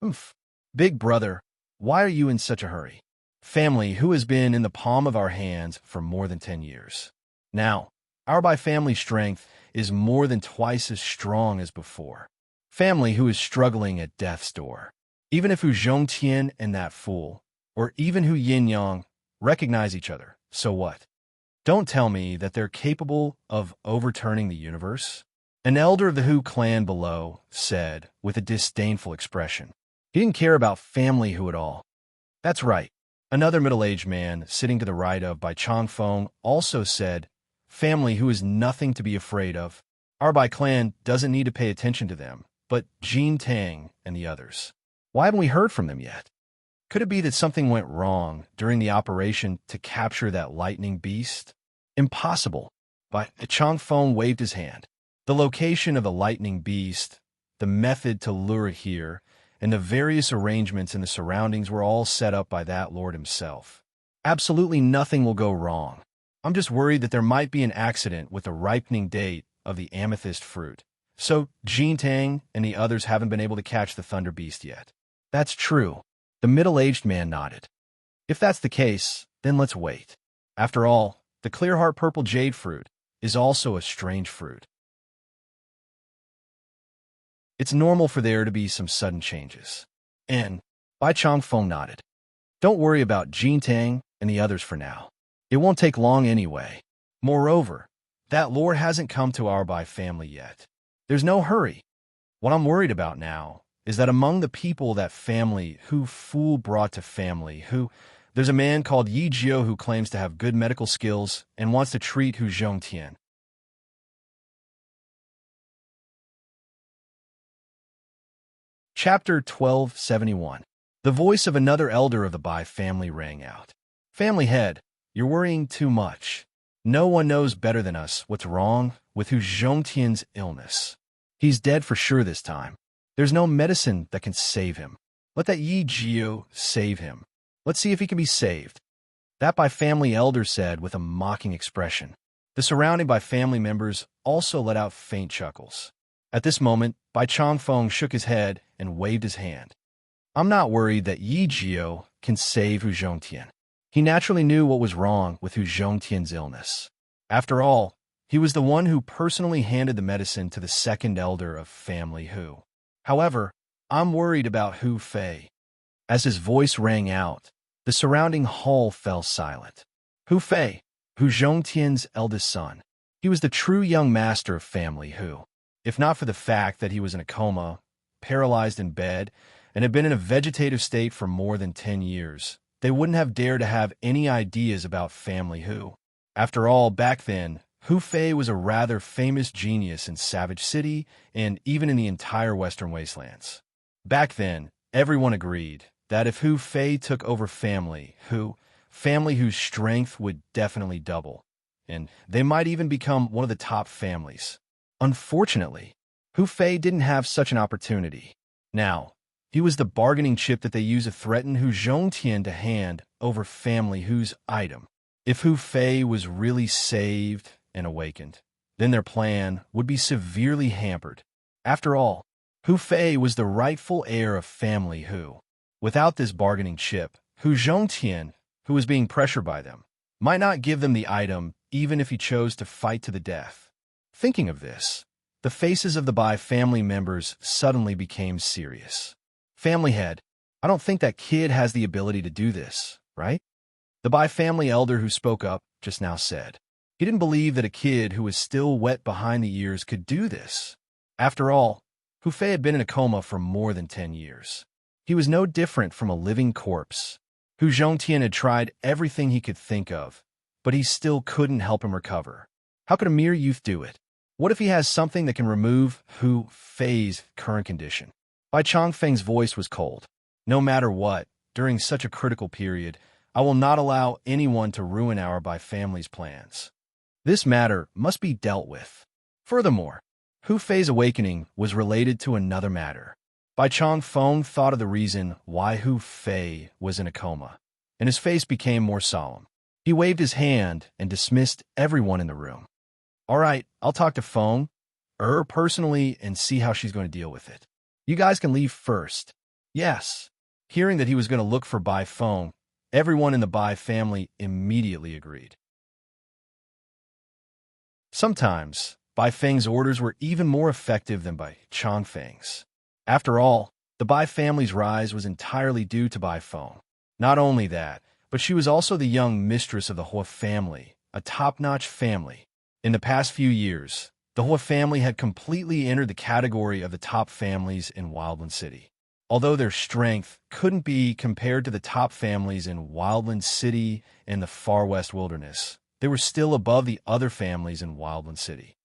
Oof. Big brother, why are you in such a hurry? Family Hu has been in the palm of our hands for more than 10 years. Now, our Bai family strength is more than twice as strong as before. Family Hu is struggling at death's door. Even if Hu Zhongtian and that fool, or even Hu Yinyang, recognize each other, so what? Don't tell me that they're capable of overturning the universe. An elder of the Hu clan below said with a disdainful expression. He didn't care about family Hu at all. That's right. Another middle-aged man sitting to the right of Bai Chongfeng also said, family Hu is nothing to be afraid of. Our Bai clan doesn't need to pay attention to them, but Jin Tang and the others. Why haven't we heard from them yet? Could it be that something went wrong during the operation to capture that lightning beast? Impossible. Bai Chongfeng waved his hand. The location of the lightning beast, the method to lure it here, and the various arrangements in the surroundings were all set up by that lord himself. Absolutely nothing will go wrong. I'm just worried that there might be an accident with the ripening date of the amethyst fruit. So Jin Tang and the others haven't been able to catch the thunder beast yet. That's true. The middle-aged man nodded. If that's the case, then let's wait. After all, the clear-heart purple jade fruit is also a strange fruit. It's normal for there to be some sudden changes. And Bai Chongfeng nodded. Don't worry about Jin Tang and the others for now. It won't take long anyway. Moreover, that lord hasn't come to our Bai family yet. There's no hurry. What I'm worried about now is that among the people that family Hu Fu brought to family Hu, there's a man called Yi Jiu who claims to have good medical skills and wants to treat Hu Zhongtian. Chapter 1271. The voice of another elder of the Bai family rang out. Family head, you're worrying too much. No one knows better than us what's wrong with Hu Zhongtian's illness. He's dead for sure this time. There's no medicine that can save him. Let that Yi Jiu save him. Let's see if he can be saved. That Bai family elder said with a mocking expression. The surrounding Bai family members also let out faint chuckles. At this moment, Bai Changfeng shook his head and waved his hand. I'm not worried that Yi Jiu can save Hu Zhongtian. He naturally knew what was wrong with Hu Zhongtian's illness. After all, he was the one who personally handed the medicine to the second elder of family Hu. However, I'm worried about Hu Fei. As his voice rang out, the surrounding hall fell silent. Hu Fei, Hu Zhongtian's eldest son. He was the true young master of family Hu. If not for the fact that he was in a coma, paralyzed in bed, and had been in a vegetative state for more than 10 years, they wouldn't have dared to have any ideas about family Hu. After all, back then, Hu Fei was a rather famous genius in Savage City and even in the entire Western Wastelands. Back then, everyone agreed that if Hu Fei took over family whose strength would definitely double, and they might even become one of the top families. Unfortunately, Hu Fei didn't have such an opportunity. Now, he was the bargaining chip that they used to threaten Hu Zhongtian to hand over family Hu's item. If Hu Fei was really saved and awakened, then their plan would be severely hampered. After all, Hu Fei was the rightful heir of family Hu. Without this bargaining chip, Hu Zhongtian, who was being pressured by them, might not give them the item even if he chose to fight to the death. Thinking of this, the faces of the Bai family members suddenly became serious. Family head, I don't think that kid has the ability to do this, right? The Bai family elder who spoke up just now said. He didn't believe that a kid who was still wet behind the ears could do this. After all, Hu Fei had been in a coma for more than 10 years. He was no different from a living corpse. Hu Zhongtian had tried everything he could think of, but he still couldn't help him recover. How could a mere youth do it? What if he has something that can remove Hu Fei's current condition? Bai Changfeng's voice was cold. No matter what, during such a critical period, I will not allow anyone to ruin our Bai family's plans. This matter must be dealt with. Furthermore, Hu Fei's awakening was related to another matter. Bai Changfeng thought of the reason why Hu Fei was in a coma, and his face became more solemn. He waved his hand and dismissed everyone in the room. All right, I'll talk to Feng, personally, and see how she's going to deal with it. You guys can leave first. Yes. Hearing that he was going to look for Bai Feng, everyone in the Bai family immediately agreed. Sometimes, Bai Feng's orders were even more effective than Bai Changfeng's. After all, the Bai family's rise was entirely due to Bai Feng. Not only that, but she was also the young mistress of the Hua family, a top-notch family. In the past few years, the Hua family had completely entered the category of the top families in Wildland City. Although their strength couldn't be compared to the top families in Wildland City and the Far West Wilderness, they were still above the other families in Wildland City.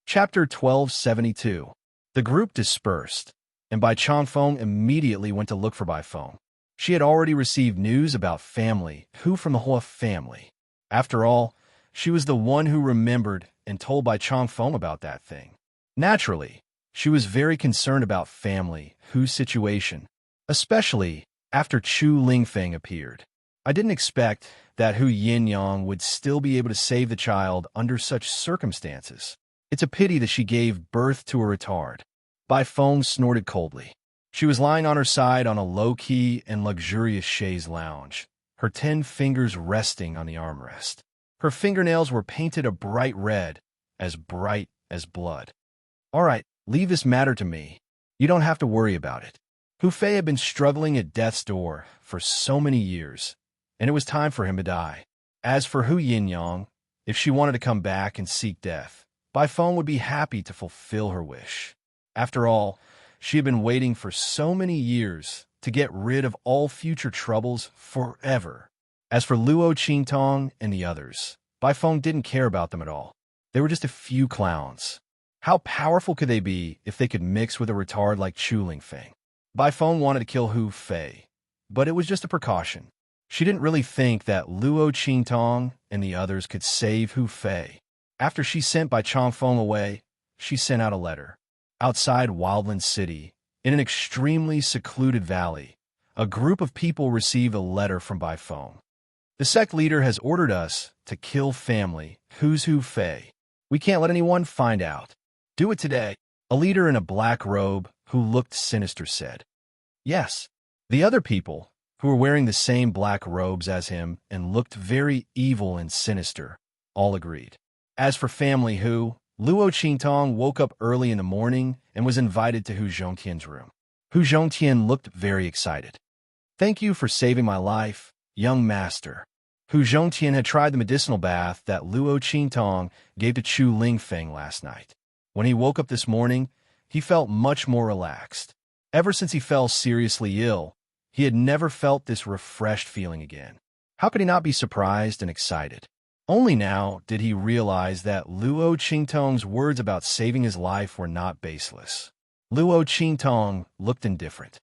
Chapter 1272. The group dispersed, and Bai Changfeng immediately went to look for Bai Feng. She had already received news about family Hu from the Hua family. After all, she was the one who remembered and told Bai Changfeng about that thing. Naturally, she was very concerned about family Hu's situation, especially after Chu Lingfeng appeared. I didn't expect that Hu Yinyang would still be able to save the child under such circumstances. It's a pity that she gave birth to a retard. Bai Feng snorted coldly. She was lying on her side on a low-key and luxurious chaise lounge, her 10 fingers resting on the armrest. Her fingernails were painted a bright as blood. All right, leave this matter to me. You don't have to worry about it. Hu Fei had been struggling at death's door for so many years, and it was time for him to die. As for Hu Yinyang, if she wanted to come back and seek death, Bai Feng would be happy to fulfill her wish. After all, she had been waiting for so many years to get rid of all future troubles forever. As for Luo Qingtong and the others, Bai Feng didn't care about them at all. They were just a few clowns. How powerful could they be if they could mix with a retard like Chu Lingfeng? Bai Feng wanted to kill Hu Fei, but it was just a precaution. She didn't really think that Luo Qingtong and the others could save Hu Fei. After she sent Bai Chongfeng away, she sent out a letter. Outside Wildland City, in an extremely secluded valley, a group of people received a letter from Bai Feng. The sect leader has ordered us to kill family Hu Fei. We can't let anyone find out. Do it today. A leader in a black robe who looked sinister said. Yes. The other people, who were wearing the same black robes as him and looked very evil and sinister, all agreed. As for family Hu, Luo Qingtong woke up early in the morning and was invited to Hu Zhongtian's room. Hu Zhongtian looked very excited. Thank you for saving my life, young master. Hu Zhongtian had tried the medicinal bath that Luo Qingtong gave to Chu Lingfeng last night. When he woke up this morning, he felt much more relaxed. Ever since he fell seriously ill, he had never felt this refreshed feeling again. How could he not be surprised and excited? Only now did he realize that Luo Qingtong's words about saving his life were not baseless. Luo Qingtong looked indifferent.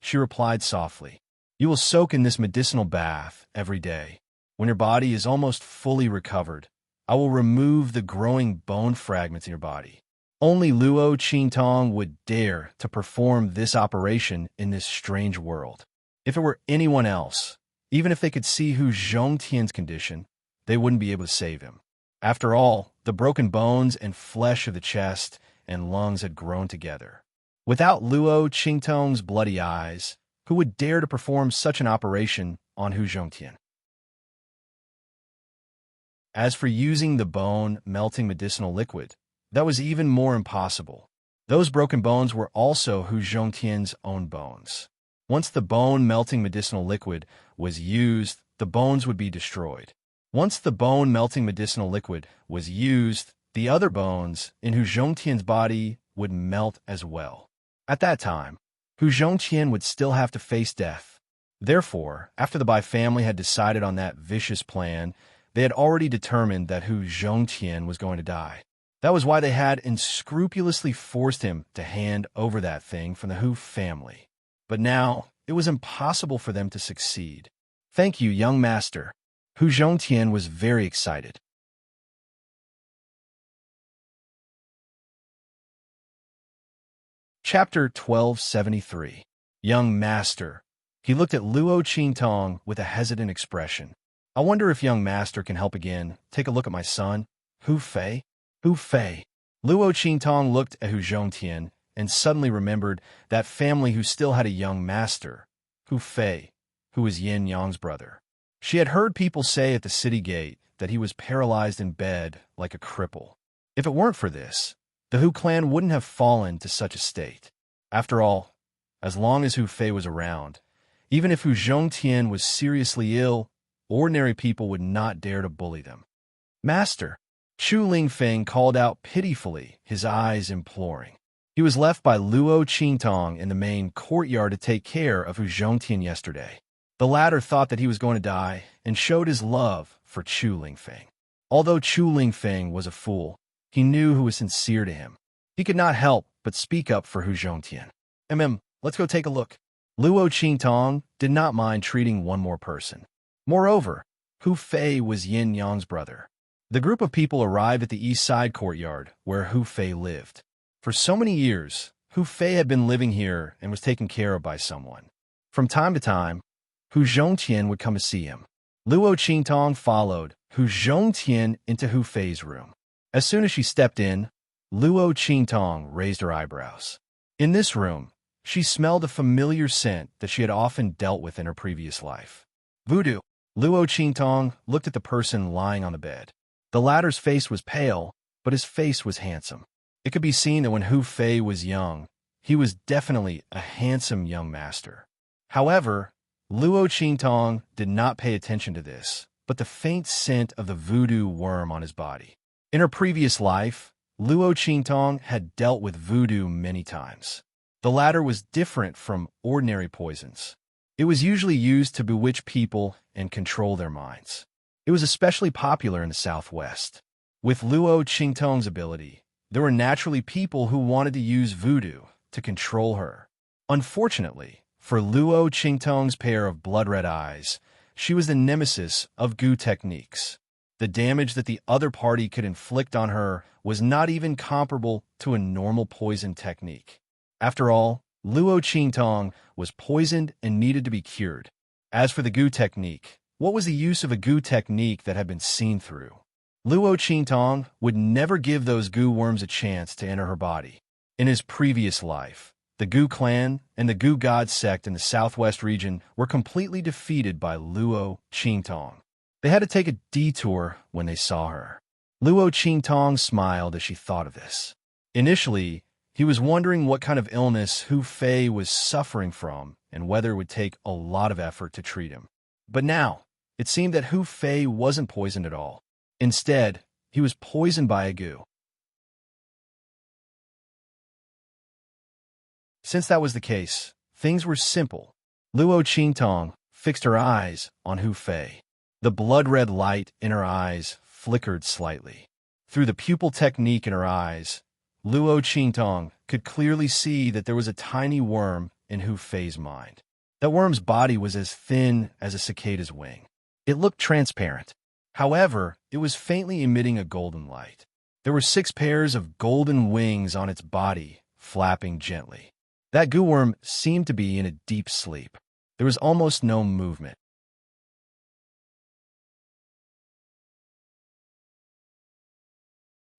She replied softly. You will soak in this medicinal bath every day. When your body is almost fully recovered, I will remove the growing bone fragments in your body. Only Luo Qingtong would dare to perform this operation in this strange world. If it were anyone else, even if they could see Hu Zhongtian's condition, they wouldn't be able to save him. After all, the broken bones and flesh of the chest and lungs had grown together. Without Luo Qingtong's bloody eyes, who would dare to perform such an operation on Hu Zhongtian? As for using the bone-melting medicinal liquid, that was even more impossible. Those broken bones were also Hu Zhongtian's own bones. Once the bone-melting medicinal liquid was used, the bones would be destroyed. Once the bone-melting medicinal liquid was used, the other bones in Hu Zhongtian's body would melt as well. At that time, Hu Zhongtian would still have to face death. Therefore, after the Bai family had decided on that vicious plan, they had already determined that Hu Zhongtian was going to die. That was why they had unscrupulously forced him to hand over that thing from the Hu family. But now, it was impossible for them to succeed. Thank you, young master. Hu Zhongtian was very excited. Chapter 1273. Young Master. He looked at Luo Qingtong with a hesitant expression. I wonder if young master can help again. Take a look at my son. Hu Fei? Hu Fei. Luo Qingtong looked at Hu Zhongtian and suddenly remembered that family who still had a young master, Hu Fei, who was Yin Yang's brother. She had heard people say at the city gate that he was paralyzed in bed like a cripple. If it weren't for this, the Hu clan wouldn't have fallen to such a state. After all, as long as Hu Fei was around, even if Hu Zhongtian was seriously ill, ordinary people would not dare to bully them. Master, Chu Lingfeng called out pitifully, his eyes imploring. He was left by Luo Qingtong in the main courtyard to take care of Hu Zhongtian yesterday. The latter thought that he was going to die and showed his love for Chu Lingfeng. Although Chu Lingfeng was a fool, he knew who was sincere to him. He could not help but speak up for Hu Zhongtian. Let's go take a look. Luo Qingtong did not mind treating one more person. Moreover, Hu Fei was Yin Yang's brother. The group of people arrived at the east side courtyard where Hu Fei lived. For so many years, Hu Fei had been living here and was taken care of by someone. From time to time, Hu Zhongtian would come to see him. Luo Qingtong followed Hu Zhongtian into Hu Fei's room. As soon as she stepped in, Luo Qingtong raised her eyebrows. In this room, she smelled a familiar scent that she had often dealt with in her previous life. Voodoo. Luo Qingtong looked at the person lying on the bed. The latter's face was pale, but his face was handsome. It could be seen that when Hu Fei was young, he was definitely a handsome young master. However, Luo Qingtong did not pay attention to this, but the faint scent of the voodoo worm on his body. In her previous life, Luo Qingtong had dealt with voodoo many times. The latter was different from ordinary poisons. It was usually used to bewitch people and control their minds. It was especially popular in the southwest. With Luo Qingtong's ability, There were naturally people who wanted to use voodoo to control her. Unfortunately, for Luo Qingtong's pair of blood-red eyes, she was the nemesis of Gu techniques. The damage that the other party could inflict on her was not even comparable to a normal poison technique. After all, Luo Qingtong was poisoned and needed to be cured. As for the Gu technique, what was the use of a Gu technique that had been seen through? Luo Qingtong would never give those Gu worms a chance to enter her body. In his previous life, the Gu clan and the Gu god sect in the southwest region were completely defeated by Luo Qingtong. They had to take a detour when they saw her. Luo Qingtong smiled as she thought of this. Initially, he was wondering what kind of illness Hu Fei was suffering from and whether it would take a lot of effort to treat him. But now, it seemed that Hu Fei wasn't poisoned at all. Instead, he was poisoned by a Gu. Since that was the case, things were simple. Luo Qingtong fixed her eyes on Hu Fei. The blood-red light in her eyes flickered slightly. Through the pupil technique in her eyes, Luo Qingtong could clearly see that there was a tiny worm in Hu Fei's mind. That worm's body was as thin as a cicada's wing. It looked transparent. However, it was faintly emitting a golden light. There were 6 pairs of golden wings on its body, flapping gently. That Gu worm seemed to be in a deep sleep. There was almost no movement.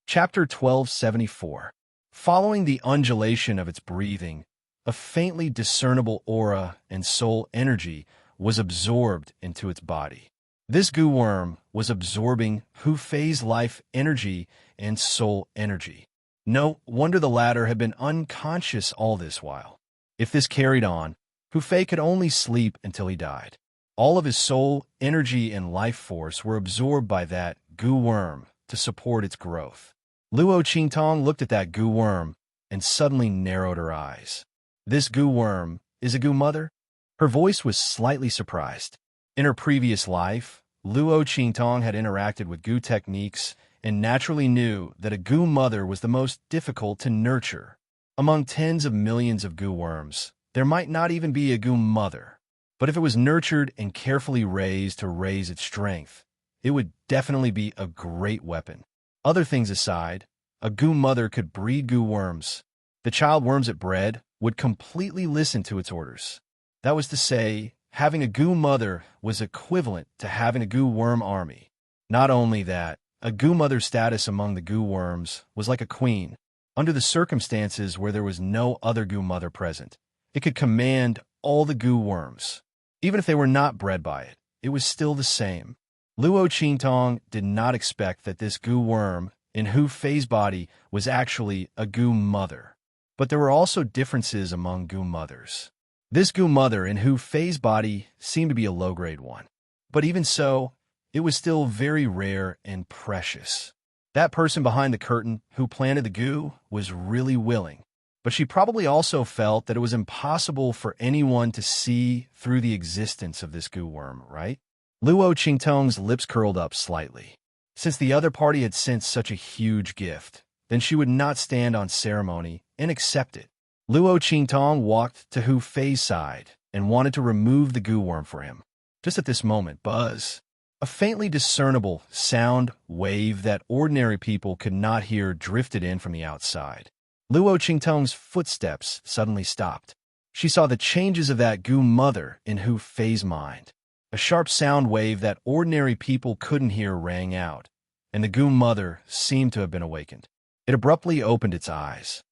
Chapter 1274. Following the undulation of its breathing, a faintly discernible aura and soul energy was absorbed into its body. This Gu worm was absorbing Hu Fei's life energy and soul energy. No wonder the latter had been unconscious all this while. If this carried on, Hu Fei could only sleep until he died. All of his soul energy and life force were absorbed by that Gu worm to support its growth. Luo Qingtong looked at that Gu worm and suddenly narrowed her eyes. This Gu worm is a Gu mother? Her voice was slightly surprised. In her previous life, Luo Qingtong had interacted with Gu techniques and naturally knew that a Gu mother was the most difficult to nurture. Among tens of millions of Gu worms, there might not even be a Gu mother. But if it was nurtured and carefully raised to raise its strength, it would definitely be a great weapon. Other things aside, a Gu mother could breed Gu worms. The child worms it bred would completely listen to its orders. That was to say, having a Gu mother was equivalent to having a Gu worm army. Not only that, a Gu mother's status among the Gu worms was like a queen. Under the circumstances where there was no other Gu mother present, it could command all the Gu worms. Even if they were not bred by it, it was still the same. Luo Qingtong did not expect that this Gu worm in Hu Fei's body was actually a Gu mother. But there were also differences among Gu mothers. This Gu mother in Hu Fei's body seemed to be a low-grade one. But even so, it was still very rare and precious. That person behind the curtain who planted the Gu was really willing. But she probably also felt that it was impossible for anyone to see through the existence of this Gu worm, right? Luo Qingtong's lips curled up slightly. Since the other party had sent such a huge gift, then she would not stand on ceremony and accept it. Luo Qingtong walked to Hu Fei's side and wanted to remove the Gu worm for him. Just at this moment, buzz. A faintly discernible sound wave that ordinary people could not hear drifted in from the outside. Luo Qingtong's footsteps suddenly stopped. She saw the changes of that Gu mother in Hu Fei's mind. A sharp sound wave that ordinary people couldn't hear rang out, and the Gu mother seemed to have been awakened. It abruptly opened its eyes.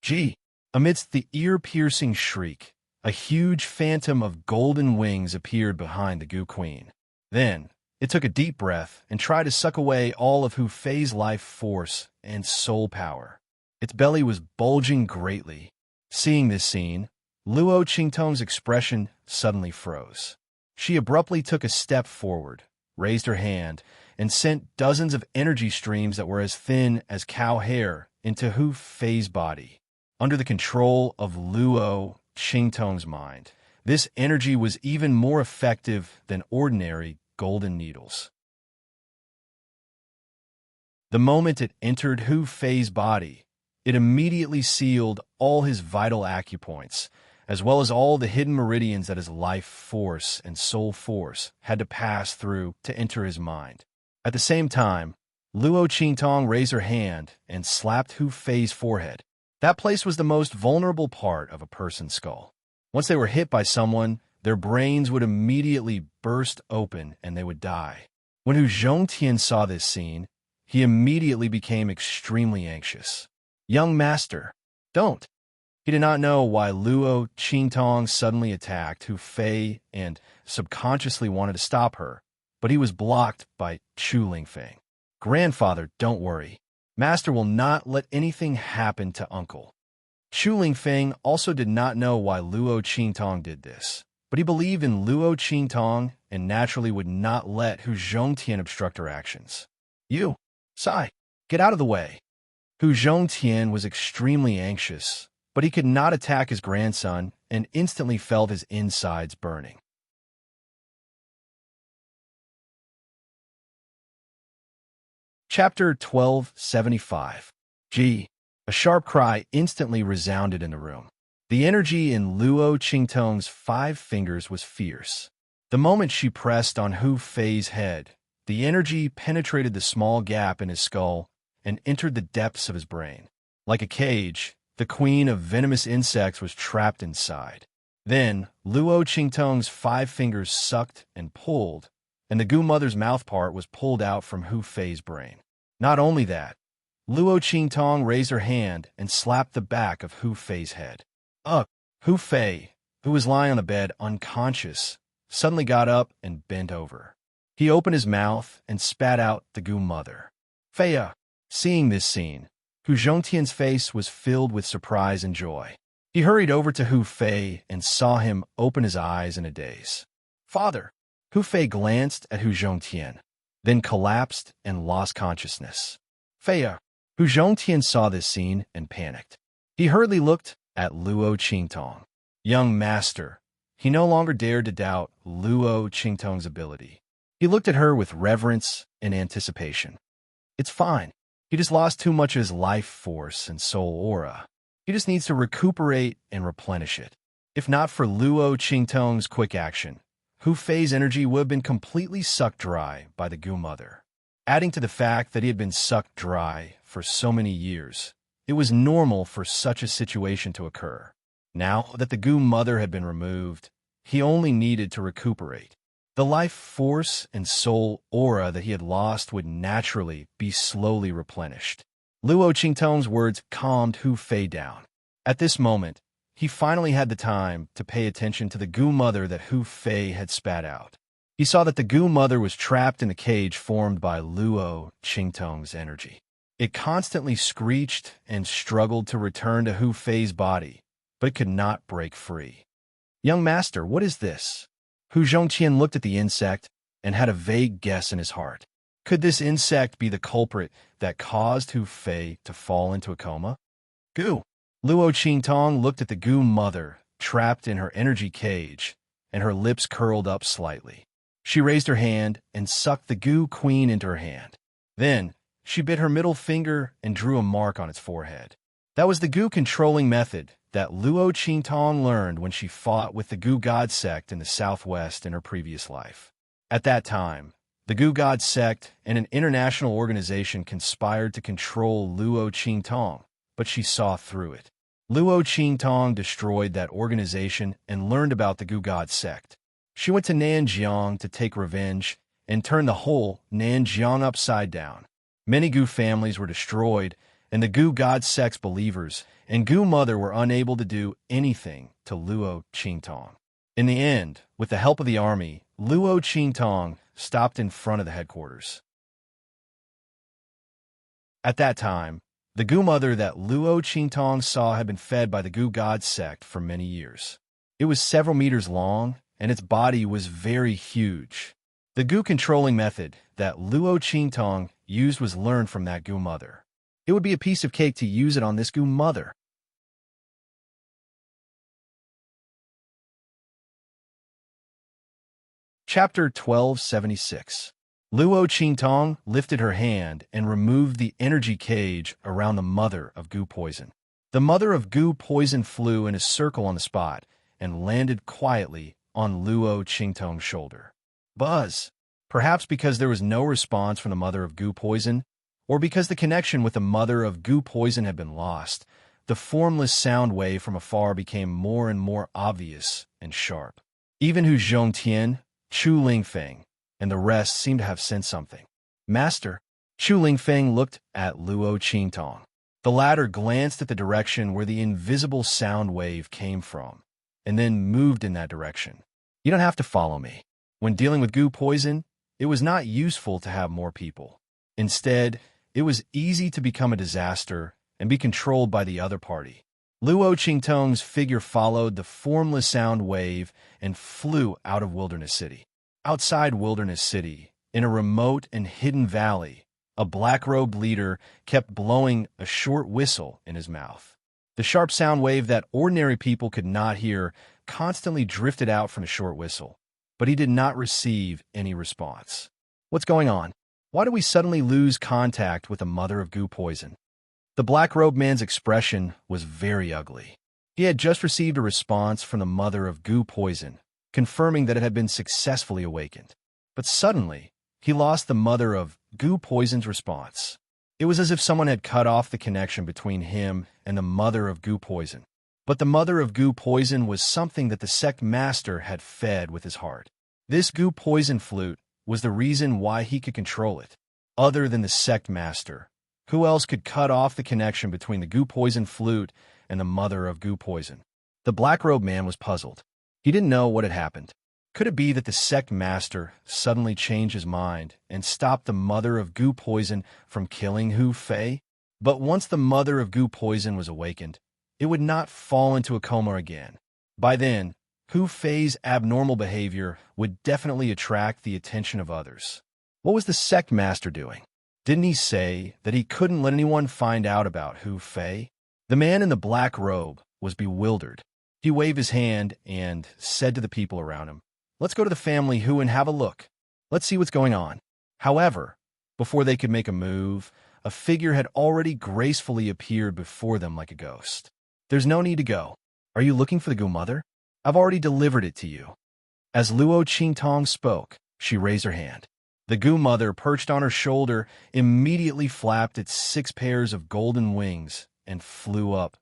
Gee! Amidst the ear-piercing shriek, a huge phantom of golden wings appeared behind the Gu queen. Then, it took a deep breath and tried to suck away all of Hu Fei's life force and soul power. Its belly was bulging greatly. Seeing this scene, Luo Qingtong's expression suddenly froze. She abruptly took a step forward, raised her hand, and sent dozens of energy streams that were as thin as cow hair into Hu Fei's body. Under the control of Luo Qingtong's mind, this energy was even more effective than ordinary golden needles. The moment it entered Hu Fei's body, it immediately sealed all his vital acupoints, as well as all the hidden meridians that his life force and soul force had to pass through to enter his mind. At the same time, Luo Qingtong raised her hand and slapped Hu Fei's forehead. That place was the most vulnerable part of a person's skull. Once they were hit by someone, their brains would immediately burst open and they would die. When Hu Zhongtian saw this scene, he immediately became extremely anxious. Young master, don't. He did not know why Luo Qingtong suddenly attacked Hu Fei and subconsciously wanted to stop her, but he was blocked by Chu Lingfeng. Grandfather, don't worry. Master will not let anything happen to uncle. Chu Lingfeng also did not know why Luo Qingtong did this, but he believed in Luo Qingtong and naturally would not let Hu Zhongtian obstruct her actions. You, Sai, get out of the way. Hu Zhongtian was extremely anxious, but he could not attack his grandson and instantly felt his insides burning. Chapter 1275. Gee! A sharp cry instantly resounded in the room. The energy in Luo Qingtong's 5 fingers was fierce. The moment she pressed on Hu Fei's head, the energy penetrated the small gap in his skull and entered the depths of his brain. Like a cage, the queen of venomous insects was trapped inside. Then, Luo Qingtong's 5 fingers sucked and pulled, and the Gu Mother's mouth part was pulled out from Hu Fei's brain. Not only that, Luo Qingtong raised her hand and slapped the back of Hu Fei's head. Hu Fei, who was lying on the bed unconscious, suddenly got up and bent over. He opened his mouth and spat out the Gu Mother. Feia, seeing this scene, Hu Zhongtian's face was filled with surprise and joy. He hurried over to Hu Fei and saw him open his eyes in a daze. Father! Hu Fei glanced at Hu Zhongtian, then collapsed and lost consciousness. Feia! Hu Zhongtian saw this scene and panicked. He hurriedly looked at Luo Qingtong. Young master, he no longer dared to doubt Luo Qingtong's ability. He looked at her with reverence and anticipation. It's fine. He just lost too much of his life force and soul aura. He just needs to recuperate and replenish it. If not for Luo Qingtong's quick action, Hu Fei's energy would have been completely sucked dry by the Gu Mother. Adding to the fact that he had been sucked dry for so many years, it was normal for such a situation to occur. Now that the Gu Mother had been removed, he only needed to recuperate. The life force and soul aura that he had lost would naturally be slowly replenished. Luo Qingtong's words calmed Hu Fei down. At this moment, he finally had the time to pay attention to the Gu Mother that Hu Fei had spat out. He saw that the Gu Mother was trapped in the cage formed by Luo Qingtong's energy. It constantly screeched and struggled to return to Hu Fei's body, but it could not break free. Young master, what is this? Hu Zhongtian looked at the insect and had a vague guess in his heart. Could this insect be the culprit that caused Hu Fei to fall into a coma? Gu! Luo Qingtong looked at the Gu Mother, trapped in her energy cage, and her lips curled up slightly. She raised her hand and sucked the Gu Queen into her hand. Then, she bit her middle finger and drew a mark on its forehead. That was the Gu controlling method that Luo Qingtong learned when she fought with the Gu God sect in the southwest in her previous life. At that time, the Gu God sect and an international organization conspired to control Luo Qingtong, but she saw through it. Luo Qingtong destroyed that organization and learned about the Gu God sect. She went to Nanjiang to take revenge and turn the whole Nanjiang upside down. Many Gu families were destroyed, and the Gu God sect's believers and Gu Mother were unable to do anything to Luo Qingtong. In the end, with the help of the army, Luo Qingtong stopped in front of the headquarters. At that time, the Gu Mother that Luo Qingtong saw had been fed by the Gu God sect for many years. It was several meters long, and its body was very huge. The Gu controlling method that Luo Qingtong used was learned from that Gu Mother. It would be a piece of cake to use it on this Gu Mother. Chapter 1276. Luo Qingtong lifted her hand and removed the energy cage around the mother of goo poison. The mother of goo poison flew in a circle on the spot and landed quietly on Luo Qingtong's shoulder. Buzz! Perhaps because there was no response from the mother of goo poison, or because the connection with the mother of goo poison had been lost, the formless sound wave from afar became more and more obvious and sharp. Even Hu Zhongtian, Chu Lingfeng, and the rest seemed to have sensed something. Master, Chu Lingfeng looked at Luo Qingtong. The latter glanced at the direction where the invisible sound wave came from, and then moved in that direction. You don't have to follow me. When dealing with goo poison, it was not useful to have more people. Instead, it was easy to become a disaster and be controlled by the other party. Luo Qingtong's figure followed the formless sound wave and flew out of Wilderness City. Outside Wilderness City, in a remote and hidden valley, a black-robed leader kept blowing a short whistle in his mouth. The sharp sound wave that ordinary people could not hear constantly drifted out from the short whistle, but he did not receive any response. What's going on? Why do we suddenly lose contact with the mother of goo poison? The black-robed man's expression was very ugly. He had just received a response from the mother of goo poison, confirming that it had been successfully awakened. But suddenly, he lost the mother of goo poison's response. It was as if someone had cut off the connection between him and the mother of goo poison. But the mother of goo poison was something that the sect master had fed with his heart. This goo poison flute was the reason why he could control it. Other than the sect master, who else could cut off the connection between the goo poison flute and the mother of goo poison? The black-robed man was puzzled. He didn't know what had happened. Could it be that the sect master suddenly changed his mind and stopped the mother of goo poison from killing Hu Fei? But once the mother of goo poison was awakened, it would not fall into a coma again. By then, Hu Fei's abnormal behavior would definitely attract the attention of others. What was the sect master doing? Didn't he say that he couldn't let anyone find out about Hu Fei? The man in the black robe was bewildered. He waved his hand and said to the people around him, "Let's go to the family Hu and have a look. Let's see what's going on." However, before they could make a move, a figure had already gracefully appeared before them like a ghost. "There's no need to go. Are you looking for the goo mother? I've already delivered it to you." As Luo Qingtong spoke, she raised her hand. The goo mother, perched on her shoulder, immediately flapped its 6 pairs of golden wings and flew up,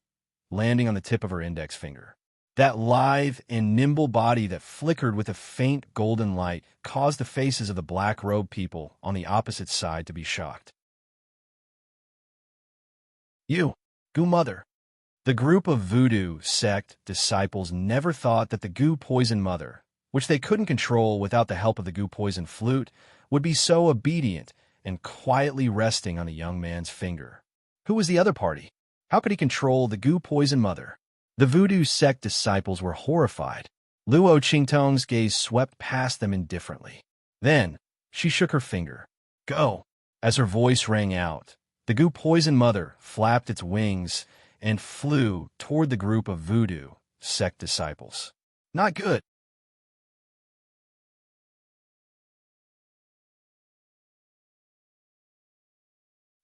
landing on the tip of her index finger. That lithe and nimble body that flickered with a faint golden light caused the faces of the black-robed people on the opposite side to be shocked. "You, goo mother." The group of voodoo sect disciples never thought that the goo poison mother, which they couldn't control without the help of the goo poison flute, would be so obedient and quietly resting on a young man's finger. Who was the other party? How could he control the goo poison mother? The voodoo sect disciples were horrified. Luo Qingtong's gaze swept past them indifferently. Then, she shook her finger. "Go!" As her voice rang out, the goo poison mother flapped its wings and flew toward the group of voodoo sect disciples. Not good.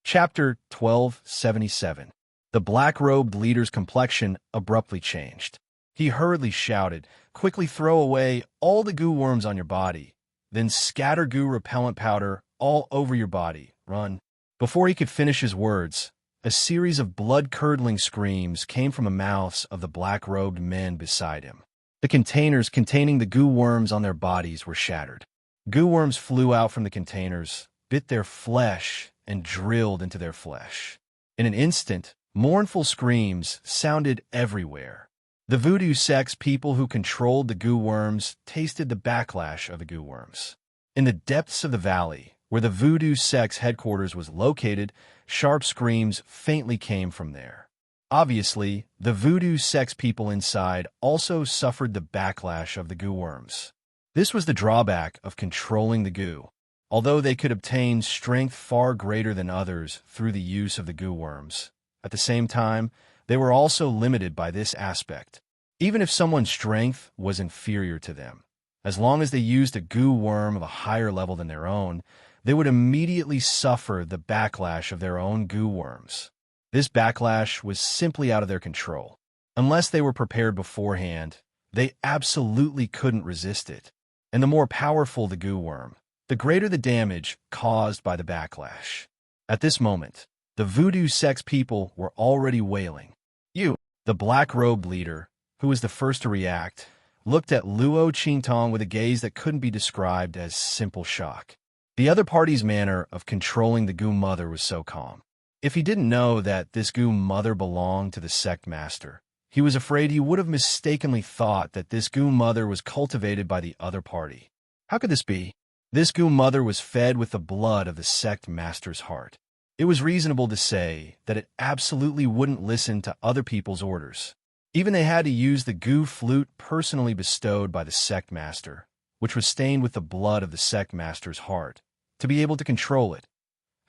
Chapter 1277. The black-robed leader's complexion abruptly changed. He hurriedly shouted, "Quickly throw away all the goo worms on your body, then scatter goo repellent powder all over your body. Run." Before he could finish his words, a series of blood-curdling screams came from the mouths of the black-robed men beside him. The containers containing the goo worms on their bodies were shattered. Goo worms flew out from the containers, bit their flesh, and drilled into their flesh. In an instant, mournful screams sounded everywhere. The voodoo sect's people who controlled the goo worms tasted the backlash of the goo worms. In the depths of the valley, where the voodoo sect's headquarters was located, sharp screams faintly came from there. Obviously, the voodoo sect's people inside also suffered the backlash of the goo worms. This was the drawback of controlling the goo. Although they could obtain strength far greater than others through the use of the goo worms, at the same time, they were also limited by this aspect. Even if someone's strength was inferior to them, as long as they used a goo worm of a higher level than their own, they would immediately suffer the backlash of their own goo worms. This backlash was simply out of their control. Unless they were prepared beforehand, they absolutely couldn't resist it. And the more powerful the goo worm, the greater the damage caused by the backlash. At this moment, the voodoo sex people were already wailing. The black-robed leader, who was the first to react, looked at Luo Qingtong with a gaze that couldn't be described as simple shock. The other party's manner of controlling the goo mother was so calm. If he didn't know that this goo mother belonged to the sect master, he was afraid he would have mistakenly thought that this goo mother was cultivated by the other party. How could this be? This goo mother was fed with the blood of the sect master's heart. It was reasonable to say that it absolutely wouldn't listen to other people's orders. Even they had to use the goo flute personally bestowed by the sect master, which was stained with the blood of the sect master's heart, to be able to control it.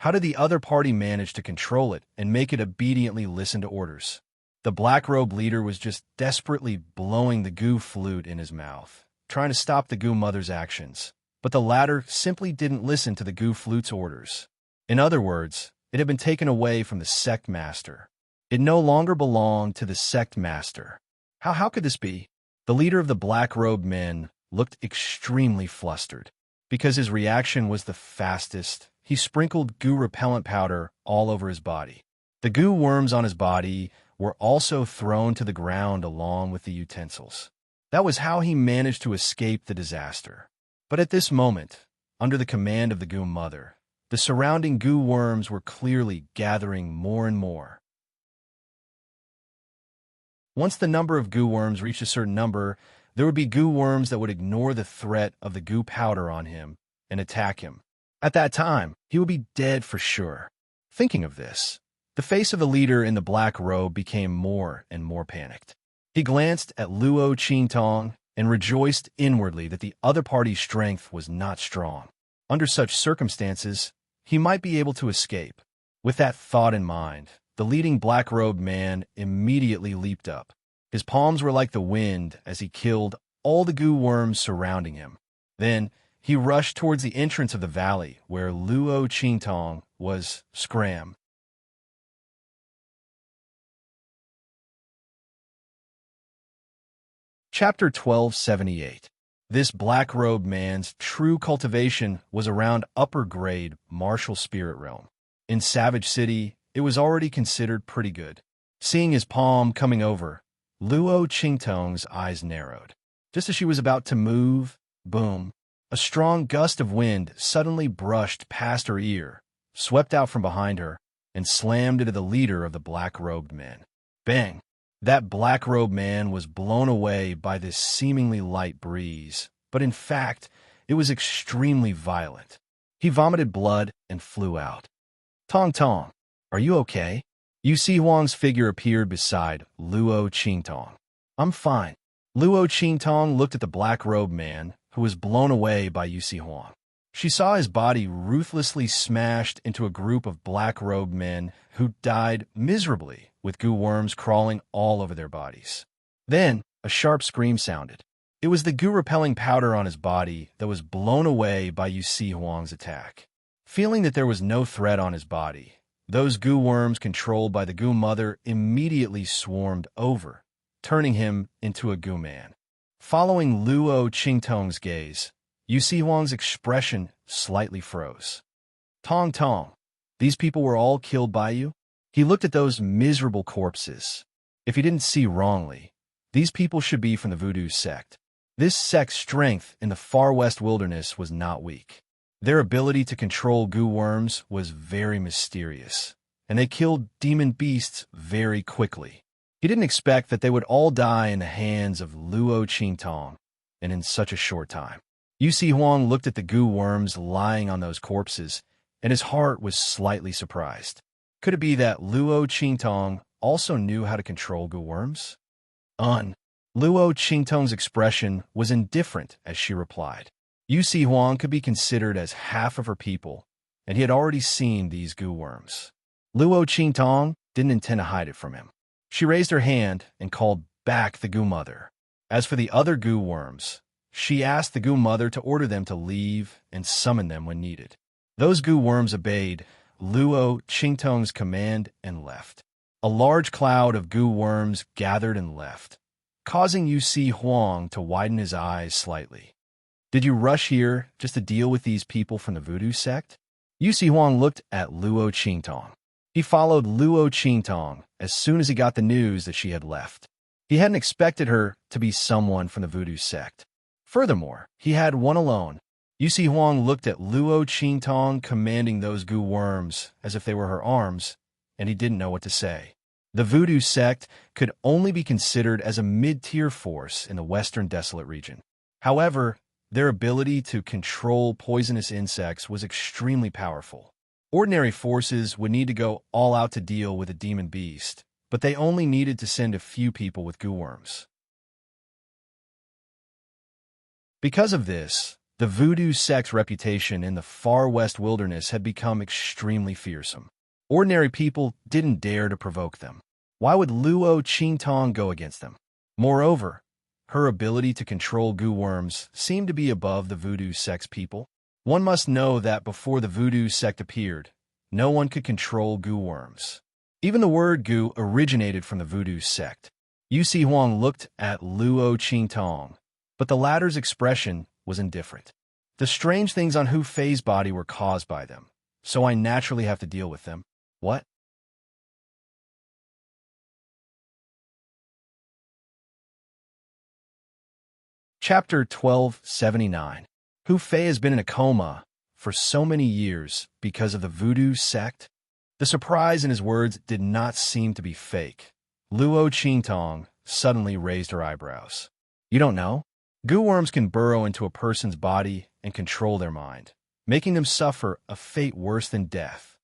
How did the other party manage to control it and make it obediently listen to orders? The black-robed leader was just desperately blowing the goo flute in his mouth, trying to stop the goo mother's actions, but the latter simply didn't listen to the goo flute's orders. In other words, it had been taken away from the sect master. It no longer belonged to the sect master. How could this be? The leader of the black-robed men looked extremely flustered. Because his reaction was the fastest, he sprinkled goo repellent powder all over his body. The goo worms on his body were also thrown to the ground along with the utensils. That was how he managed to escape the disaster. But at this moment, under the command of the goo mother, the surrounding goo worms were clearly gathering more and more. Once the number of goo worms reached a certain number, there would be goo worms that would ignore the threat of the goo powder on him and attack him. At that time, he would be dead for sure. Thinking of this, the face of the leader in the black robe became more and more panicked. He glanced at Luo Qingtong and rejoiced inwardly that the other party's strength was not strong. Under such circumstances, he might be able to escape. With that thought in mind, the leading black-robed man immediately leaped up. His palms were like the wind as he killed all the goo worms surrounding him. Then, he rushed towards the entrance of the valley where Luo Qingtong was scram. Chapter 1278. This black-robed man's true cultivation was around upper-grade martial spirit realm. In Savage City, it was already considered pretty good. Seeing his palm coming over, Luo Qingtong's eyes narrowed. Just as she was about to move, boom, a strong gust of wind suddenly brushed past her ear, swept out from behind her, and slammed into the leader of the black-robed men. Bang! That black-robed man was blown away by this seemingly light breeze, but in fact, it was extremely violent. He vomited blood and flew out. Tong Tong, are you okay? Yu Si Huang's figure appeared beside Luo Qingtong. I'm fine. Luo Qingtong looked at the black-robed man, who was blown away by Yu Si Huang. She saw his body ruthlessly smashed into a group of black-robed men who died miserably, with goo worms crawling all over their bodies. Then, a sharp scream sounded. It was the goo-repelling powder on his body that was blown away by Yu Si Huang's attack. Feeling that there was no threat on his body, those goo worms controlled by the goo mother immediately swarmed over, turning him into a goo man. Following Luo Qingtong's gaze, Yu Si Huang's expression slightly froze. Tong Tong, these people were all killed by you? He looked at those miserable corpses. If he didn't see wrongly, these people should be from the voodoo sect. This sect's strength in the far west wilderness was not weak. Their ability to control goo worms was very mysterious, and they killed demon beasts very quickly. He didn't expect that they would all die in the hands of Luo Qingtong, and in such a short time. Yu Si Huang looked at the goo worms lying on those corpses, and his heart was slightly surprised. Could it be that Luo Qingtong also knew how to control goo worms? Luo Qingtong's expression was indifferent as she replied. Yu Si Huang could be considered as half of her people, and he had already seen these goo worms. Luo Qingtong didn't intend to hide it from him. She raised her hand and called back the goo mother. As for the other goo worms, she asked the goo mother to order them to leave and summon them when needed. Those goo worms obeyed Luo Qingtong's command and left. A large cloud of goo worms gathered and left, causing Yusi Huang to widen his eyes slightly. Did you rush here just to deal with these people from the voodoo sect? Yusi Huang looked at Luo Qingtong. He followed Luo Qingtong as soon as he got the news that she had left. He hadn't expected her to be someone from the voodoo sect. Furthermore, he had one alone. Yusi Huang looked at Luo Qingtong commanding those goo worms as if they were her arms, and he didn't know what to say. The voodoo sect could only be considered as a mid-tier force in the Western Desolate region. However, their ability to control poisonous insects was extremely powerful. Ordinary forces would need to go all out to deal with a demon beast, but they only needed to send a few people with goo worms. Because of this, the voodoo sect's reputation in the far west wilderness had become extremely fearsome. Ordinary people didn't dare to provoke them. Why would Luo Qingtong go against them? Moreover, her ability to control goo worms seemed to be above the voodoo sect's people. One must know that before the voodoo sect appeared, no one could control goo worms. Even the word goo originated from the voodoo sect. Yusi Huang looked at Luo Qingtong, but the latter's expression was indifferent. The strange things on Hu Fei's body were caused by them, so I naturally have to deal with them. What? Chapter 1279. Hu Fei has been in a coma for so many years because of the voodoo sect. The surprise in his words did not seem to be fake. Luo Qingtong suddenly raised her eyebrows. You don't know? Goo worms can burrow into a person's body and control their mind, making them suffer a fate worse than death.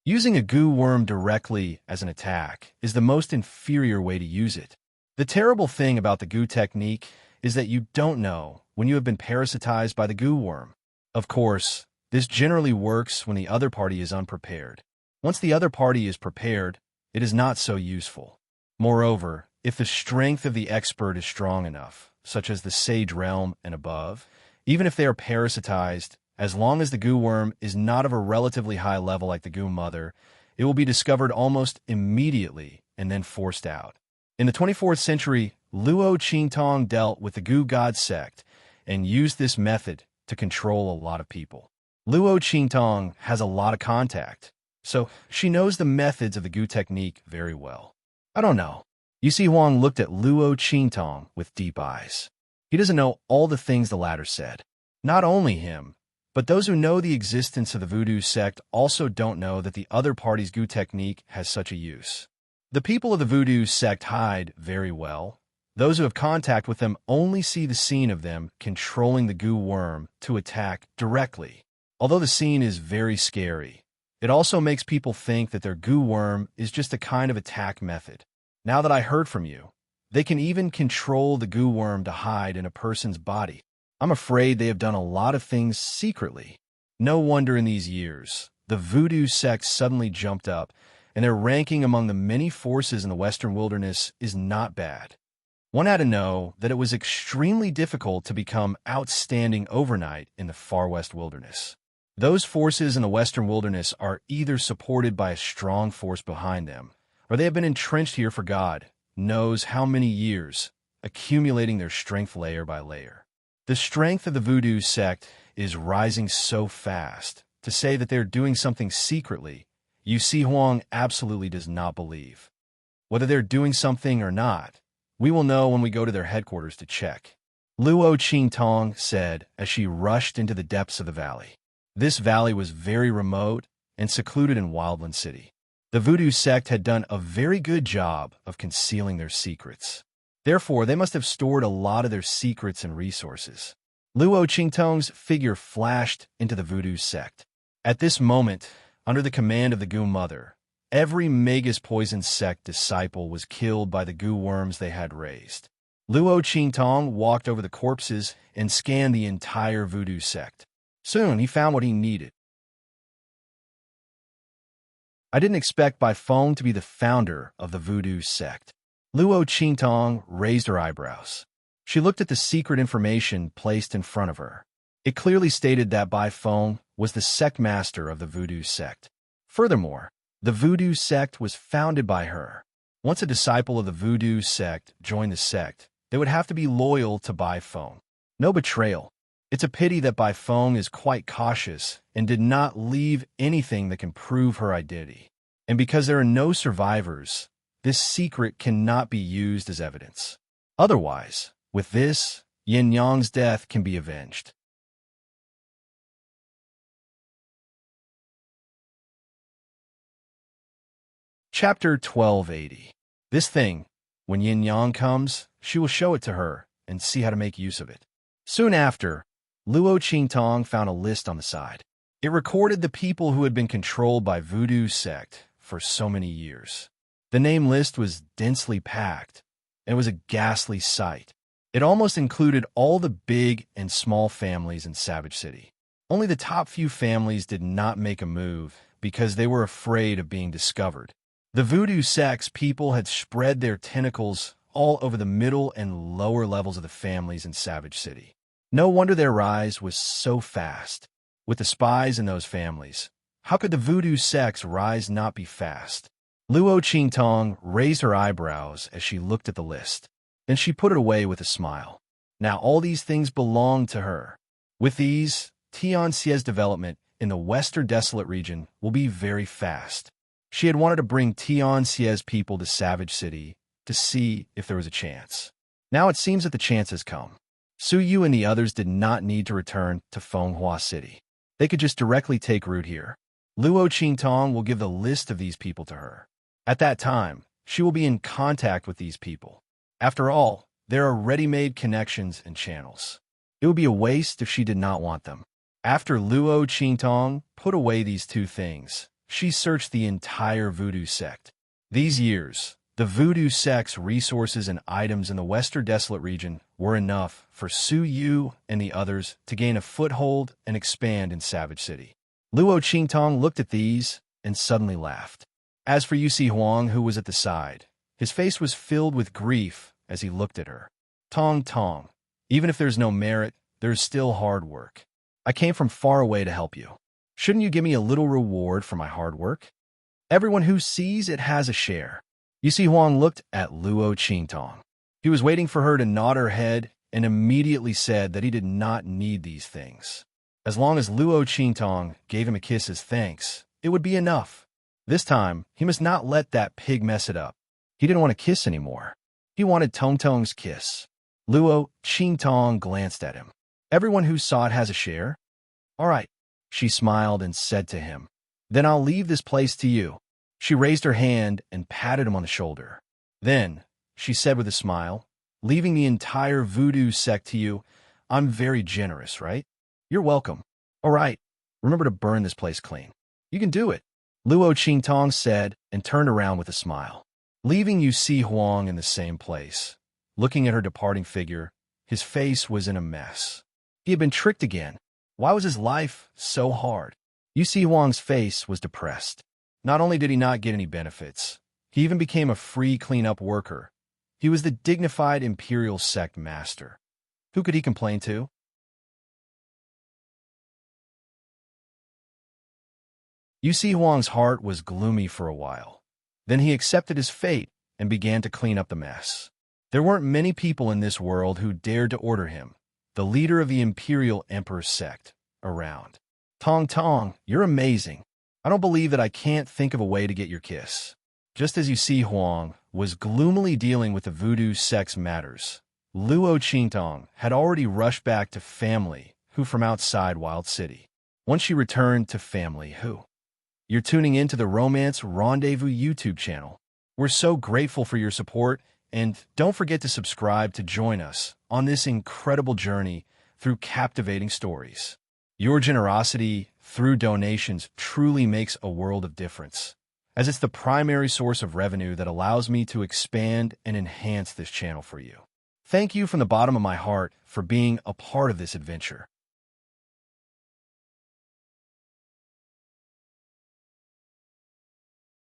Using a goo worm directly as an attack is the most inferior way to use it. The terrible thing about the goo technique is that you don't know when you have been parasitized by the goo worm. Of course, this generally works when the other party is unprepared. Once the other party is prepared, it is not so useful. Moreover, if the strength of the expert is strong enough, such as the Sage Realm and above, even if they are parasitized, as long as the goo worm is not of a relatively high level like the goo mother, it will be discovered almost immediately and then forced out. In the 24th century, Luo Qingtong dealt with the goo god sect and used this method to control a lot of people. Luo Qingtong has a lot of contact, so she knows the methods of the goo technique very well. I don't know. Yusi Huang looked at Luo Qingtong with deep eyes. He doesn't know all the things the latter said. Not only him, but those who know the existence of the voodoo sect also don't know that the other party's goo technique has such a use. The people of the voodoo sect hide very well. Those who have contact with them only see the scene of them controlling the goo worm to attack directly. Although the scene is very scary, it also makes people think that their goo worm is just a kind of attack method. Now that I heard from you, they can even control the goo worm to hide in a person's body. I'm afraid they have done a lot of things secretly. No wonder in these years, the voodoo sect suddenly jumped up, and their ranking among the many forces in the Western wilderness is not bad. One had to know that it was extremely difficult to become outstanding overnight in the far west wilderness. Those forces in the Western wilderness are either supported by a strong force behind them, or they have been entrenched here for God knows how many years, accumulating their strength layer by layer. The strength of the voodoo sect is rising so fast. To say that they're doing something secretly, Yusi Huang absolutely does not believe. Whether they're doing something or not, we will know when we go to their headquarters to check. Luo Qingtong said as she rushed into the depths of the valley. This valley was very remote and secluded in Wildland City. The voodoo sect had done a very good job of concealing their secrets. Therefore, they must have stored a lot of their secrets and resources. Luo Qingtong's figure flashed into the voodoo sect. At this moment, under the command of the goo mother, every Magus poison sect disciple was killed by the goo worms they had raised. Luo Qingtong walked over the corpses and scanned the entire voodoo sect. Soon, he found what he needed. I didn't expect Bai Feng to be the founder of the voodoo sect. Luo Qingtong raised her eyebrows. She looked at the secret information placed in front of her. It clearly stated that Bai Feng was the sect master of the voodoo sect. Furthermore, the voodoo sect was founded by her. Once a disciple of the voodoo sect joined the sect, they would have to be loyal to Bai Feng. No betrayal. It's a pity that Bai Feng is quite cautious and did not leave anything that can prove her identity. And because there are no survivors, this secret cannot be used as evidence. Otherwise, with this, Yin Yang's death can be avenged. Chapter 1280. This thing, when Yin Yang comes, she will show it to her and see how to make use of it. Soon after, Luo Qingtong found a list on the side. It recorded the people who had been controlled by voodoo sect for so many years. The name list was densely packed, and it was a ghastly sight. It almost included all the big and small families in Savage City. Only the top few families did not make a move because they were afraid of being discovered. The voodoo sect's people had spread their tentacles all over the middle and lower levels of the families in Savage City. No wonder their rise was so fast. With the spies in those families, how could the voodoo sect's rise not be fast? Luo Qingtong raised her eyebrows as she looked at the list. Then she put it away with a smile. Now all these things belonged to her. With these, Tianxia's development in the Western Desolate region will be very fast. She had wanted to bring Tianxia's people to Savage City to see if there was a chance. Now it seems that the chance has come. Su Yu and the others did not need to return to Fenghua City. They could just directly take root here. Luo Qingtong will give the list of these people to her. At that time, she will be in contact with these people. After all, there are ready-made connections and channels. It would be a waste if she did not want them. After Luo Qingtong put away these two things, she searched the entire voodoo sect. These years, the voodoo sect's resources and items in the Western Desolate region were enough for Su Yu and the others to gain a foothold and expand in Savage City. Luo Qingtong looked at these and suddenly laughed. As for Yu Si Huang, who was at the side, his face was filled with grief as he looked at her. Tong Tong, even if there's no merit, there's still hard work. I came from far away to help you. Shouldn't you give me a little reward for my hard work? Everyone who sees it has a share. Yu Si Huang looked at Luo Qingtong. He was waiting for her to nod her head and immediately said that he did not need these things. As long as Luo Qingtong gave him a kiss as thanks, it would be enough. This time, he must not let that pig mess it up. He didn't want to kiss anymore. He wanted Tong Tong's kiss. Luo Qingtong glanced at him. Everyone who saw it has a share? All right. She smiled and said to him, Then I'll leave this place to you. She raised her hand and patted him on the shoulder. Then, she said with a smile, Leaving the entire voodoo sect to you, I'm very generous, right? You're welcome. All right. Remember to burn this place clean. You can do it. Luo Qingtong said and turned around with a smile. Leaving Yu Si Huang in the same place, looking at her departing figure, his face was in a mess. He had been tricked again. Why was his life so hard? Yu Si Huang's face was depressed. Not only did he not get any benefits, he even became a free cleanup worker. He was the dignified imperial sect master. Who could he complain to? Yu Si Huang's heart was gloomy for a while. Then he accepted his fate and began to clean up the mess. There weren't many people in this world who dared to order him, the leader of the Imperial Emperor sect, around. Tong Tong, you're amazing. I don't believe that I can't think of a way to get your kiss. Just as Yu Si Huang was gloomily dealing with the voodoo sect's matters, Luo Qingtong had already rushed back to family who from outside Wild City. Once she returned to family who. You're tuning in to the Romance Rendezvous YouTube channel. We're so grateful for your support, and don't forget to subscribe to join us on this incredible journey through captivating stories. Your generosity through donations truly makes a world of difference, as it's the primary source of revenue that allows me to expand and enhance this channel for you. Thank you from the bottom of my heart for being a part of this adventure.